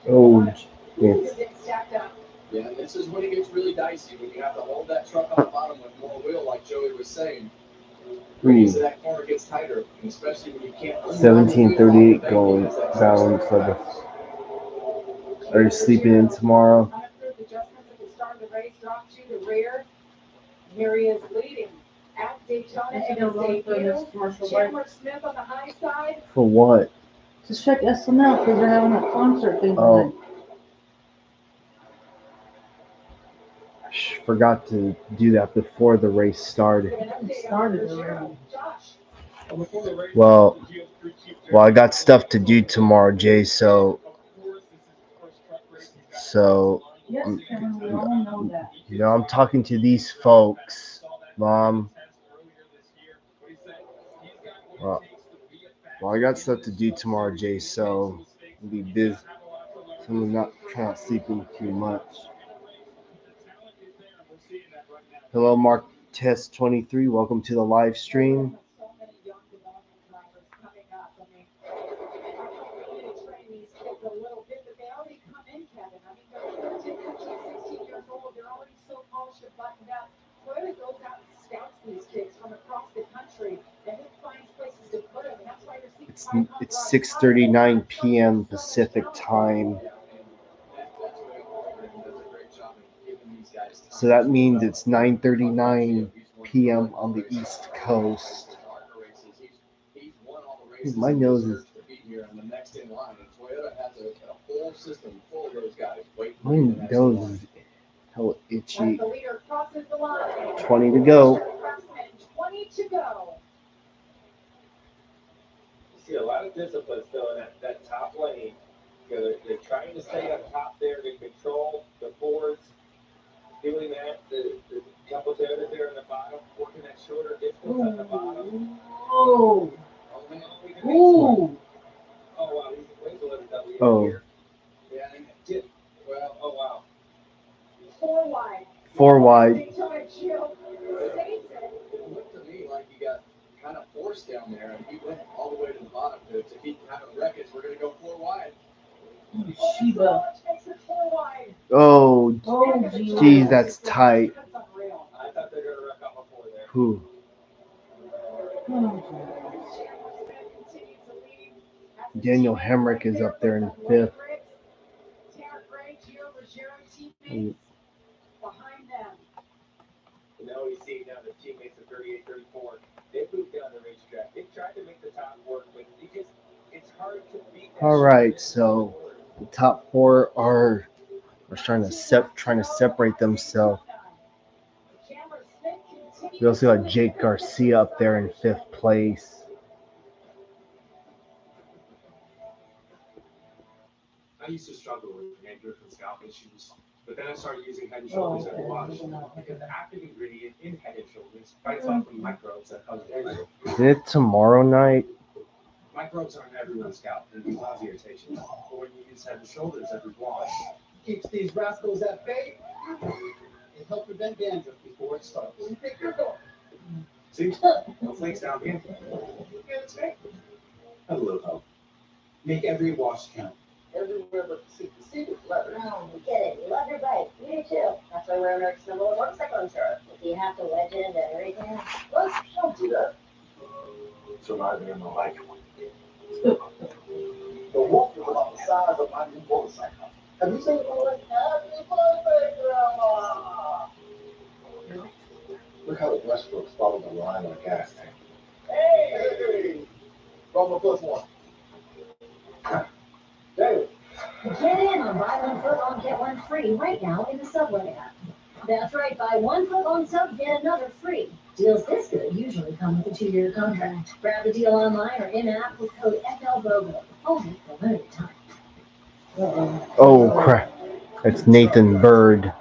Oh, yes. Yeah, and this is when it gets really dicey, when you have to hold that truck on the bottom with more wheel, like Joey was saying. Radius of that corner gets tighter, and especially when you can't. 17:38 going down for the. Are you sleeping in tomorrow? Adjustments at the start of the race, drop to the rear. Here he is leading at Daytona in his debut. Chandler Smith on the high side. For what? Just check SNL because they're having a concert thing tonight. Forgot to do that before the race started. It started already. Well, I got stuff to do tomorrow, Jay. So Yes, Kevin, we all know that. I'm talking to these folks, Mom. Well, I got stuff to do tomorrow, Jay. So I'll be busy. So I'm not trying to sleep in too much. Hello, Mark Test 23. Welcome to the live stream. Toyota goes out and scouts these kids from across the country and then finds places to put them, and that's why you're seeing It's 6:39 p.m. Pacific time. So that means it's 9:39 p.m. on the East Coast. My nose is. My nose is hella itchy. 20 to go. 20 to go. You see a lot of discipline still in that top lane. They're trying to stay up top there to control the Fords. Doing that, the couple Toyotas there in the bottom, working that shorter distance at the bottom. Oh. Ooh. Oh, wow. He's a little W here. Yeah, well, oh, wow. 4 wide. 4 wide. It looked to me like he got kind of forced down there, and he went all the way to the bottom to keep having wreckage. We're going to go 4 wide. Sheba. Oh, geez, that's tight. I thought they were going to wreck off a 4 there. Whew. Daniel Hemrick is up there in 5th. And now we see now the teammates of 38, 34, they've moved down the racetrack. They've tried to make the top work, but it's hard to beat that. All right, so the top four are trying to separate themselves. We also got Jake Garcia up there in 5th place. I used to struggle with anger from scalp issues, but then I started using Head and Shoulders as a wash because the active ingredient in Head and Shoulders fights off the microbes that cause anger. Isn't it tomorrow night? Microbes aren't everyone's scalp and can cause irritation, but when you use Head and Shoulders every wash, Keeps these rascals at bay. It helps prevent dandruff before it starts. Pick your goal. see, no flakes down here. A little help. Make every wash count. Everywhere but the seat. The seat is leather. No, we get it. You love your bike. You do too. That's why we're America's number one motorcycle insurer. Do you have to wedge it into everything? What? Don't do that. It's reminding me of my bike. The wolf is about the size of my new motorcycle. Have you seen the one? Happy birthday, Grandma! Look how the breaststrokes follow the line on a gas tank. Hey! Rubber plus one. David. Get in on buy one foot long, get one free right now in the Subway app. That's right, buy 1 foot long sub, get another free. Deals this good usually come with a 2-year contract. Grab the deal online or in-app with code FLBOGO. Only for a limited time. Oh crap! That's Nathan Bird.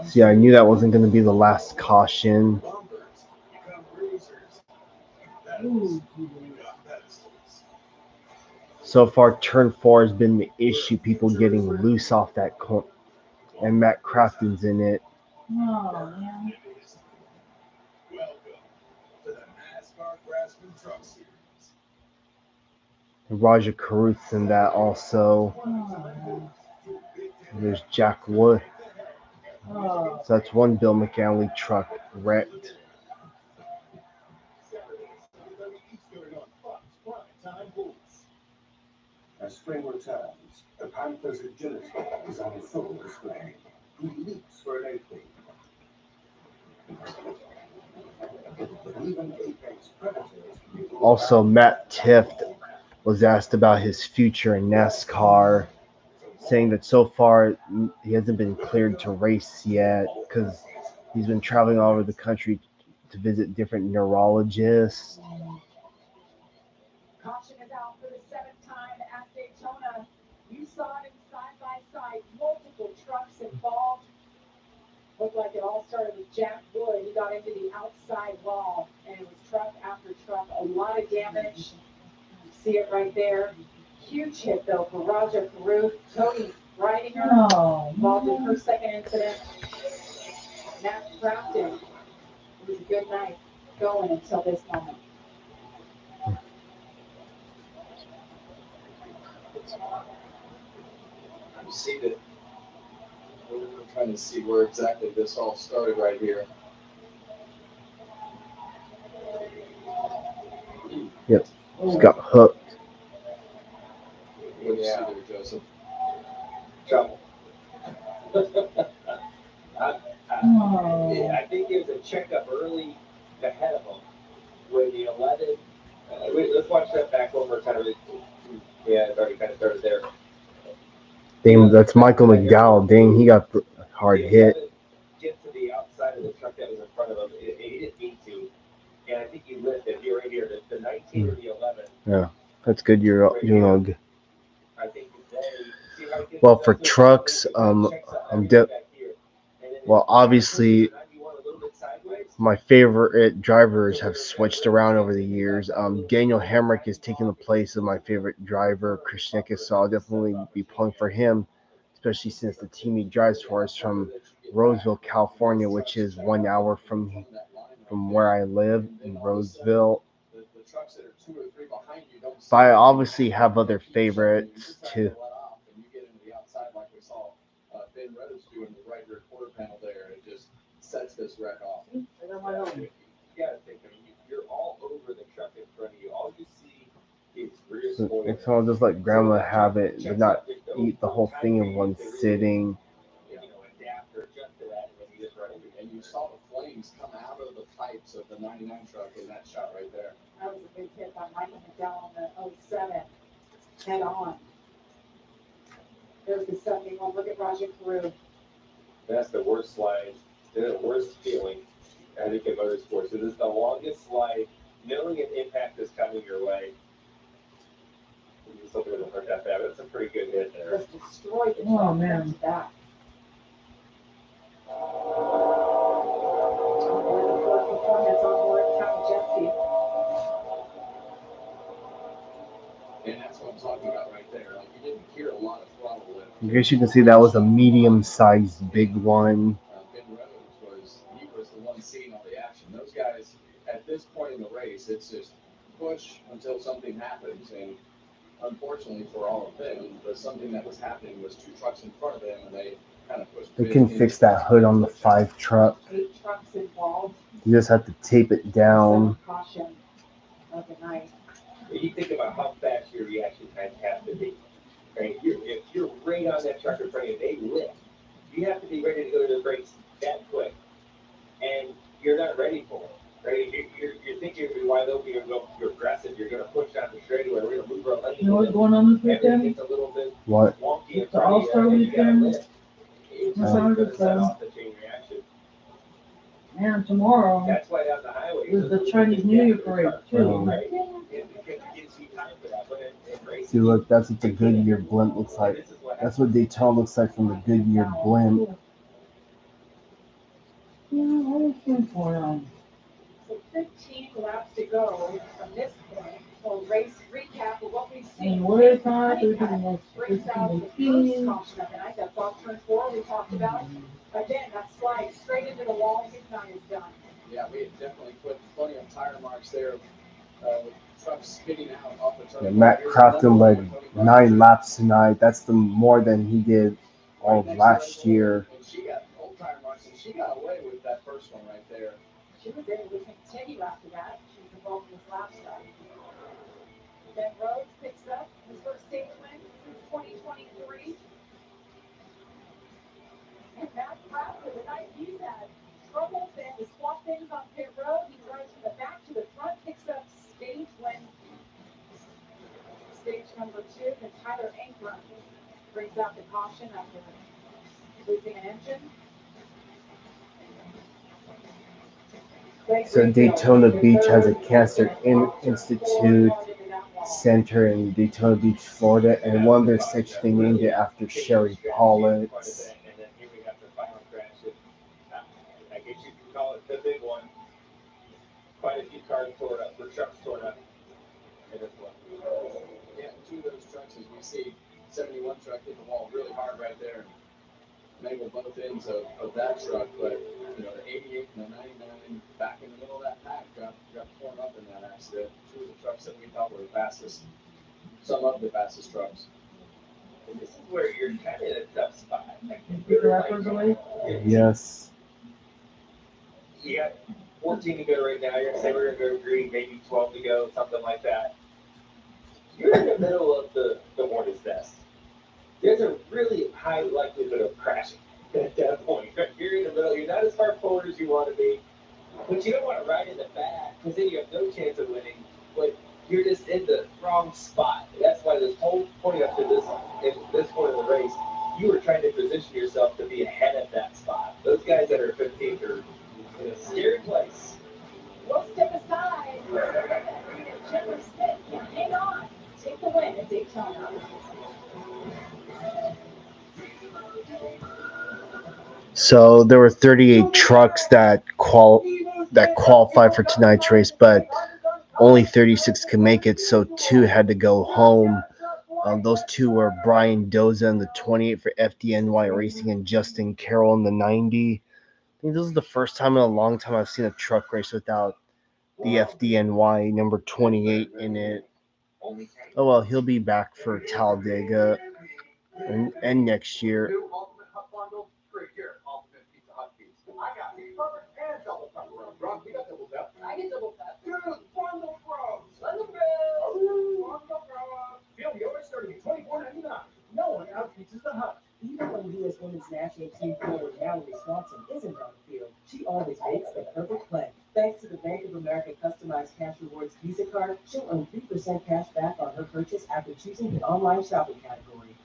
See, I knew that wasn't going to be the last caution. So far, turn 4 has been the issue. People getting loose off that corner, and Matt Crafton's in it. Oh, man. Welcome to the NASCAR Craftsman Truck Series. Raja Caruth's in that also. And there's Jack Wood. So that's one Bill McAnally truck wrecked. As spring returns, the Panther's agility is on full display. He leaps for an opening. But even apex predators can be Also, Matt Tifft was asked about his future in NASCAR, saying that so far he hasn't been cleared to race yet because he's been traveling all over the country to visit different neurologists. Caution is out for the 7th time at Daytona. You saw it in side by side, multiple trucks involved. Looked like it all started with Jack Wood. He got into the outside wall, and it was truck after truck. A lot of damage. You see it right there. Huge hit, though, for Raja Caruth. Cody riding her, involved in her second incident. Matt Crafton. It was a good night going until this moment. I'm seated. We're trying to see where exactly this all started right here. Yep, just got hooked. What do you see there, Joseph? Trouble. I think there's a checkup early ahead of them when the 11. Let's watch that back one more time. Yeah, it's already kind of started there. Dang, that's Michael McDowell. Dang, he got hard hit. Get to the outside of the truck that was in front of him. He didn't need to. And I think he lifted. You're right here. The 19 or the 11. Yeah, that's good. You're all good. I think they, Well, for trucks, well, obviously, my favorite drivers have switched around over the years. Daniel Hemrick is taking the place of my favorite driver, Chris Nickis, so I'll definitely be pulling for him, especially since the team he drives for is from Roseville, California, which is 1 hour from where I live in Roseville. But I obviously have other favorites too. Ben Reddish doing the right rear quarter panel there, and it just sets this wreck off. You gotta think, I mean, you're all over the truck in front of you. All you see is rear spoilers. Next time I'll just let grandma have it, but not eat the whole thing in one sitting. marks of the 99 truck in that shot right there. That was a big hit by Michael McDowell on the 07. Head on. There's the 71. Look at Roger Carew. That's the worst slide. The worst feeling, I think, in motorsports. It is the longest slide, knowing an impact is coming your way. You just hope it doesn't hurt that bad, but it's a pretty good hit there. Just destroyed the truck. Oh, man. Back. Performance on board Captain Jesse. And that's what I'm talking about right there. Like, you didn't hear a lot of throttle lift. I guess you can see that was a medium-sized big one. Ben Rhodes he was the one seeing all the action. Those guys, at this point in the race, it's just push until something happens. And unfortunately for all of them, the something that was happening was two trucks in front of them, and they kind of pushed. They can fix that hood on the 5 truck. 8 trucks involved. You just have to tape it down. Caution of the night. You think about how fast your reaction times have to be. Right? If you're right on that truck in front of you, they lift. You have to be ready to go to the brakes that quick. And you're not ready for it. Right? You're thinking you're wide open, you're aggressive, you're going to push down the straightaway, we're going to move our lane. You know what's going on this weekend? It's a little bit What? wonky. It's the All-Star weekend. It's going to set off the chain reaction. And tomorrow That's why down the highway is the Chinese New Year parade, too. Right? It gives you time for that. But in racing, See, look, that's what the Goodyear blimp looks like. That's what Daytona looks like from the Goodyear blimp. Yeah, I was going for So 15 laps to go from this point. So race recap of what we've seen. And what is that? There's Brings out the first caution of the night. That's off turn 4 we talked about. Again, that slide straight into the wall. His night is done. Yeah, we had definitely put plenty of tire marks there with trucks spitting out off the turn. Yeah, Matt Crafton led 9 laps tonight. That's more than he did all of last year. And she got old tire marks, and she got away with that first one right there. She was able to continue after that. She was involved in this lap stop. Ben Rhodes picks up his first stage win since 2023. And Matt Crafton, the night he's had trouble, they had to swap things on pit road. He drives from the back to the front, picks up stage win. Stage number 2, and Tyler Ankrum brings out the caution after losing an engine. So Daytona Beach has a Cancer Institute Center in Daytona Beach, Florida, and one of their sections they named it after Sherry Pollitt. And then here we have the final crash. I guess you can call it the big one. Quite a few cars tore up, or trucks tore up in this one. Yeah, 2 of those trucks, as we see, 71 truck hit the wall really hard right there. Mangled both ends of that truck, but you know, the 88 and the 99 back in the middle of that pack got torn up in that accident. 2 of the trucks that we thought were the fastest, some of the fastest trucks. And this is where you're kind of in a tough spot. Yes. You got 14 to go right now. You're going to say we're going to go green, maybe 12 to go, something like that. You're in the middle of the Hornet's Nest. There's a really high likelihood of crashing at that point. You're in the middle. You're not as far forward as you want to be, but you don't want to ride in the back because then you have no chance of winning. But you're just in the wrong spot. That's why this whole point up to this point of the race, you were trying to position yourself to be ahead of that spot. Those guys that are 15th are in a scary place. We'll step aside. Trevor Smith can hang on. Take the win at Daytona. So there were 38 trucks that qualified for tonight's race, but only 36 could make it, so 2 had to go home. Those 2 were Brian Doza in the 28 for FDNY Racing and Justin Carroll in the 90. I think this is the first time in a long time I've seen a truck race without the FDNY number 28 in it. Oh well, he'll be back for Talladega and next year. I got perfect and double pepperoni. Rob, we got double pep. I get double pep. Dude, Bundle Bros. Bundle Bros. Feel the order starting at $24.99. No one outreaches the Hut. Even when U.S. Women's National Team forward Natalie Swanson isn't on the field, she always makes the perfect play. Thanks to the Bank of America customized cash rewards Visa card, she'll earn 3% cash back on her purchase after choosing the online shopping category.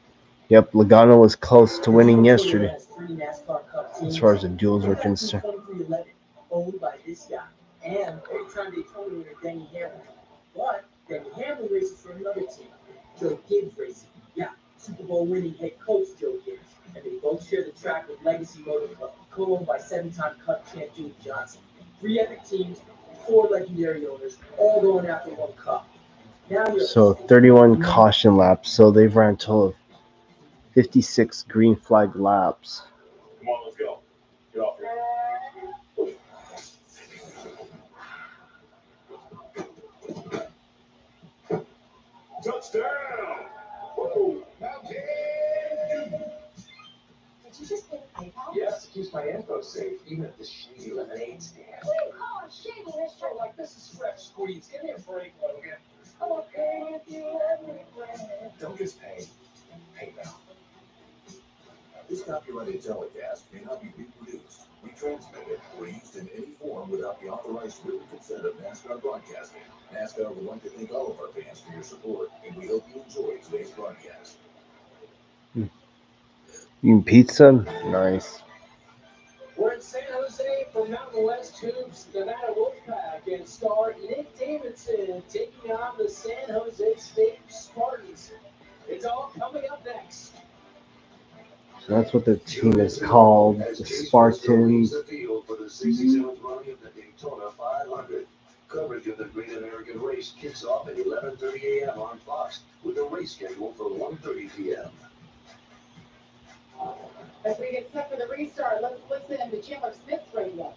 Yep, Logano was close to winning Toyota yesterday has 3 NASCAR Cup as teams. far as the duels were They got two concerned. 2311 owned by this guy. And every-time Daytona winner Denny Hamlin. But Denny Hamlin races for another team, Joe Gibbs Racing. Yeah, Super Bowl winning head coach Joe Gibbs. And they both share the track with Legacy Motor Club, co-owned by 7-time Cup champ Jimmy Johnson. 3 epic teams, 4 legendary owners, all going after one cup. Now you're So 31 caution laps. So they've ran a total of 56 green flag laps. Come on, let's go. Get off here. Touchdown! Woo! Mountain Dew! Did you just pay PayPal? Yes, it keeps my info safe, even at the shady lemonade stand. What do you call it shady, mister? Like this is fresh squeeze. Give me a break, Logan. Okay with you everywhere. Don't just pay. PayPal. This copyrighted telecast may not be reproduced, retransmitted, or used in any form without the authorized written consent of NASCAR Broadcasting. NASCAR would like to thank all of our fans for your support, and we hope you enjoy today's broadcast. Eating pizza? Nice. We're in San Jose for Mountain West Hoops, Nevada Wolfpack, and star Nick Davidson taking on the San Jose State Spartans. It's all coming up next. So that's what their team is called, the Spartans. The field for the 67th running of the Daytona 500. Coverage of the Great American Race kicks off at 11:30 a.m. on Fox, with a race schedule for 1:30 p.m. As we get set for the restart, let's listen to Chandler Smith's radio.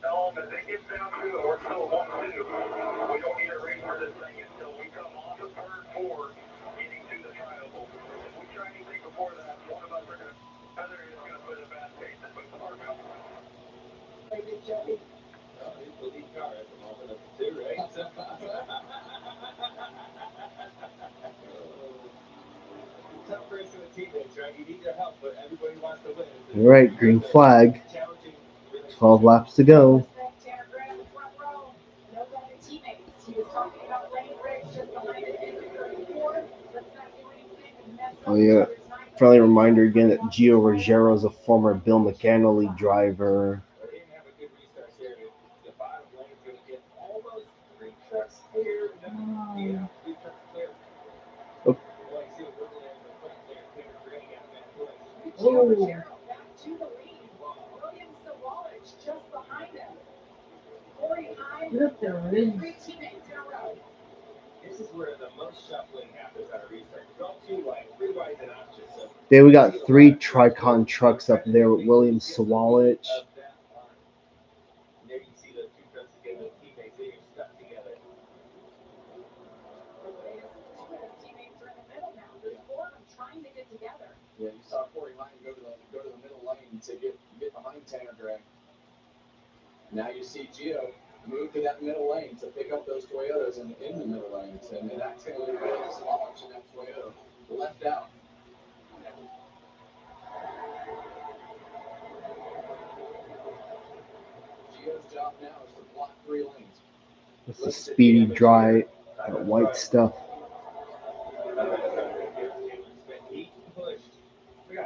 No, but they get down to it. We're still 1-2. We don't need a restart this thing until we come off the third board, getting to the trioval. If we try anything before that, one of us are going to, other is going to put a bad taste in both of our mouths. Maybe Joey. He's the lead car at the moment of the 2, right? Tough racing with teammates, right? You need their help, but everybody wants to win. All right, green flag. 12 laps to go. Tanner Grant in the front row. No better teammates. He was talking about Lane Riggs just behind him in 34. Let's not do anything to mess up Oh yeah, friendly reminder again that Gio Ruggiero is a former Bill McAnally driver. They didn't have a good restart here. The bottom lane's going to get almost 3 trucks clear. Yeah, 3 trucks clear. Oh. Well, you see a little there in the front there. Tanner Grant got that place. Gio Ruggiero back to the lead. William Sawalich just behind him. Corey Hine, Look, they're really 3 teammates in a row. This is where the most shuffling happens on a restart. You don't 2 wide, 3 wide's an option. So Then we got 3 Tricon trucks up there with William Sawalich. There you can see the 2 trucks again, the teammates, they are stuck together. His teammates are in the middle now. There's 4 of them trying to get together. Yeah, you saw Corey Hine go to the middle lane to get behind Tanner Grant. Now you see Gio move to that middle lane to pick up those Toyotas in the middle lanes, and that's going to leave Sawalich in that Toyota left out. Gio's job now is to block 3 lanes. It's a speedy, dry, white stuff.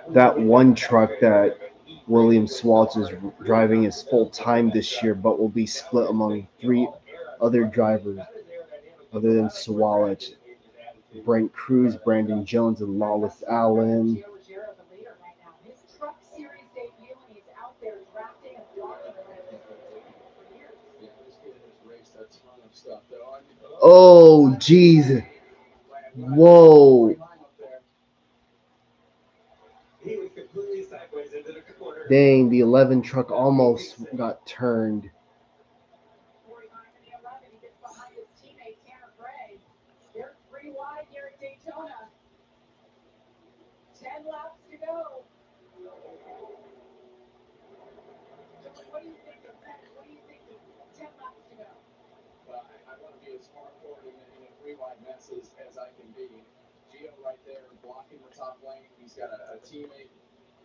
That one truck that William Sawalich is driving is full time this year, but will be split among 3 other drivers other than Sawalich. Brent Cruz, Brandon Jones, and Lawless Allen. Gio Ruggiero the leader right now. His Truck Series debut, and he's out there drafting and blocking for years. Yeah, this kid has raced a ton of stuff, though. Oh, jeez. Whoa. He was completely sideways into the corner. Dang, the 11 truck almost got turned. Corey Hine in the 11. He gets behind his teammate, Tanner Gray. They're 3 wide here at Daytona. 10 laps to go. What do you think of that? What do you think of 10 laps to go? But I want to be as far forward in a 3 wide mess as I can be. Gio right there blocking the top lane. He's got a teammate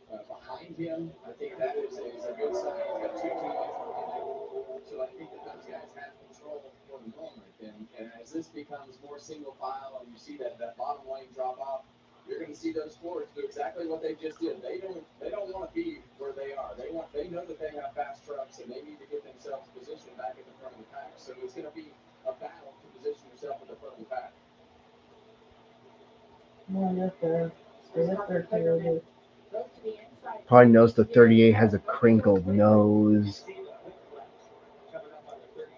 behind him. I think that is a good sign. He's got two teammates behind him. So I think that those guys have control for the moment. And as this becomes more single file and you see that bottom lane drop off, you're going to see those Fords do exactly what they just did. They don't want to be where they are. They know that they have fast trucks and they need to get themselves positioned back at the front of the pack. So it's going to be a battle to position yourself at the front of the pack. Stay up there, Taylor. Probably knows the 38 has a crinkled nose.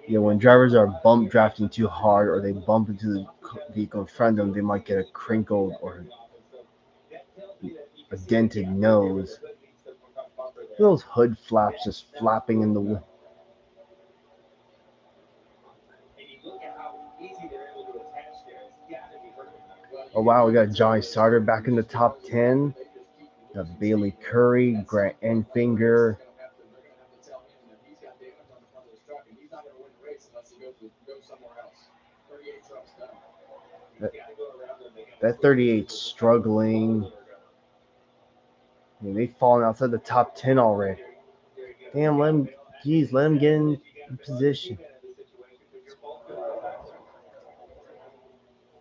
Yeah, when drivers are bump drafting too hard or they bump into the vehicle in front of them, they might get a crinkled or a dented nose. Those hood flaps just flapping in the wind. Oh wow, we got Johnny Sarter back in the top 10. Got Bailey Curry, Grant Enfinger. That 38's struggling. I mean, they've fallen outside the top 10 already. Damn, let him get in position.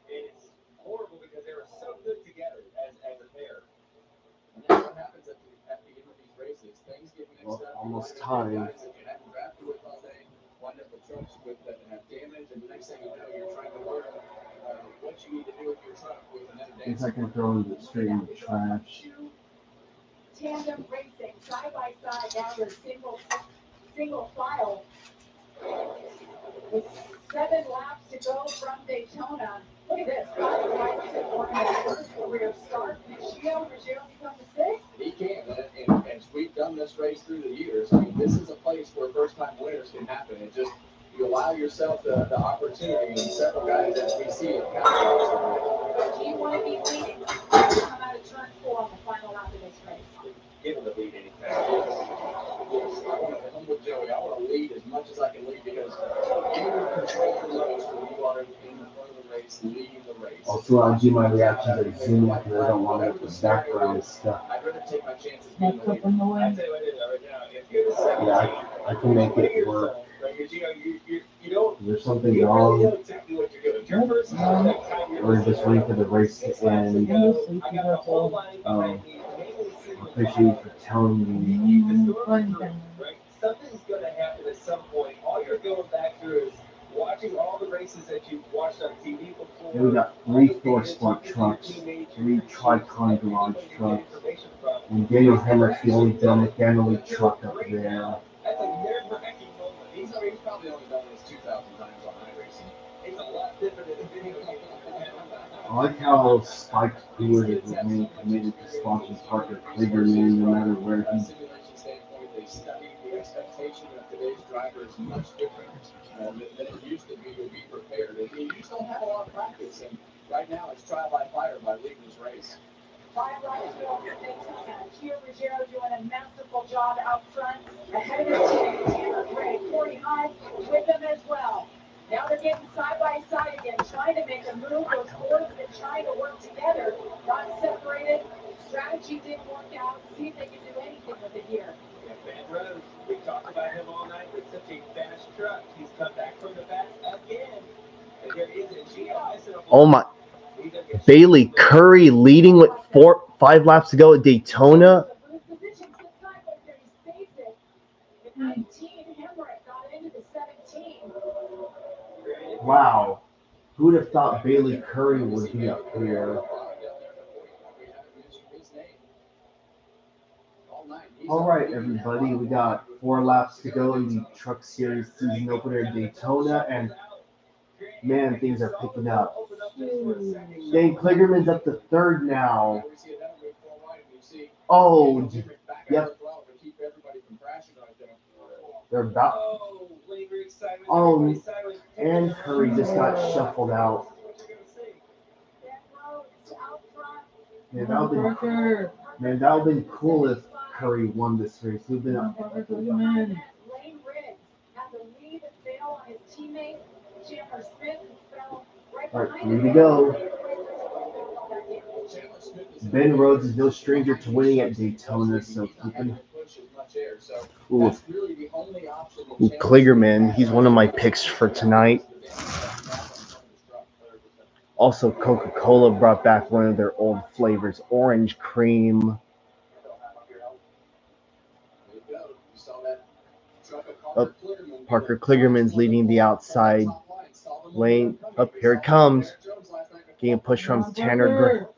It's horrible because they were so good together as a pair. And then what happens at the end of these races? Things get mixed up. Almost time. Guys that you haven't drafted with all day wind up with trucks that have damage, and the next thing you know, you're trying to learn what you need to do with your truck with another day. It's like I'm throwing it straight in the trash. Tandem racing side by side down the single file with 7 laps to go from Daytona. Look at this. 5 laps to one first career start. Michio becomes 6th. He can, and as we've done this race through the years, I mean, this is a place where first-time winners can happen. It just you allow yourself the opportunity, and several guys as we see it capitalize on it. Do you want to be leading? Come out of turn 4 on the final lap of this race. Give him the lead anytime. Yes, I'm with Joey. I want to lead as much as I can lead because you're controlling the most when you are in the front of the race, leading the race. Also, I do my reactions at Zoom because I don't want to have the background stuff. I'd rather take my chances being the lead. Yeah, I can make it work. There's something wrong. Or just wait for the race to end. I appreciate you for telling me. Something's going to happen at some point. All you're going back through is watching all the races that you've watched on TV before. We got 3 Thor Sport trucks, 3 Tricon garage trucks, and Daniel Hammer's the only Bill McAnally truck up there. That's a nerve-wracking moment. He's probably only done this 2,000 times on iRacing. It's a lot different than video games. I like how Spike Stewart is remaining committed to sponsoring Parker Kligerman no matter where he. Simulation standpoint, they studied the expectation of today's driver is much different than it used to be to be prepared. And you just don't have a lot of practice. And right now, it's trial by fire by leading this race. 5 laps to go for Daytona. Gio Ruggiero doing a masterful job out front. Ahead of his team, Tanner Gray, 49 with them as well. Now they're getting side by side again, trying to make a move. Those boards have been trying to work together, got separated. Strategy didn't work out. See if they can do anything with it here. Yeah, Ben Rose, we talked about him all night with such a fast truck. He's come back from the back again. And there is a Gio. Oh my. Bailey Curry leading with 5 laps to go at Daytona. Wow. Who would have thought Bailey Curry would be up here? All right, everybody. We got 4 laps to go in the Truck Series season opener at Daytona, and man, things are picking up. Dane Kligerman's up to 3rd now. Oh, yep. They're about. Oh, and Curry just got shuffled out. Man, that would have been cool if Curry won this race. He'd been up. Lane Riggs had the lead and bail on his teammate, Chandler Smith, who fell right All right, behind 3 him. to go. Chandler Smith Ben Rhodes is no stranger to winning at Daytona, so keeping. Ooh. Ooh, Kligerman, he's one of my picks for tonight. Also, Coca-Cola brought back one of their old flavors, orange cream. Oh, Parker Kligerman's leading the outside lane. Up here it comes. Getting pushed from Tanner.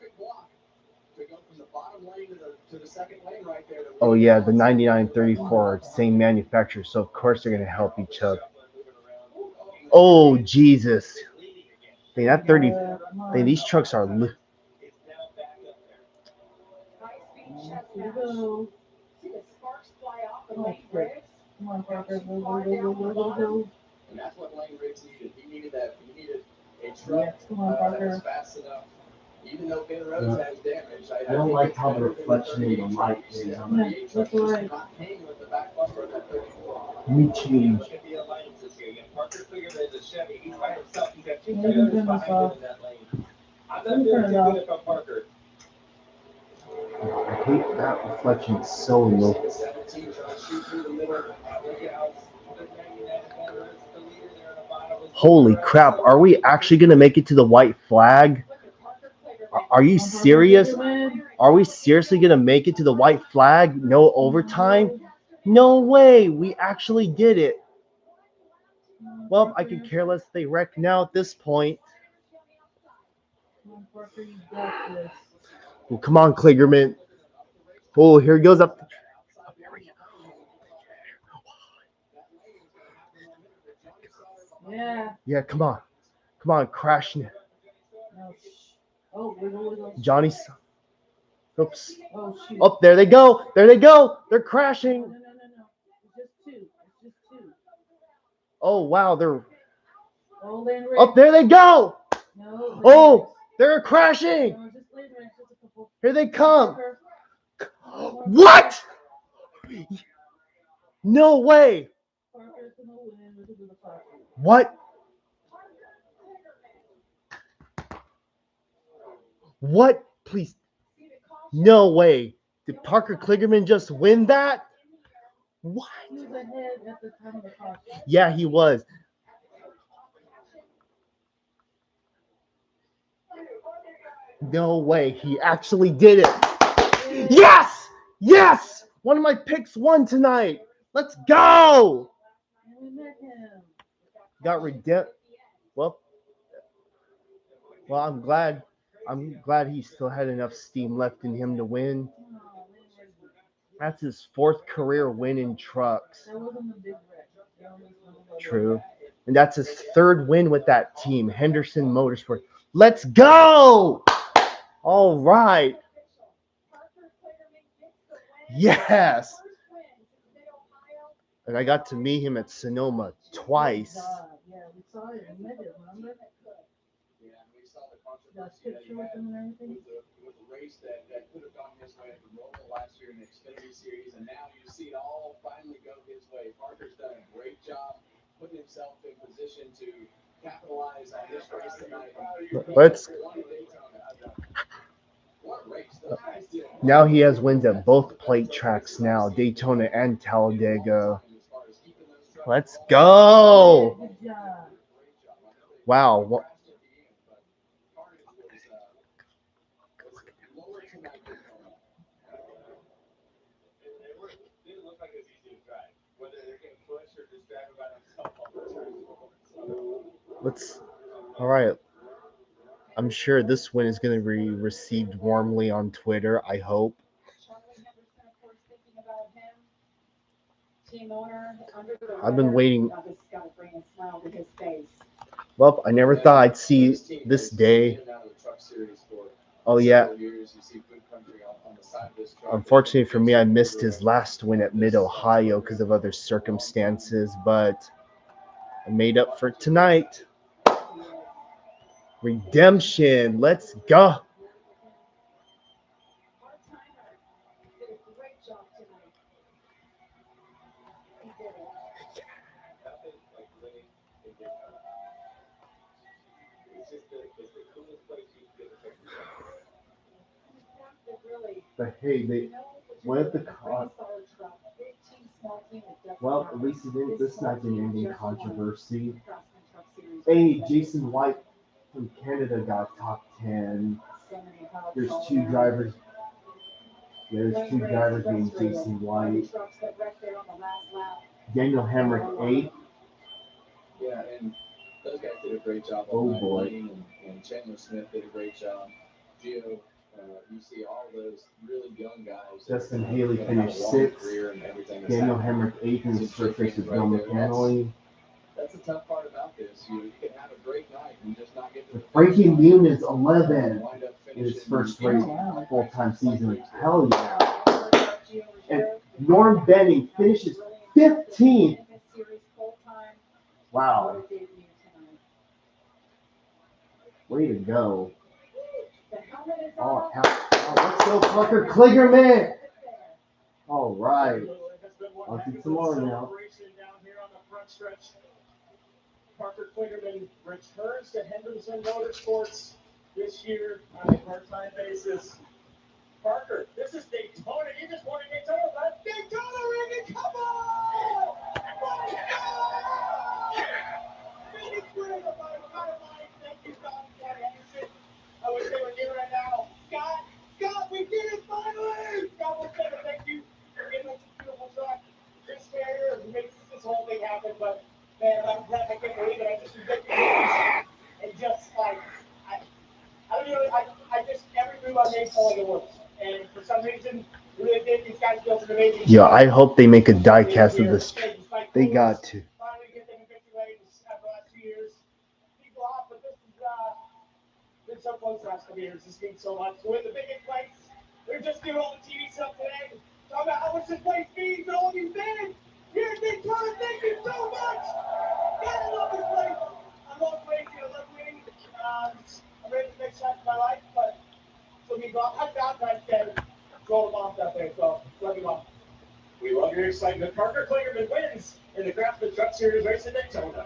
Oh yeah, the 9934, same manufacturer, so of course they're gonna help each other. Oh Jesus! Dang, that 30. Dang, these trucks are. Come on, Parker. Go. And that's what Lane Riggs needed. He needed that. He needed a Yes, truck come on, that was Parker. fast enough. Even though Ben Rhodes has damage, I don't like how the reflection in the light is. Yeah, that's all right. not hanging with the back bumper of that 34. Me change. Look at the alliances here. You have Parker Kligerman is a Chevy. He's by himself. He's got two Yeah, you can Toyotas turn this behind him off. in that lane. I'm You not can feeling turn too it off. good about Parker. I hate that reflection. It's so low. The 17 trying to shoot through the middle. Look out. The 99 veterans, the leader there in the bottom. Holy crap! Are we actually gonna make it to the white flag? Are you serious? Are we seriously gonna make it to the white flag? No overtime? No way! We actually did it. Well, I could care less if they wreck now at this point. Come on, Parker, you got this. Well, come on, Kligerman. Oh, here he goes up. Yeah. Yeah, come on. Come on, crashing. No. Oh, wiggle. Johnny. Oops. Oh, shoot. Oh, there they go. There they go. They're crashing. No. It's just two. Oh, wow. They're. Oh, Lane Riggs. Oh, there they go. No. Oh, they're crashing. No, just Lane Riggs. Just a couple. Here they come. Parker. What? No way. Parker's gonna win because of the Parker. What? What? Please. No way. Did Parker Kligerman just win that? What? He was ahead at the time of the caution. Yeah, he was. No way. He actually did it. Yes! Yes! One of my picks won tonight. Let's go! We met him. Got redemption. Well, I'm glad. He still had enough steam left in him to win. That's his fourth career win in trucks. That wasn't a big wreck. True. And that's his third win with that team, Henderson Motorsport. Let's go! All right. Yes. And I got to meet him at Sonoma twice. Yeah, we saw it. We met it, remember? Yeah, we saw the Got controversy picture with him and everything. with the race that could have gone his way at the Roval last year in the Xfinity Series, and now you see it all finally go his way. Parker's done a great job putting himself in position to capitalize on this race tonight. Let's. What a race. Now he has wins at both plate tracks now, Daytona and Talladega. Let's go! Good job. Wow. Didn't look like it was easy to drive. Whether they're getting pushed or just driving by themselves on the turn. All right. I'm sure this win is going to be received warmly on Twitter, I hope. I've been waiting. Well, I never thought I'd see this day. Oh, yeah. Unfortunately for me, I missed his last win at Mid-Ohio because of other circumstances, but I made up for it tonight. Redemption. Let's go. But hey, they went the con. Well, at least it didn't. This night didn't end in controversy. Hey, Jason White from Canada got top 10. There's two drivers. There's two drivers named Jason White. Daniel Hamrick 8. Yeah, and those guys did a great job. Oh boy. And Chandler Smith did a great job. Gio, you see all those really young guys. Justin Haley finished 6th. Daniel Hamrick 8th in his first race with Bill McAnally. That's the tough part about this. You can have a great night and just not get to the Frankie Muniz 11 in his first race full-time season. Hell yeah. And Norm Benning finishes 15th. Wow. Way to go. Oh, let's go, Parker Kligerman. All right. On to tomorrow now. Parker Kligerman returns to Henderson Motorsports this year on a part-time basis. Parker, this is Daytona. You just won a Daytona, but Daytona, Randy, come on! Let's go! Phoenix winner of my life. Thank you, Scott Henderson. I wish they were here right now. Scott, we did it finally! Scott, we'll say thank you for giving us a beautiful truck. Chris Carrier makes this whole thing happen, but man, I can't believe it. I just ridiculous. And just like, I don't know, I just, every move I made felt like it works. And for some reason, really think these guys built an amazing. Yeah, I hope they make a die cast of this. They got to. Finally get them habituated after the last 2 years. People off, but this has been so close the last couple years. This means so much. We're in the biggest place. They're just doing all the TV stuff today. Talk about how much this place means to all of you fans. Here at Daytona, thank you so much. God, I love this place. I love racing. I love winning. I'm ready to make shots of my life, but so we got Valentine's Day. Gold off out there, so love you all. We love your excitement. Parker Kligerman wins in the Craftsman Truck Series race in Daytona.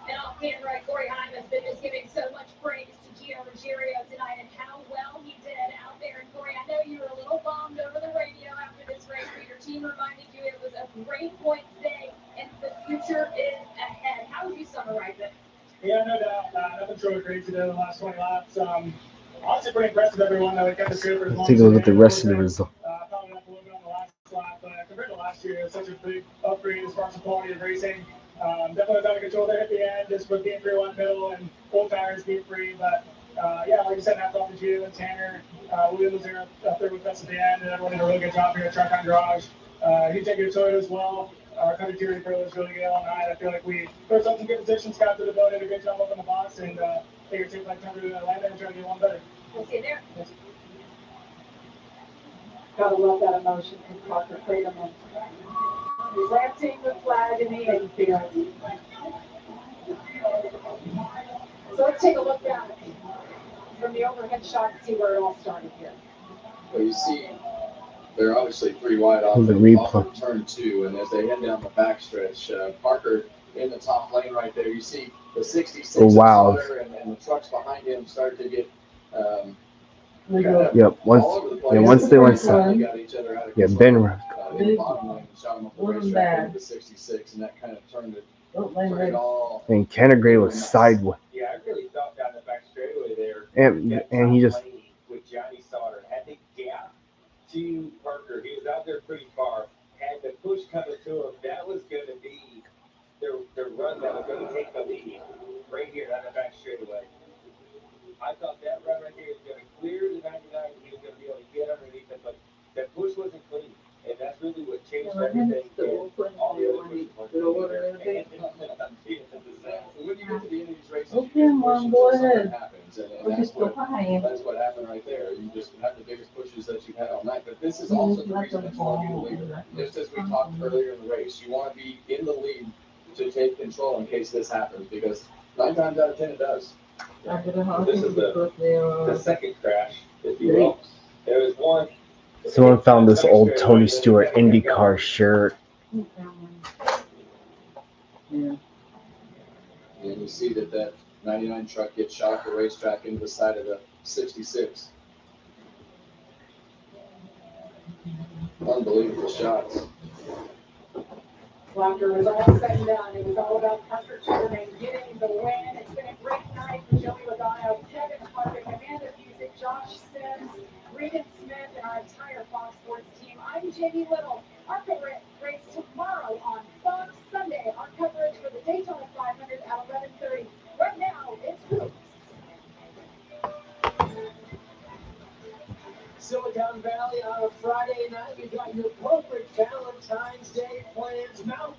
And off-camera, Corey Heim has been just giving so much praise to Gio Ruggiero tonight and how well he did out there. And Corey, I know you were a little bummed over the radio after this race, but your team reminded you it was a great points day and the future is ahead. How would you summarize it? Yeah, no doubt. Nothing truly crazy there the last 20 laps. Honestly, pretty impressive, everyone. We kept the field for as long Let's take a look at the rest of the result. Probably up a little bit on the last lap, but compared to last year, it's such a big upgrade as far as the quality of racing. Definitely was out of control there at the end, just with being free one middle and full tires being free. But yeah, like you said, hats off to Gio and Tanner. William was there up there with us at the end, and everyone did a really good job here at Truck on Garage. He took your Toyota as well. Our country crew was really good all night. I feel like we put up some good positions. Scott did a good job up in the box, and I think your team's like trying to land and trying to get one better. We'll see you there. Yes. Gotta love that emotion from Parker Kligerman. Planting the flag in the infield. So let's take a look back from the overhead shot and see where it all started here. Well, you see, they're obviously 3 wide off of turn 2, and as they head down the backstretch, Parker in the top lane right there. You see the 66 and the trucks behind him start to get Yep. Once they went south. Yeah, Ben. In the bottom lane, shot him up the racetrack into the 66, and that kind of turned it all. And Kenner Gray was sideways. Yeah, I really thought down the back straightaway there. And he just. With Johnny Sauter had the gap to Parker. He was out there pretty far. Had the push coming to him. That was going to be their run that was going to take the lead right here down the back straightaway. I thought that run right there was going to clear the 99. He was going to be able to get underneath it, but that push wasn't clean. And that's really what changed everything. All the other pushes weren't clean. When you get to the end of these races, okay, Mom, go ahead. Happens, and that's what happened right there. You just have the biggest pushes that you've had all night. But this is also the reason that you want to be the leader. Just as we talked earlier in the race, you want to be in the lead to take control in case this happens, because 9 times out of 10 it does. This is the second crash, if you will. There was one. Someone found this old Tony Stewart IndyCar shirt. And you see that 99 truck gets shot at the racetrack into the side of the 66. Unbelievable shots. Well, after it was all said and done, it was all about Parker Truman getting the win. It's been a great night for Joey Logano, Kevin Harvick, Amanda Music, Josh Sims, Regan Smith, and our entire Fox Sports team. I'm Jamie Little. Our coverage race tomorrow on Fox Sunday. Our coverage for the Daytona 500 at 11:30. Right now, it's Hoops. Silicon Valley on a Friday night. You got your corporate Valentine's Day plans now.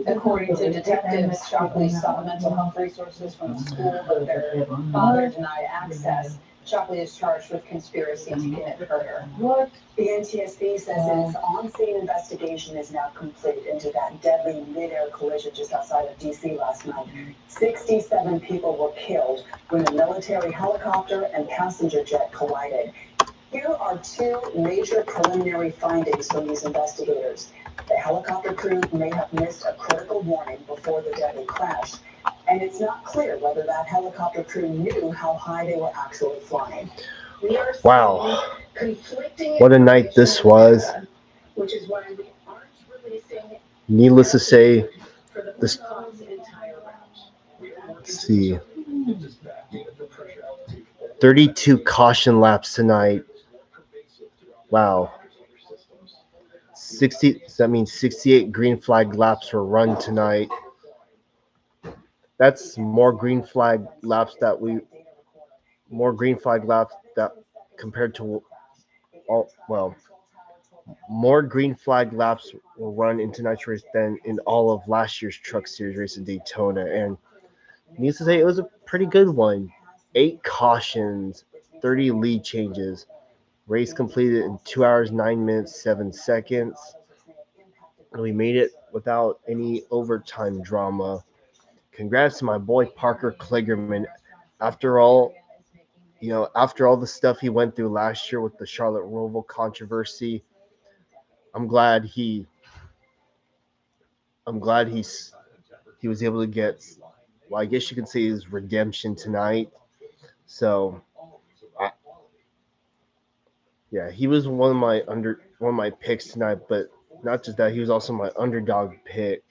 According to detectives, Shockley sought mental health resources from the school, but their father denied access. Shockley is charged with conspiracy to commit murder. What? The NTSB says its on-scene investigation is now complete into that deadly mid-air collision just outside of D.C. last night. 67 people were killed when a military helicopter and passenger jet collided. Here are two major preliminary findings from these investigators. The helicopter crew may have missed a critical warning before the deadly crash, and it's not clear whether that helicopter crew knew how high they were actually flying. Wow. Conflicting What a night this was. which is why we aren't releasing Needless to say, for the this. Bulldogs' entire route. Let's see. 32 caution laps tonight. Wow. 60. That means 68 green flag laps were run tonight. That's more green flag laps that compared to more green flag laps were run in tonight's race than in all of last year's Truck Series race in Daytona. And needless to say, it was a pretty good one. 8 cautions, 30 lead changes. Race completed in 2 hours, 9 minutes, 7 seconds. And we made it without any overtime drama. Congrats to my boy Parker Kligerman. After all, after all the stuff he went through last year with the Charlotte Roval controversy, I'm glad he was able to get, well, I guess you could say his redemption tonight. So, yeah, he was one of my picks tonight, but not just that, he was also my underdog pick.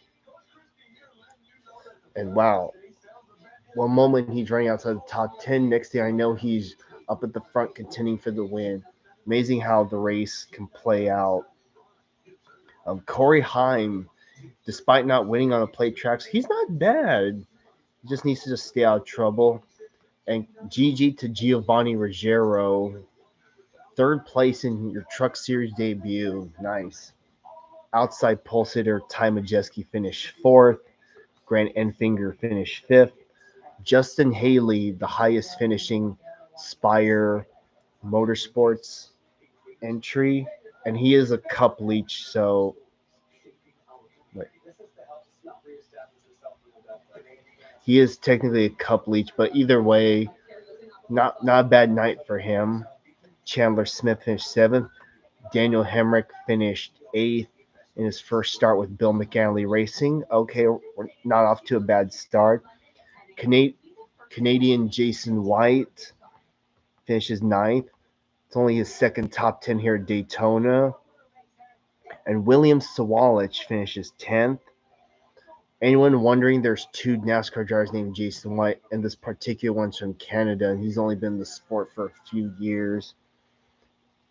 And wow, one moment he's running outside the top 10, next thing I know he's up at the front contending for the win. Amazing how the race can play out. Corey Heim, despite not winning on the plate tracks, he's not bad. He just needs to just stay out of trouble. And GG to Giovanni Ruggiero, 3rd place in your Truck Series debut. Nice. Outside pole sitter Ty Majeski finished 4th. Grant Enfinger finished 5th. Justin Haley, the highest finishing Spire Motorsports entry, and he is a Cup leech, so he is technically a Cup leech, but either way, not a bad night for him. Chandler Smith finished 7th. Daniel Hemrick finished 8th in his first start with Bill McAnally Racing. Okay, we're not off to a bad start. Canadian Jason White finishes 9th. It's only his 2nd top 10 here at Daytona. And William Sawalich finishes 10th. Anyone wondering, there's 2 NASCAR drivers named Jason White, and this particular one's from Canada, and he's only been in the sport for a few years.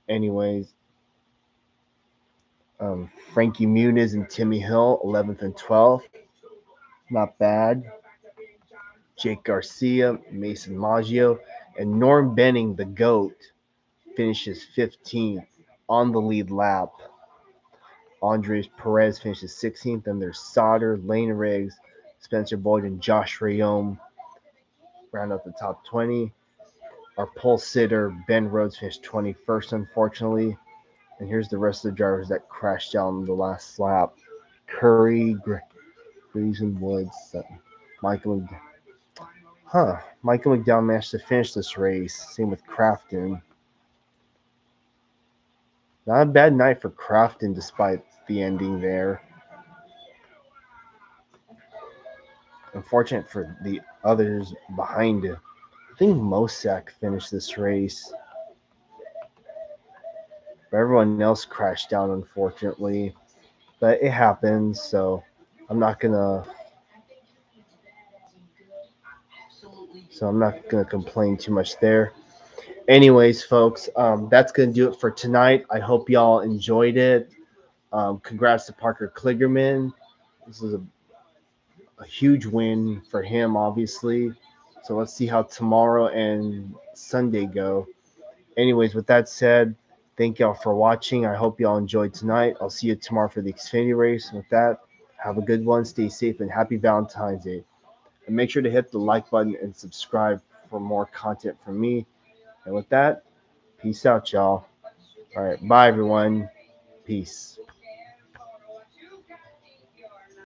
Anyways, Frankie Muniz and Timmy Hill, 11th and 12th. Not bad. Jake Garcia, Mason Maggio, and Norm Benning, the GOAT, finishes 15th on the lead lap. Andres Perez finishes 16th. Then there's Sauter, Lane Riggs, Spencer Boyd, and Josh Rayome round out the top 20. Our pole sitter, Ben Rhodes, finished 21st, unfortunately. And here's the rest of the drivers that crashed out on the last lap. Curry, Grayson Woods, Michael McDowell managed to finish this race. Same with Crafton. Not a bad night for Crafton despite the ending there. Unfortunate for the others behind it. I think Mosak finished this race, but everyone else crashed down, unfortunately. But it happens, so I'm not gonna I'm not gonna complain too much there. Anyways, folks, that's gonna do it for tonight. I hope y'all enjoyed it. Congrats to Parker Kligerman. This is a huge win for him, obviously. So let's see how tomorrow and Sunday go. Anyways, with that said, thank y'all for watching. I hope y'all enjoyed tonight. I'll see you tomorrow for the Xfinity race. With that, have a good one. Stay safe and happy Valentine's Day. And make sure to hit the like button and subscribe for more content from me. And with that, peace out, y'all. All right, bye, everyone. Peace.